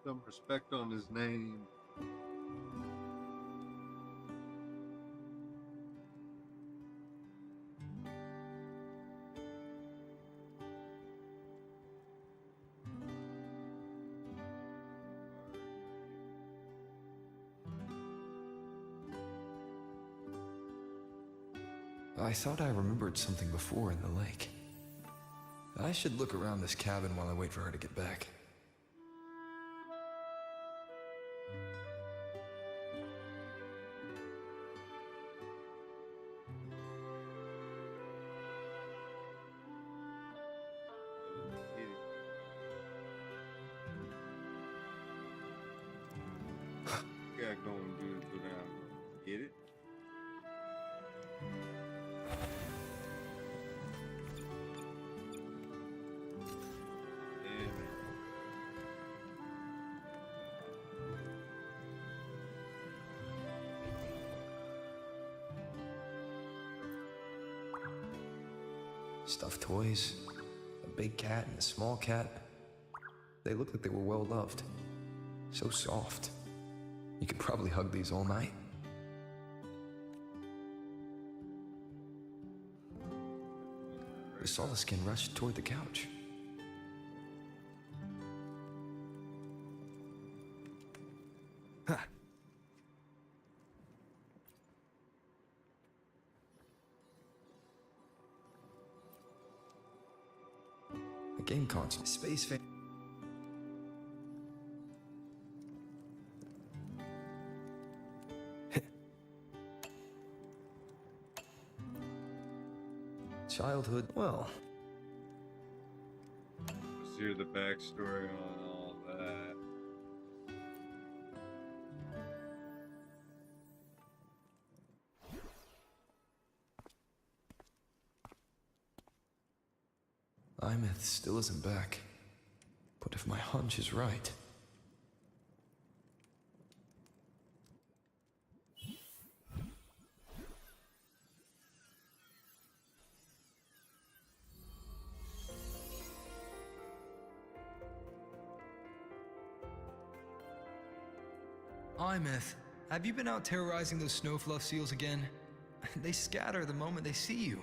Some respect on his name. I thought I remembered something before in the lake. I should look around this cabin while I wait for her to get back. got going good, go down. Get it? Damn it. Stuffed toys, a big cat and a small cat. They look like they were well loved. So soft. You could probably hug these all night. The Solaskin rushed toward the couch. Ha! A game console. Space fan. Childhood, well. Let's hear the backstory on all that. Imeth still isn't back. But if my hunch is right... Imeth, have you been out terrorizing those snowfluff seals again? They scatter the moment they see you.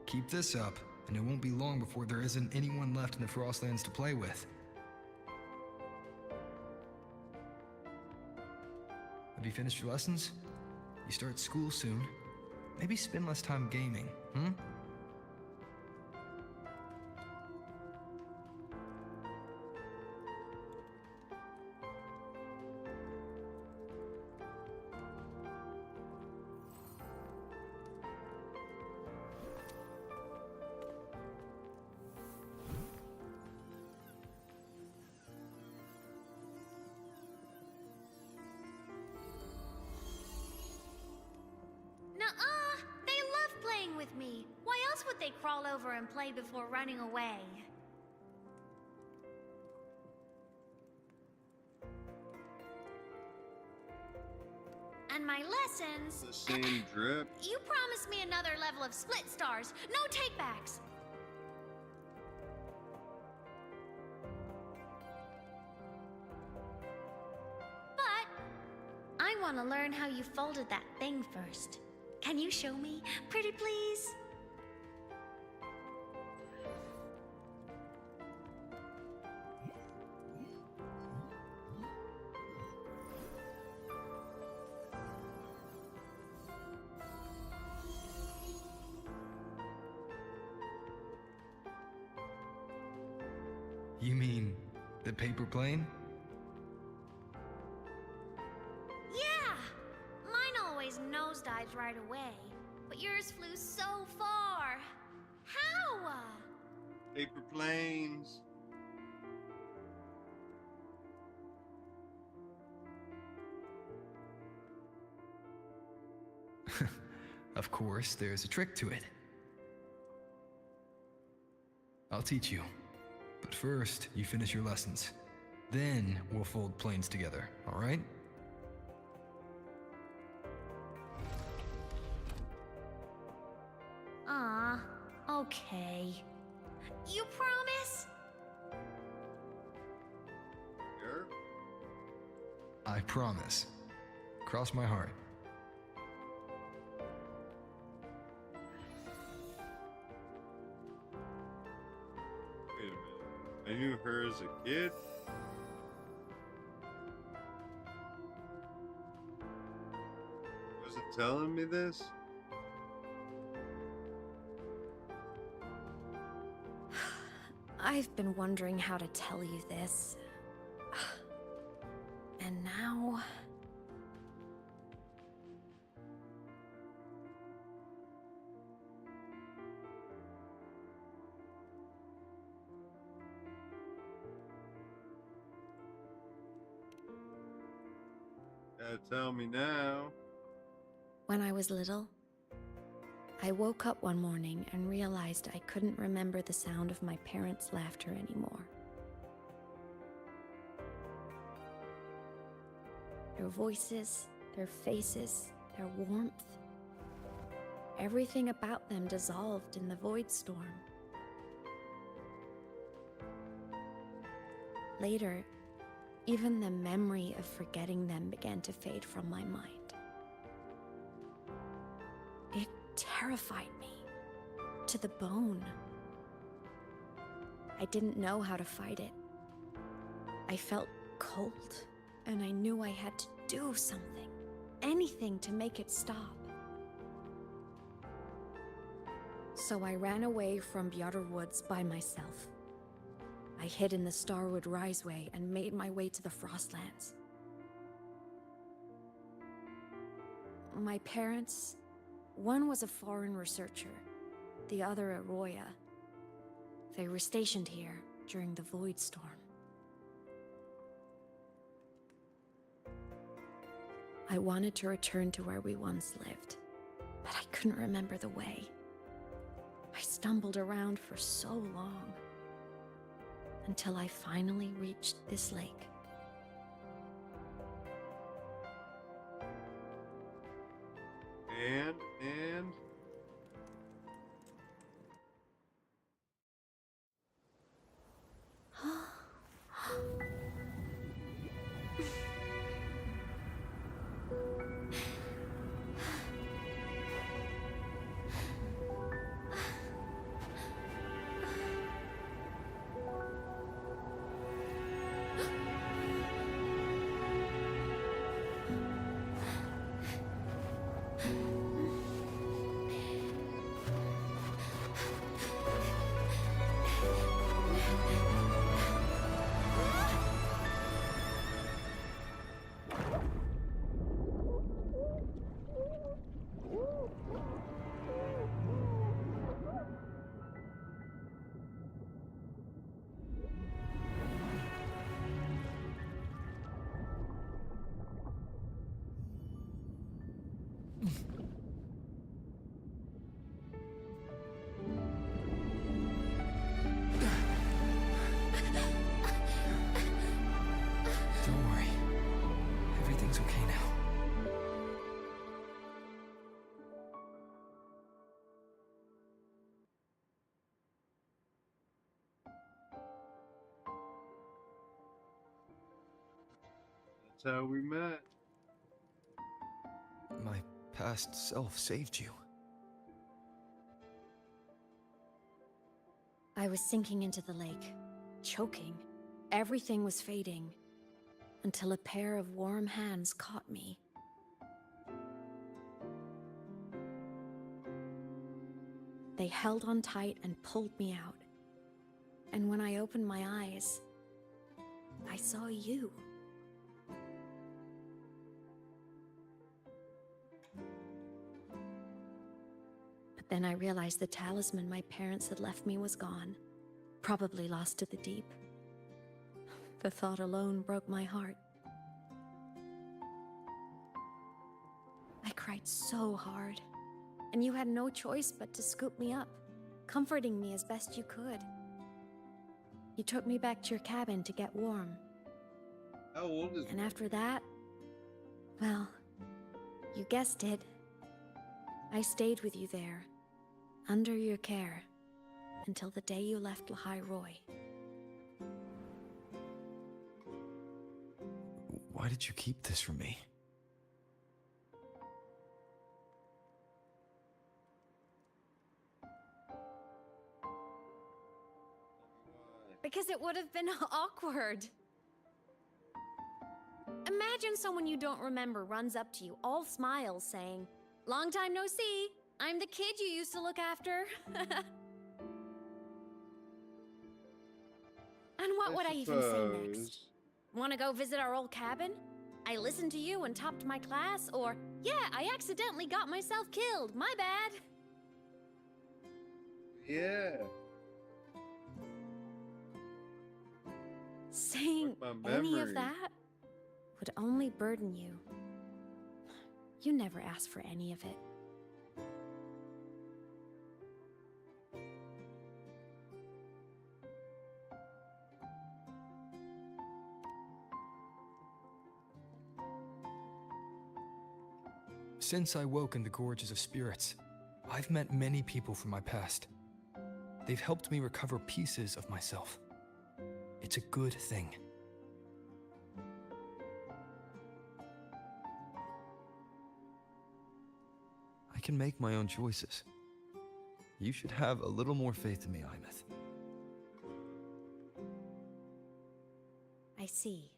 Keep this up, and it won't be long before there isn't anyone left in the Frostlands to play with. Have you finished your lessons? You start school soon. Maybe spend less time gaming, hmm? Nuh-uh! They love playing with me. Why else would they crawl over and play before running away? And my lessons... The same drip. You promised me another level of split stars. No takebacks. But I want to learn how you folded that thing first. Can you show me? Pretty please? You mean the paper plane? Yeah! Mine always nosedives right away, but yours flew so far. How? Paper planes. Of course, there's a trick to it. I'll teach you. But first, you finish your lessons. Then we'll fold planes together, all right? Aw, okay. You promise? Sure. I promise. Cross my heart. Wait a minute. I knew her as a kid. Was it telling me this? I've been wondering how to tell you this. And now... Gotta tell me now. When I was little, I woke up one morning and realized I couldn't remember the sound of my parents' laughter anymore. Their voices, their faces, their warmth. Everything about them dissolved in the void storm. Later, even the memory of forgetting them began to fade from my mind. It terrified me to the bone. I didn't know how to fight it. I felt cold, and I knew I had to do something, anything to make it stop. So I ran away from Bjorder Woods by myself. I hid in the Starwood Riseway and made my way to the Frostlands. My parents, one was a foreign researcher, the other a Roya. They were stationed here during the Void Storm. I wanted to return to where we once lived, but I couldn't remember the way. I stumbled around for so long, until I finally reached this lake. And Don't worry. Everything's okay now. that's how we met. My past self saved you. I was sinking into the lake, choking. Everything was fading, until a pair of warm hands caught me. They held on tight and pulled me out. And when I opened my eyes, I saw you. But then I realized the talisman my parents had left me was gone, probably lost to the deep. The thought alone broke my heart. I cried so hard, and you had no choice but to scoop me up, comforting me as best you could. You took me back to your cabin to get warm. How old is And after that, well, you guessed it. I stayed with you there, under your care, until the day you left Lahai Roy. Why did you keep this from me? Because it would have been awkward. Imagine someone you don't remember runs up to you, all smiles, saying, "Long time no see. I'm the kid you used to look after." And what would I even say next? Want to go visit our old cabin? I listened to you and topped my class? Or, yeah, I accidentally got myself killed. My bad. Yeah. Saying my any memory. of that would only burden you You never asked for any of it. Since I woke in the Gorges of Spirits, I've met many people from my past. They've helped me recover pieces of myself. It's a good thing. I can make my own choices. You should have a little more faith in me, Imeth. I see.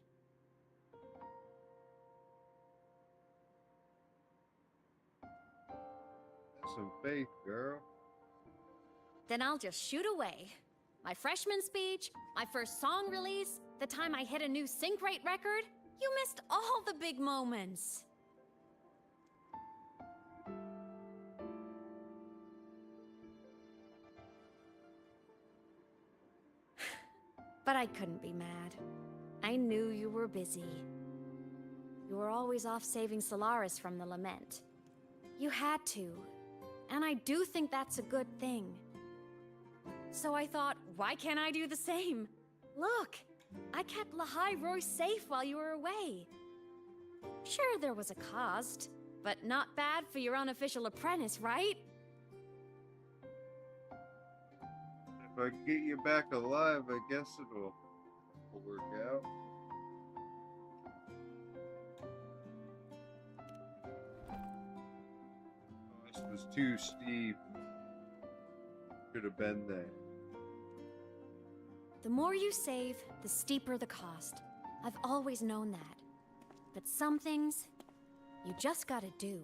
Some faith, girl. Then I'll just shoot away. My freshman speech, my first song release, the time I hit a new sync rate record. You missed all the big moments. But I couldn't be mad. I knew you were busy. You were always off saving Solaris from the lament. You had to. And I do think that's a good thing. So I thought, why can't I do the same? Look, I kept Lahai Roy safe while you were away. Sure, there was a cost, but not bad for your unofficial apprentice, right? If I can get you back alive, I guess it'll work out. This was too steep. Could have been there. The more you save, the steeper the cost. I've always known that. But some things, you just gotta do.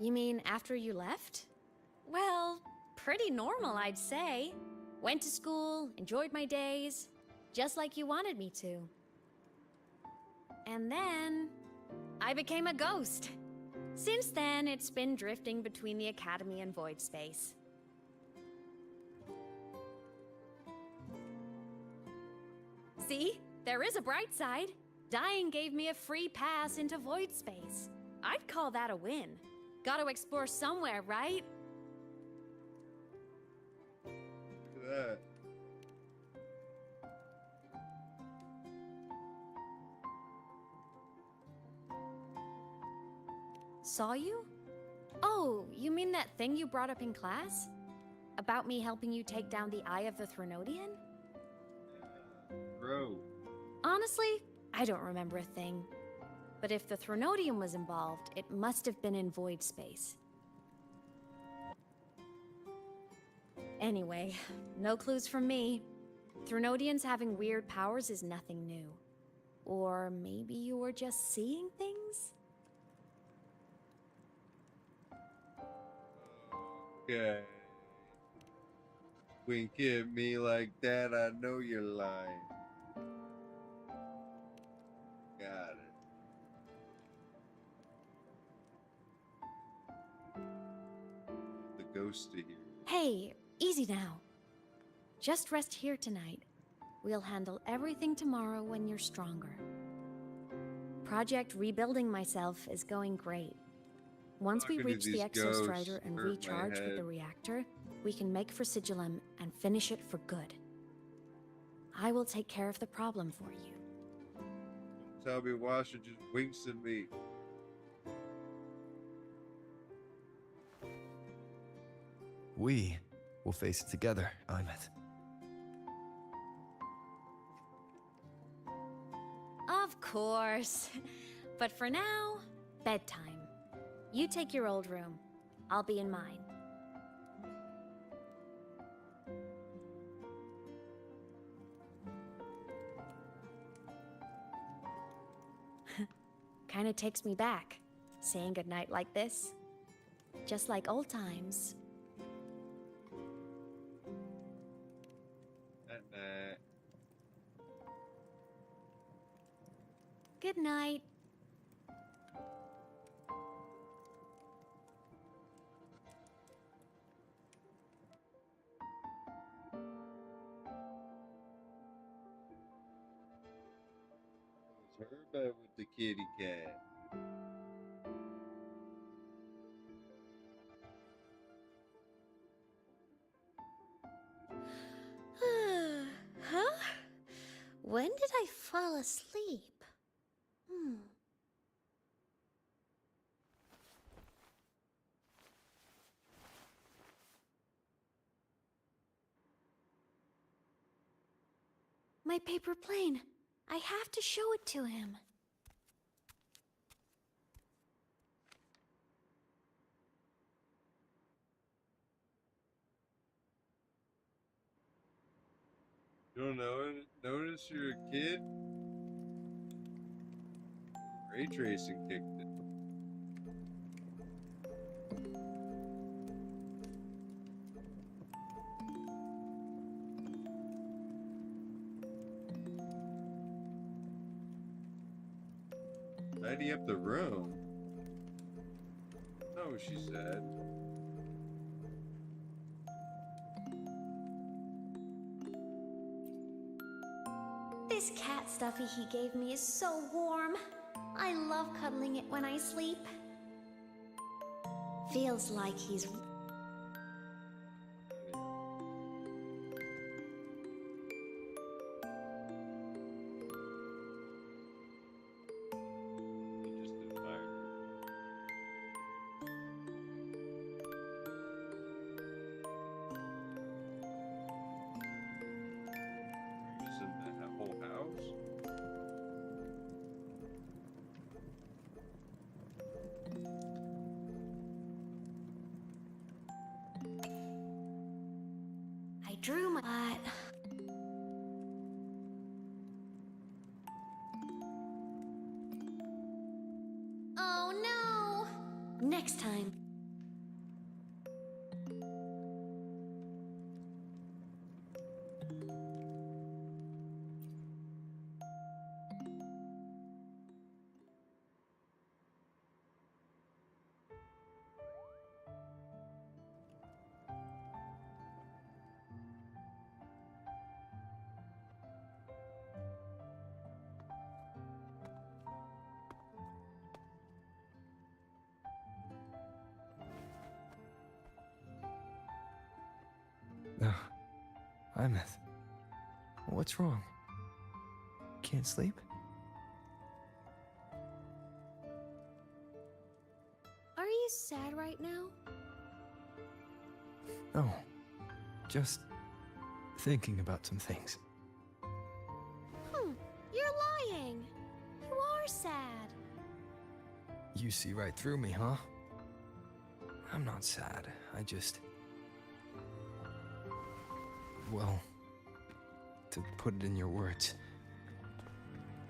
You mean after you left? Well, pretty normal, I'd say. Went to school, enjoyed my days, just like you wanted me to. And then, I became a ghost. Since then, it's been drifting between the Academy and Void Space. See? There is a bright side. Dying gave me a free pass into Void Space. I'd call that a win. Gotta explore somewhere, right? Look at that. Saw you? Oh, you mean that thing you brought up in class? About me helping you take down the Eye of the Threnodian? Bro. Honestly, I don't remember a thing. But if the Threnodian was involved, it must have been in Void Space. Anyway, no clues from me. Threnodians having weird powers is nothing new. Or maybe you were just seeing things? Okay. Wink at me like that, I know you're lying. Got it. The ghost to here. Hey, easy now. Just rest here tonight. We'll handle everything tomorrow when you're stronger. Project Rebuilding Myself is going great. Once we reach the Exostrider and recharge with the reactor, we can make for Sigillum and finish it for good. I will take care of the problem for you. Tell me Washer just winks at me. We will face it together, Imeth. Of course. But for now, bedtime. You take your old room. I'll be in mine. Kinda takes me back, saying goodnight like this. Just like old times. night. It's her bed with the kitty cat. Huh? When did I fall asleep? My paper plane. I have to show it to him. You don't know it? Notice you're a kid? Ray tracing kicked it. Tidy up the room? No, she said. This cat stuffy he gave me is so warm. I love cuddling it when I sleep. Feels like he's... I drew my... Oh no! Next time. Imeth, what's wrong? Can't sleep? Are you sad right now? No, just thinking about some things. You're lying. You are sad. You see right through me, huh? I'm not sad. I just... Well, to put it in your words,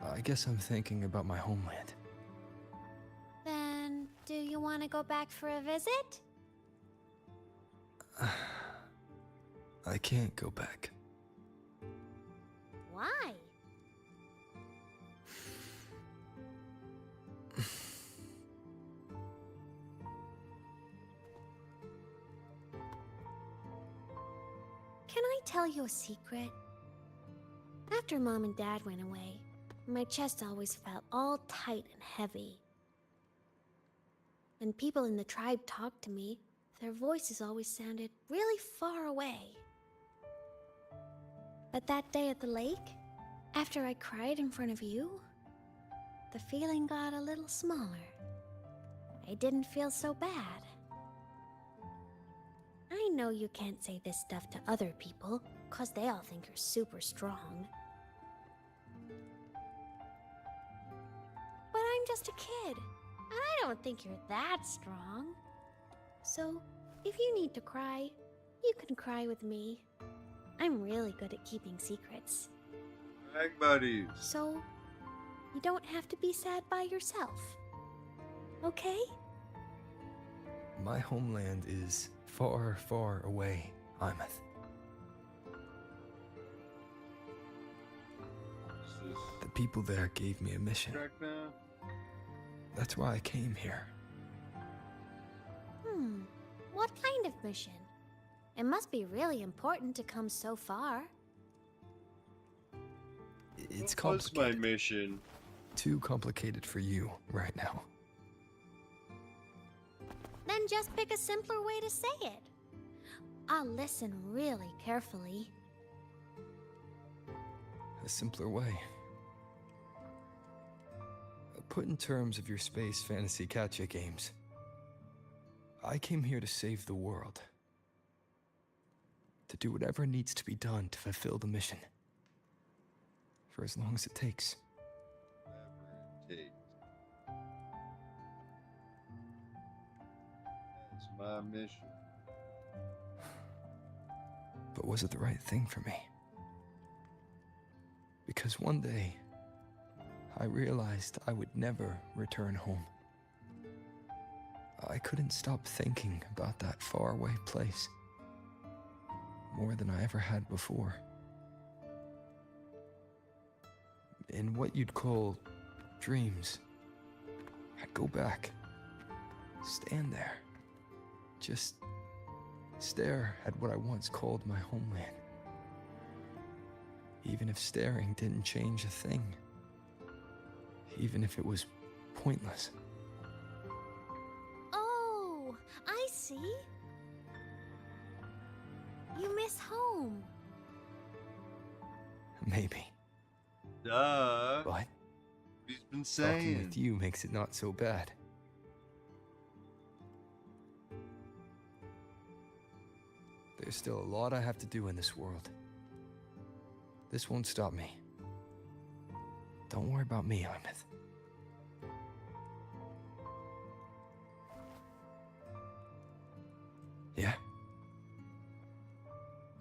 I guess I'm thinking about my homeland. Then, do you want to go back for a visit? I can't go back. Why? Can I tell you a secret? After Mom and Dad went away, my chest always felt all tight and heavy. When people in the tribe talked to me, their voices always sounded really far away. But that day at the lake, after I cried in front of you, the feeling got a little smaller. I didn't feel so bad. I know you can't say this stuff to other people, 'cause they all think you're super strong. But I'm just a kid, and I don't think you're that strong. So, if you need to cry, you can cry with me. I'm really good at keeping secrets. Bag buddies. So, you don't have to be sad by yourself. Okay? My homeland is far, far away, Imeth. The people there gave me a mission. Track now? That's why I came here. What kind of mission? It must be really important to come so far. It's What's complicated. my mission? Too complicated for you right now. Then just pick a simpler way to say it. I'll listen really carefully. A simpler way. Put in terms of your space fantasy gacha games. I came here to save the world. To do whatever needs to be done to fulfill the mission. For as long as it takes. Whatever it takes. That's my mission. But was it the right thing for me? Because one day, I realized I would never return home. I couldn't stop thinking about that faraway place. More than I ever had before. In what you'd call dreams, I'd go back, stand there, just stare at what I once called my homeland. Even if staring didn't change a thing. Even if it was pointless. Oh, I see. You miss home. Maybe. Duh. But he's been talking saying. with you makes it not so bad. There's still a lot I have to do in this world. This won't stop me. Don't worry about me, Ymith. Yeah?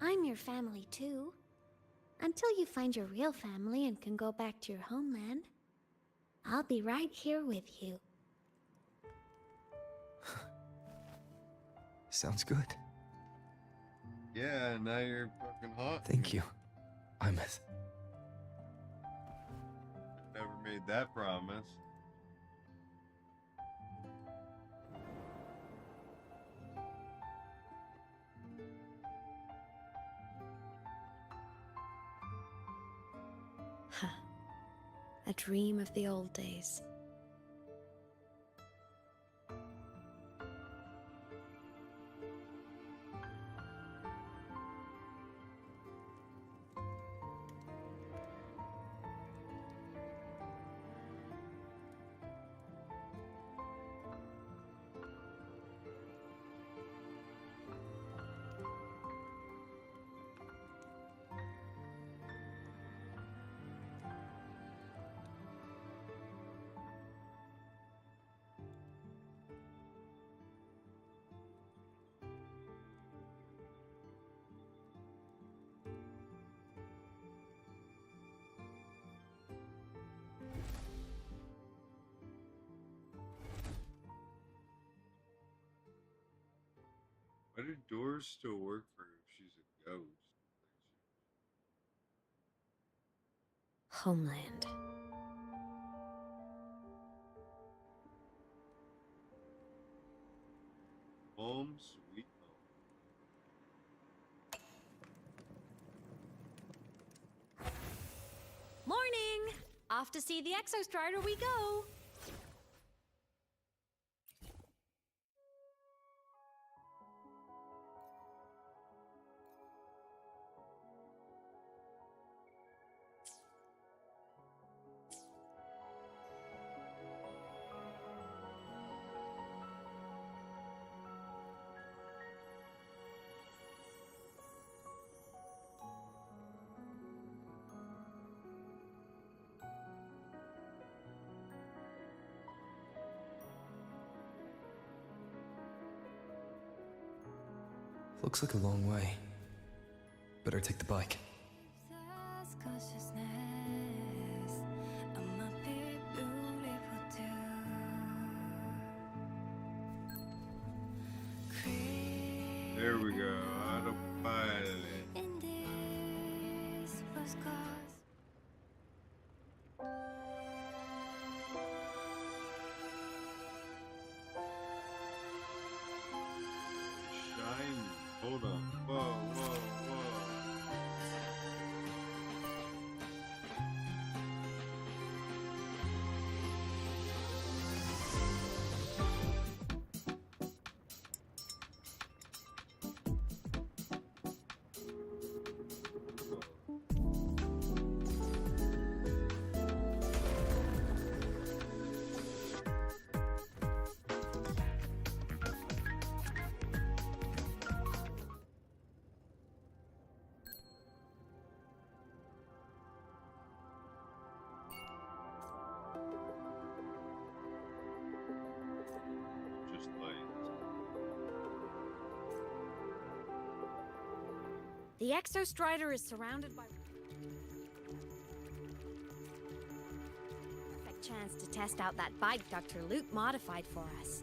I'm your family too. Until you find your real family and can go back to your homeland, I'll be right here with you. Sounds good. Yeah, now you're fucking hot. Thank you, Ymith. Never made that promise. Huh. A dream of the old days. Why do doors still work for her if she's a ghost? Homeland. Home sweet home. Morning! Off to see the Exostrider we go! Looks like a long way. Better take the bike. There we go. Autopilot. Hold on. Whoa, whoa, whoa. Just like The Exostrider is surrounded by... Perfect chance to test out that bike Dr. Luke modified for us.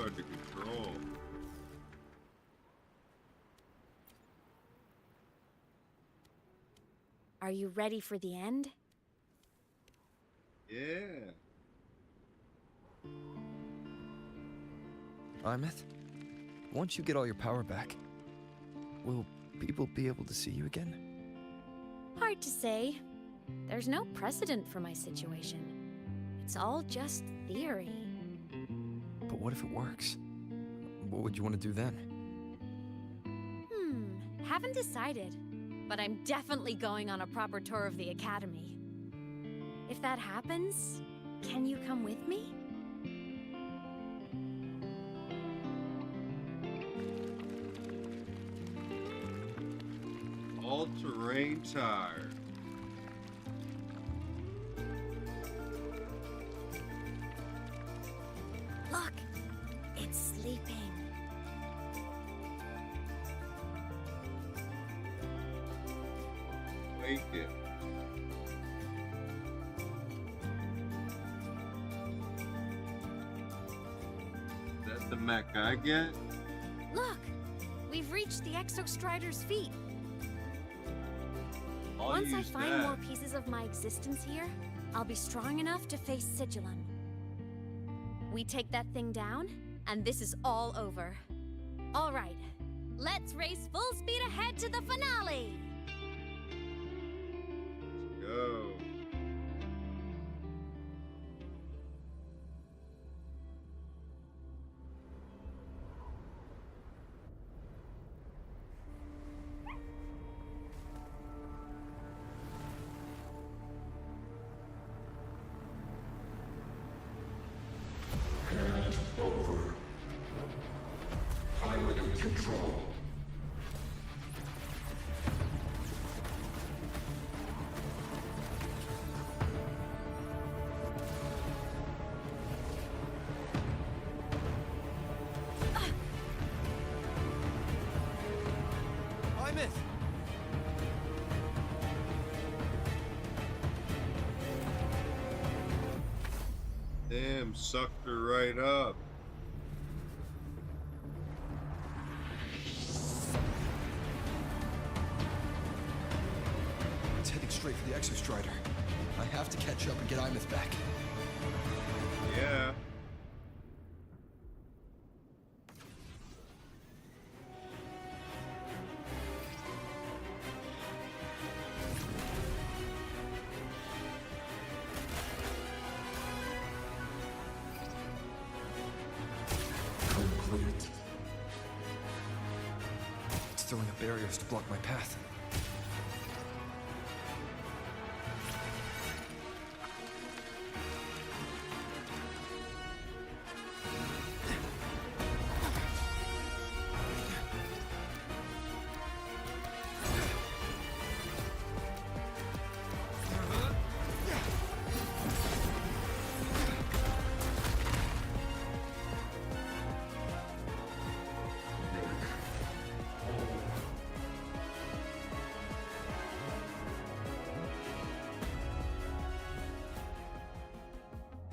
hard to control. Are you ready for the end? Yeah. Imeth, once you get all your power back, will people be able to see you again? Hard to say. There's no precedent for my situation. It's all just theory. But what if it works? What would you want to do then? Haven't decided. But I'm definitely going on a proper tour of the Academy. If that happens, can you come with me? All-terrain tire. Look, it's sleeping. Wake it. Is that the mech I get? Look, we've reached the Exostrider's feet. I'll Once I use find that. more pieces of my existence here, I'll be strong enough to face Sigilon. We take that thing down, and this is all over. All right, let's race full speed ahead to the finale! Go. Hand over. Pilot control. Imeth! Damn, sucked her right up. It's heading straight for the Exostrider. I have to catch up and get Imeth back. Yeah. Complete. It's throwing up barriers to block my path.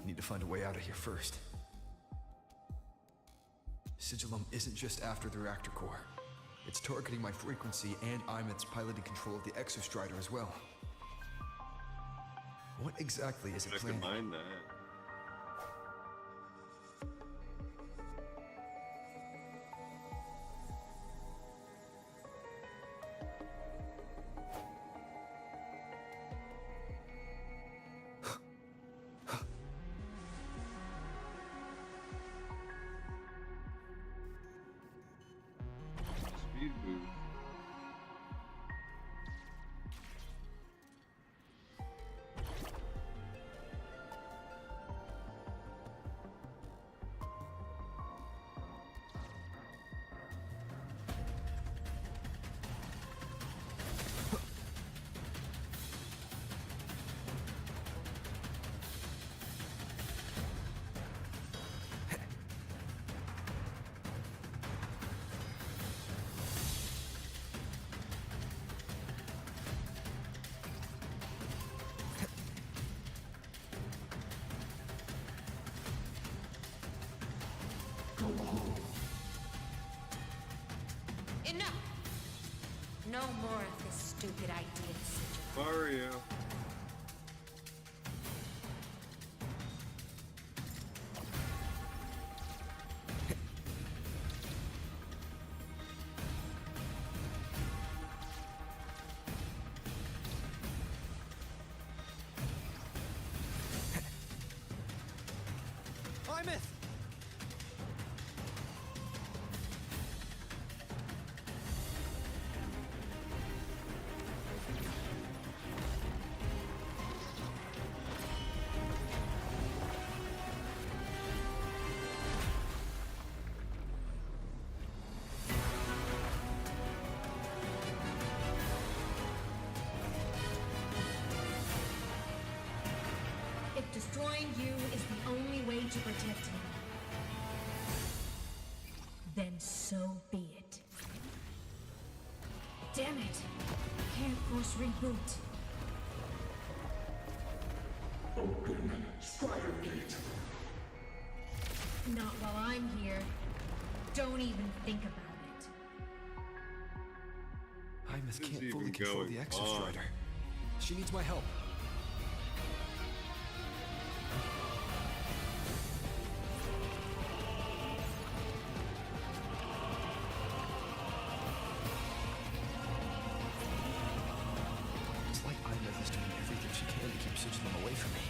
Need to find a way out of here first. Sigilum isn't just after the reactor core. It's targeting my frequency and Imeth's piloting control of the Exostrider as well. What exactly is it I planning? can mind that. Speed boost. Enough! No more of this stupid idea, Sigil. Mario. Imeth! If destroying you is the only way to protect him, then so be it. Damn it! Can't force reboot. Open Strider Gate. Not while I'm here. Don't even think about it. Imeth What is can't fully even control the going Exostrider. on? She needs my help. It's like Imeth is doing everything she can to keep Sigilum away from me.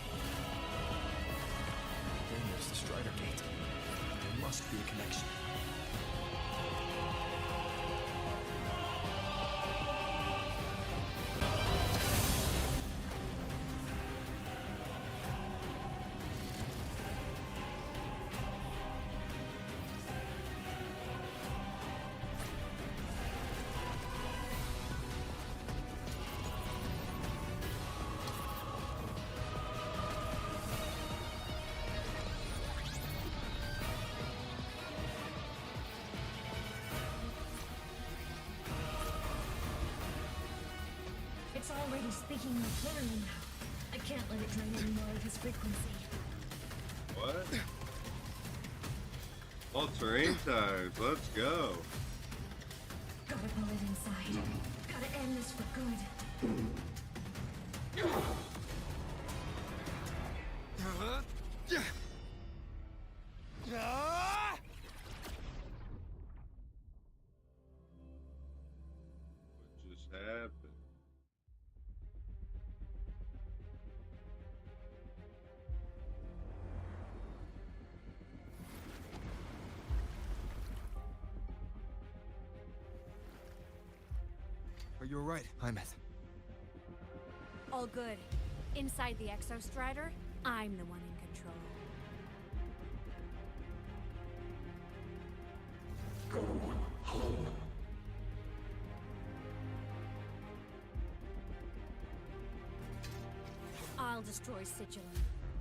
Then there's the Strider Gate. There must be a connection. It's already speaking more clearly now. I can't let it drain any more of his frequency. What? All terrain tires, let's go. Gotta pull it inside. Gotta end this for good. What just happened? Are you alright, Imeth? All good. Inside the Exostrider, I'm the one in control. Go home. I'll destroy Sigilum.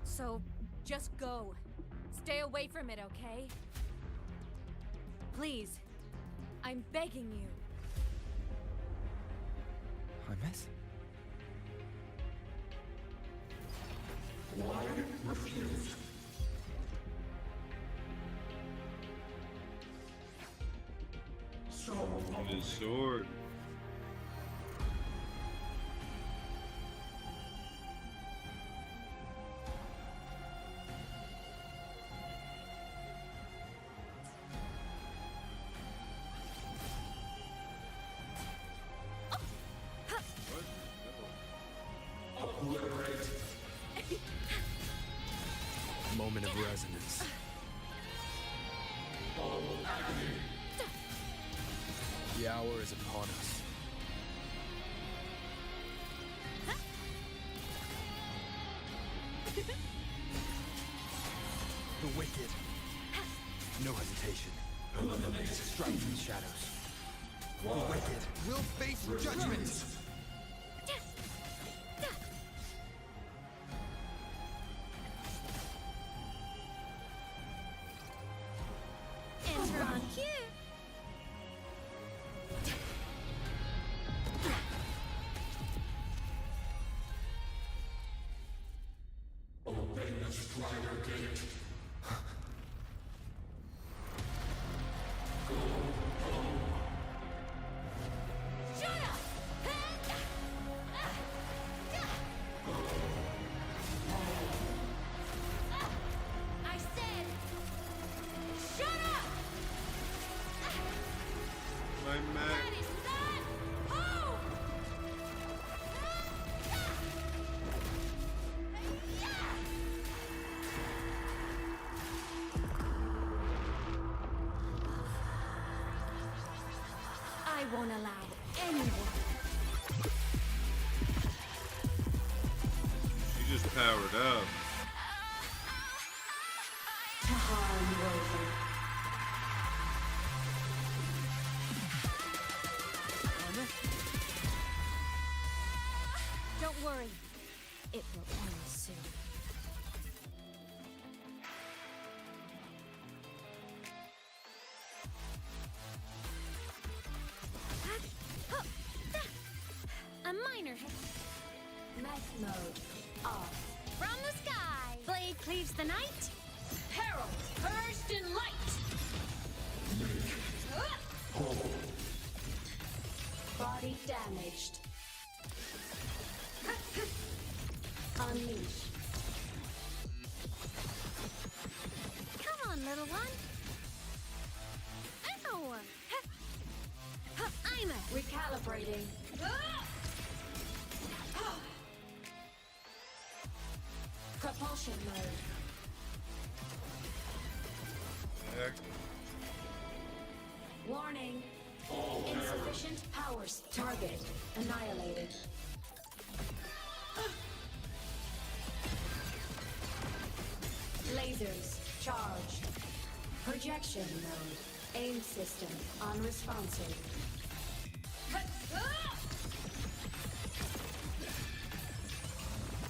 So, just go. Stay away from it, okay? Please. I'm begging you. Imeth? Why refuse? And his sword. Moment of resonance. The hour is upon us. The wicked. No hesitation. Strike these shadows. The wicked will face judgment. Enter on cue. Obey the Strider Gate. Go home. Shut up! I said, shut up! My man. That is not home! I won't allow anyone. She just powered up. To harm Rover. Don't worry. It will end soon. A minor hit. Mech mode off. From the sky, blade cleaves the night. Herald, purged in light. Body damaged. Unleash. Come on, little one. Ow! I'm a Recalibrating. Propulsion mode. Heck. Warning. Insufficient powers. Target annihilated. Lasers charged. Projection mode. Aim system unresponsive.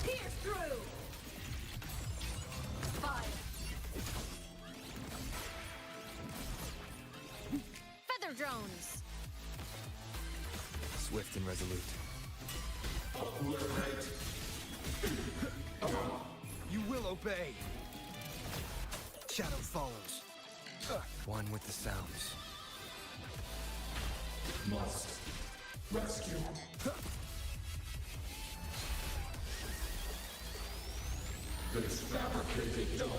Pierce through. Fire. feather drones. Swift and resolute. You will obey. Shadow follows. One with the sounds. Must rescue. This fabricated dome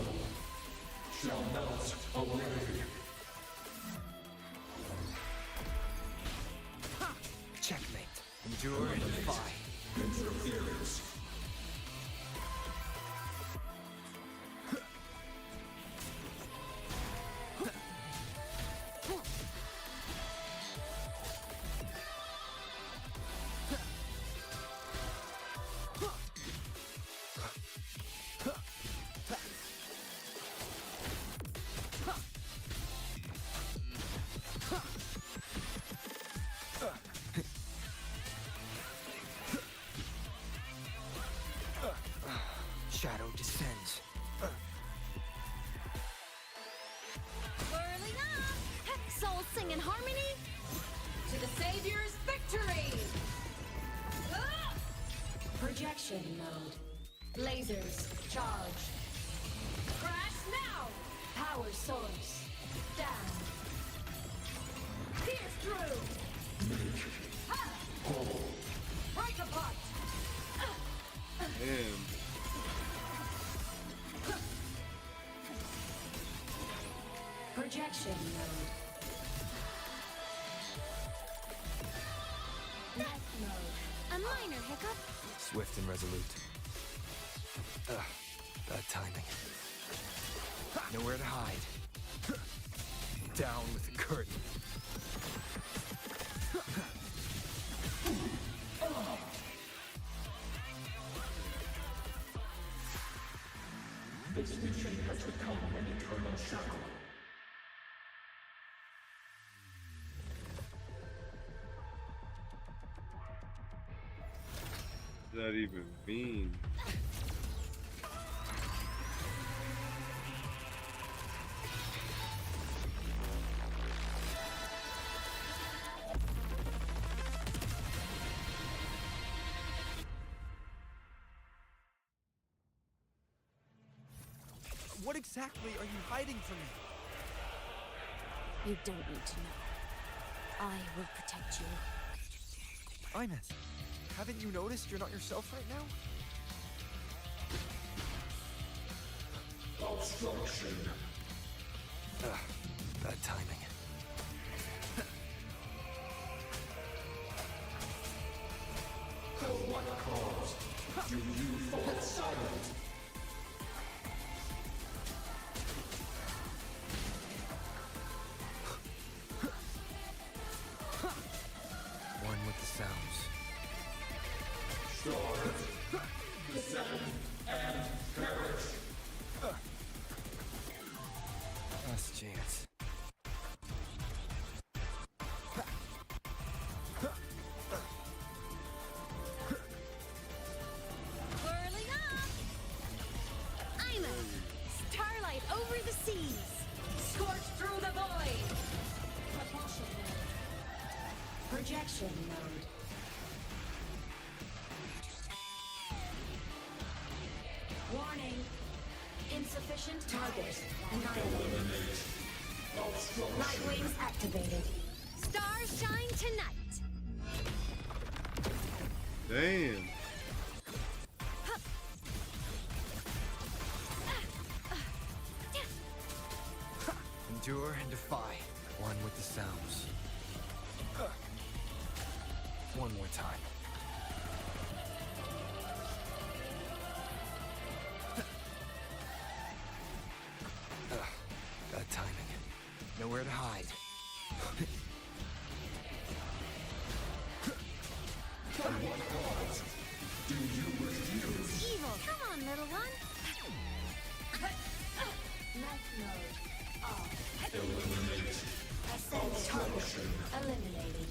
shall melt away. Checkmate. Endure and defy. Interference. Shadow descends. Whirling up! Souls sing in harmony! To the Savior's victory! Projection mode. Lasers charged. Crash now! Power source down. Pierce through! Ha! Break apart! Damn. Projection mode. Death mode. A minor hiccup. Swift and resolute. Bad timing. Nowhere to hide. Down with the curtain. This mission has become an eternal shackle. What does that even mean? What exactly are you hiding from me? You don't need to know. I will protect you. Ines, haven't you noticed you're not yourself right now? Obstruction. Bad timing. For what cause do you fall silent? One with the sounds. Stars, descend and perish. Last chance. Whirling up! I'm a starlight over the seas. Scorch through the void! Propulsion mode. Projection mode. Warning. Insufficient target. Annihilated. Light wings activated. Stars shine tonight. Damn. Endure and defy. One with the sounds. One more time. Bad timing. Nowhere to hide. For what cause do you refuse? Evil. Come on, little one. Night mode. Off. Eliminate. Ascend target. Eliminated.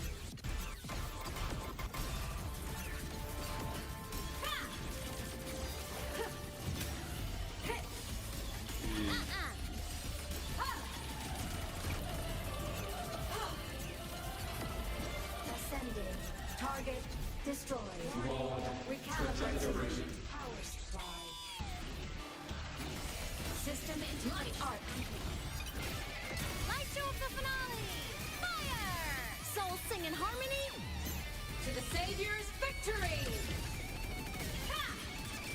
Ascending. Target destroyed. Recalibrating. Power supply. System into light arc. Light show of the finale. Fire! Souls sing in harmony. To the Savior's victory!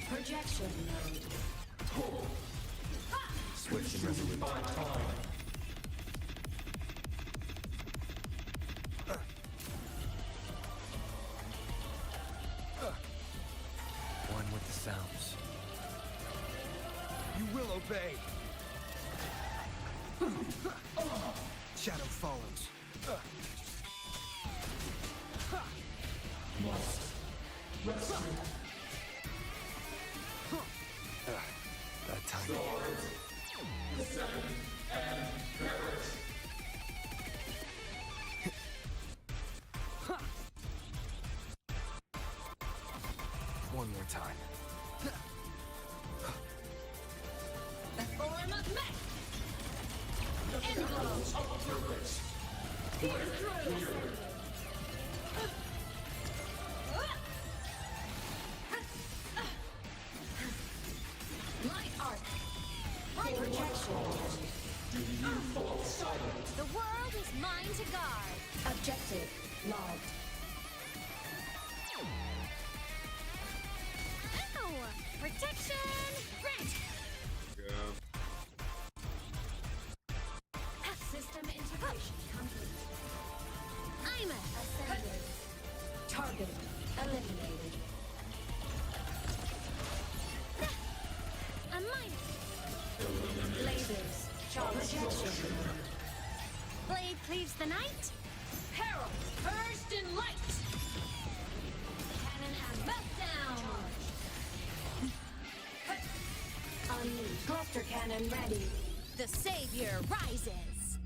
Projection mode. Swift and resolute. By time. One with the sounds. You will obey. Shadow follows. Must rescue. Bad timing. Stars, descend and perish. One more time. The form of mech! Shadows of purpose. Break here. Light arc! Projection! Do you fall silent? The world is mine to guard. Objective logged. Ow! Protection! Grant! System integration complete. I'm ascended. Target eliminated. a minor. Lasers. Projection. Blade cleaves the night. Herald purged in light. Cannon and meltdown. Unleash. Cluster cannon ready. The savior rises.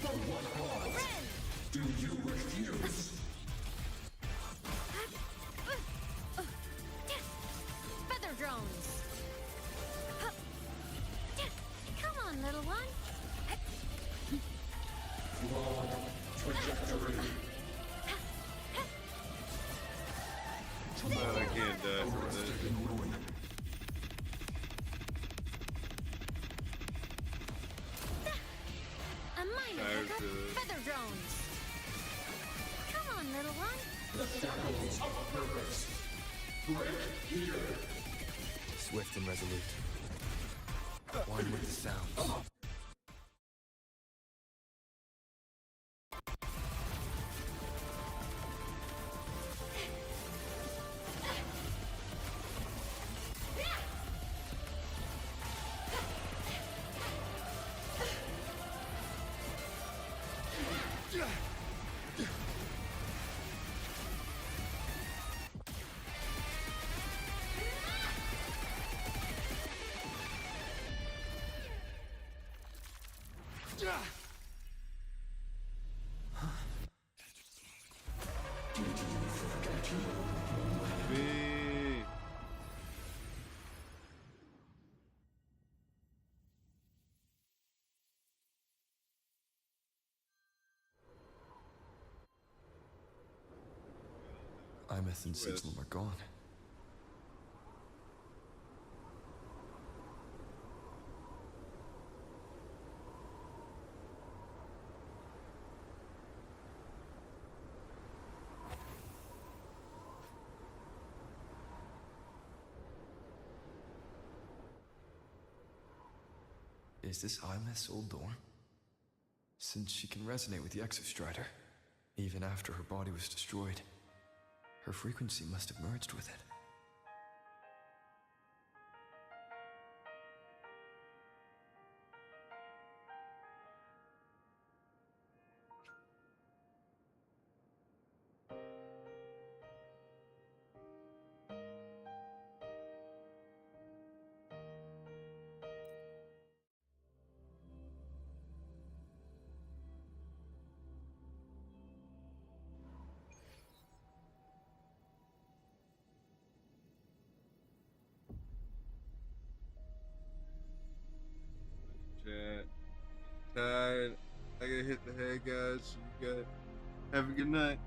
For what cause? Ren! Do you refuse? Feather drones. Come on, little one. Wrong trajectory. But I can't die from this. A minor hookup. Feather drones. Come on, little one. The shackles of purpose. Break here. Swift and resolute. One with the sound. Me. Imeth and Sigilum are gone. Is this Imeth's old door? Since she can resonate with the Exostrider, even after her body was destroyed, her frequency must have merged with it. Chat. Tired. I gotta hit the head, guys. So you got. Have a good night.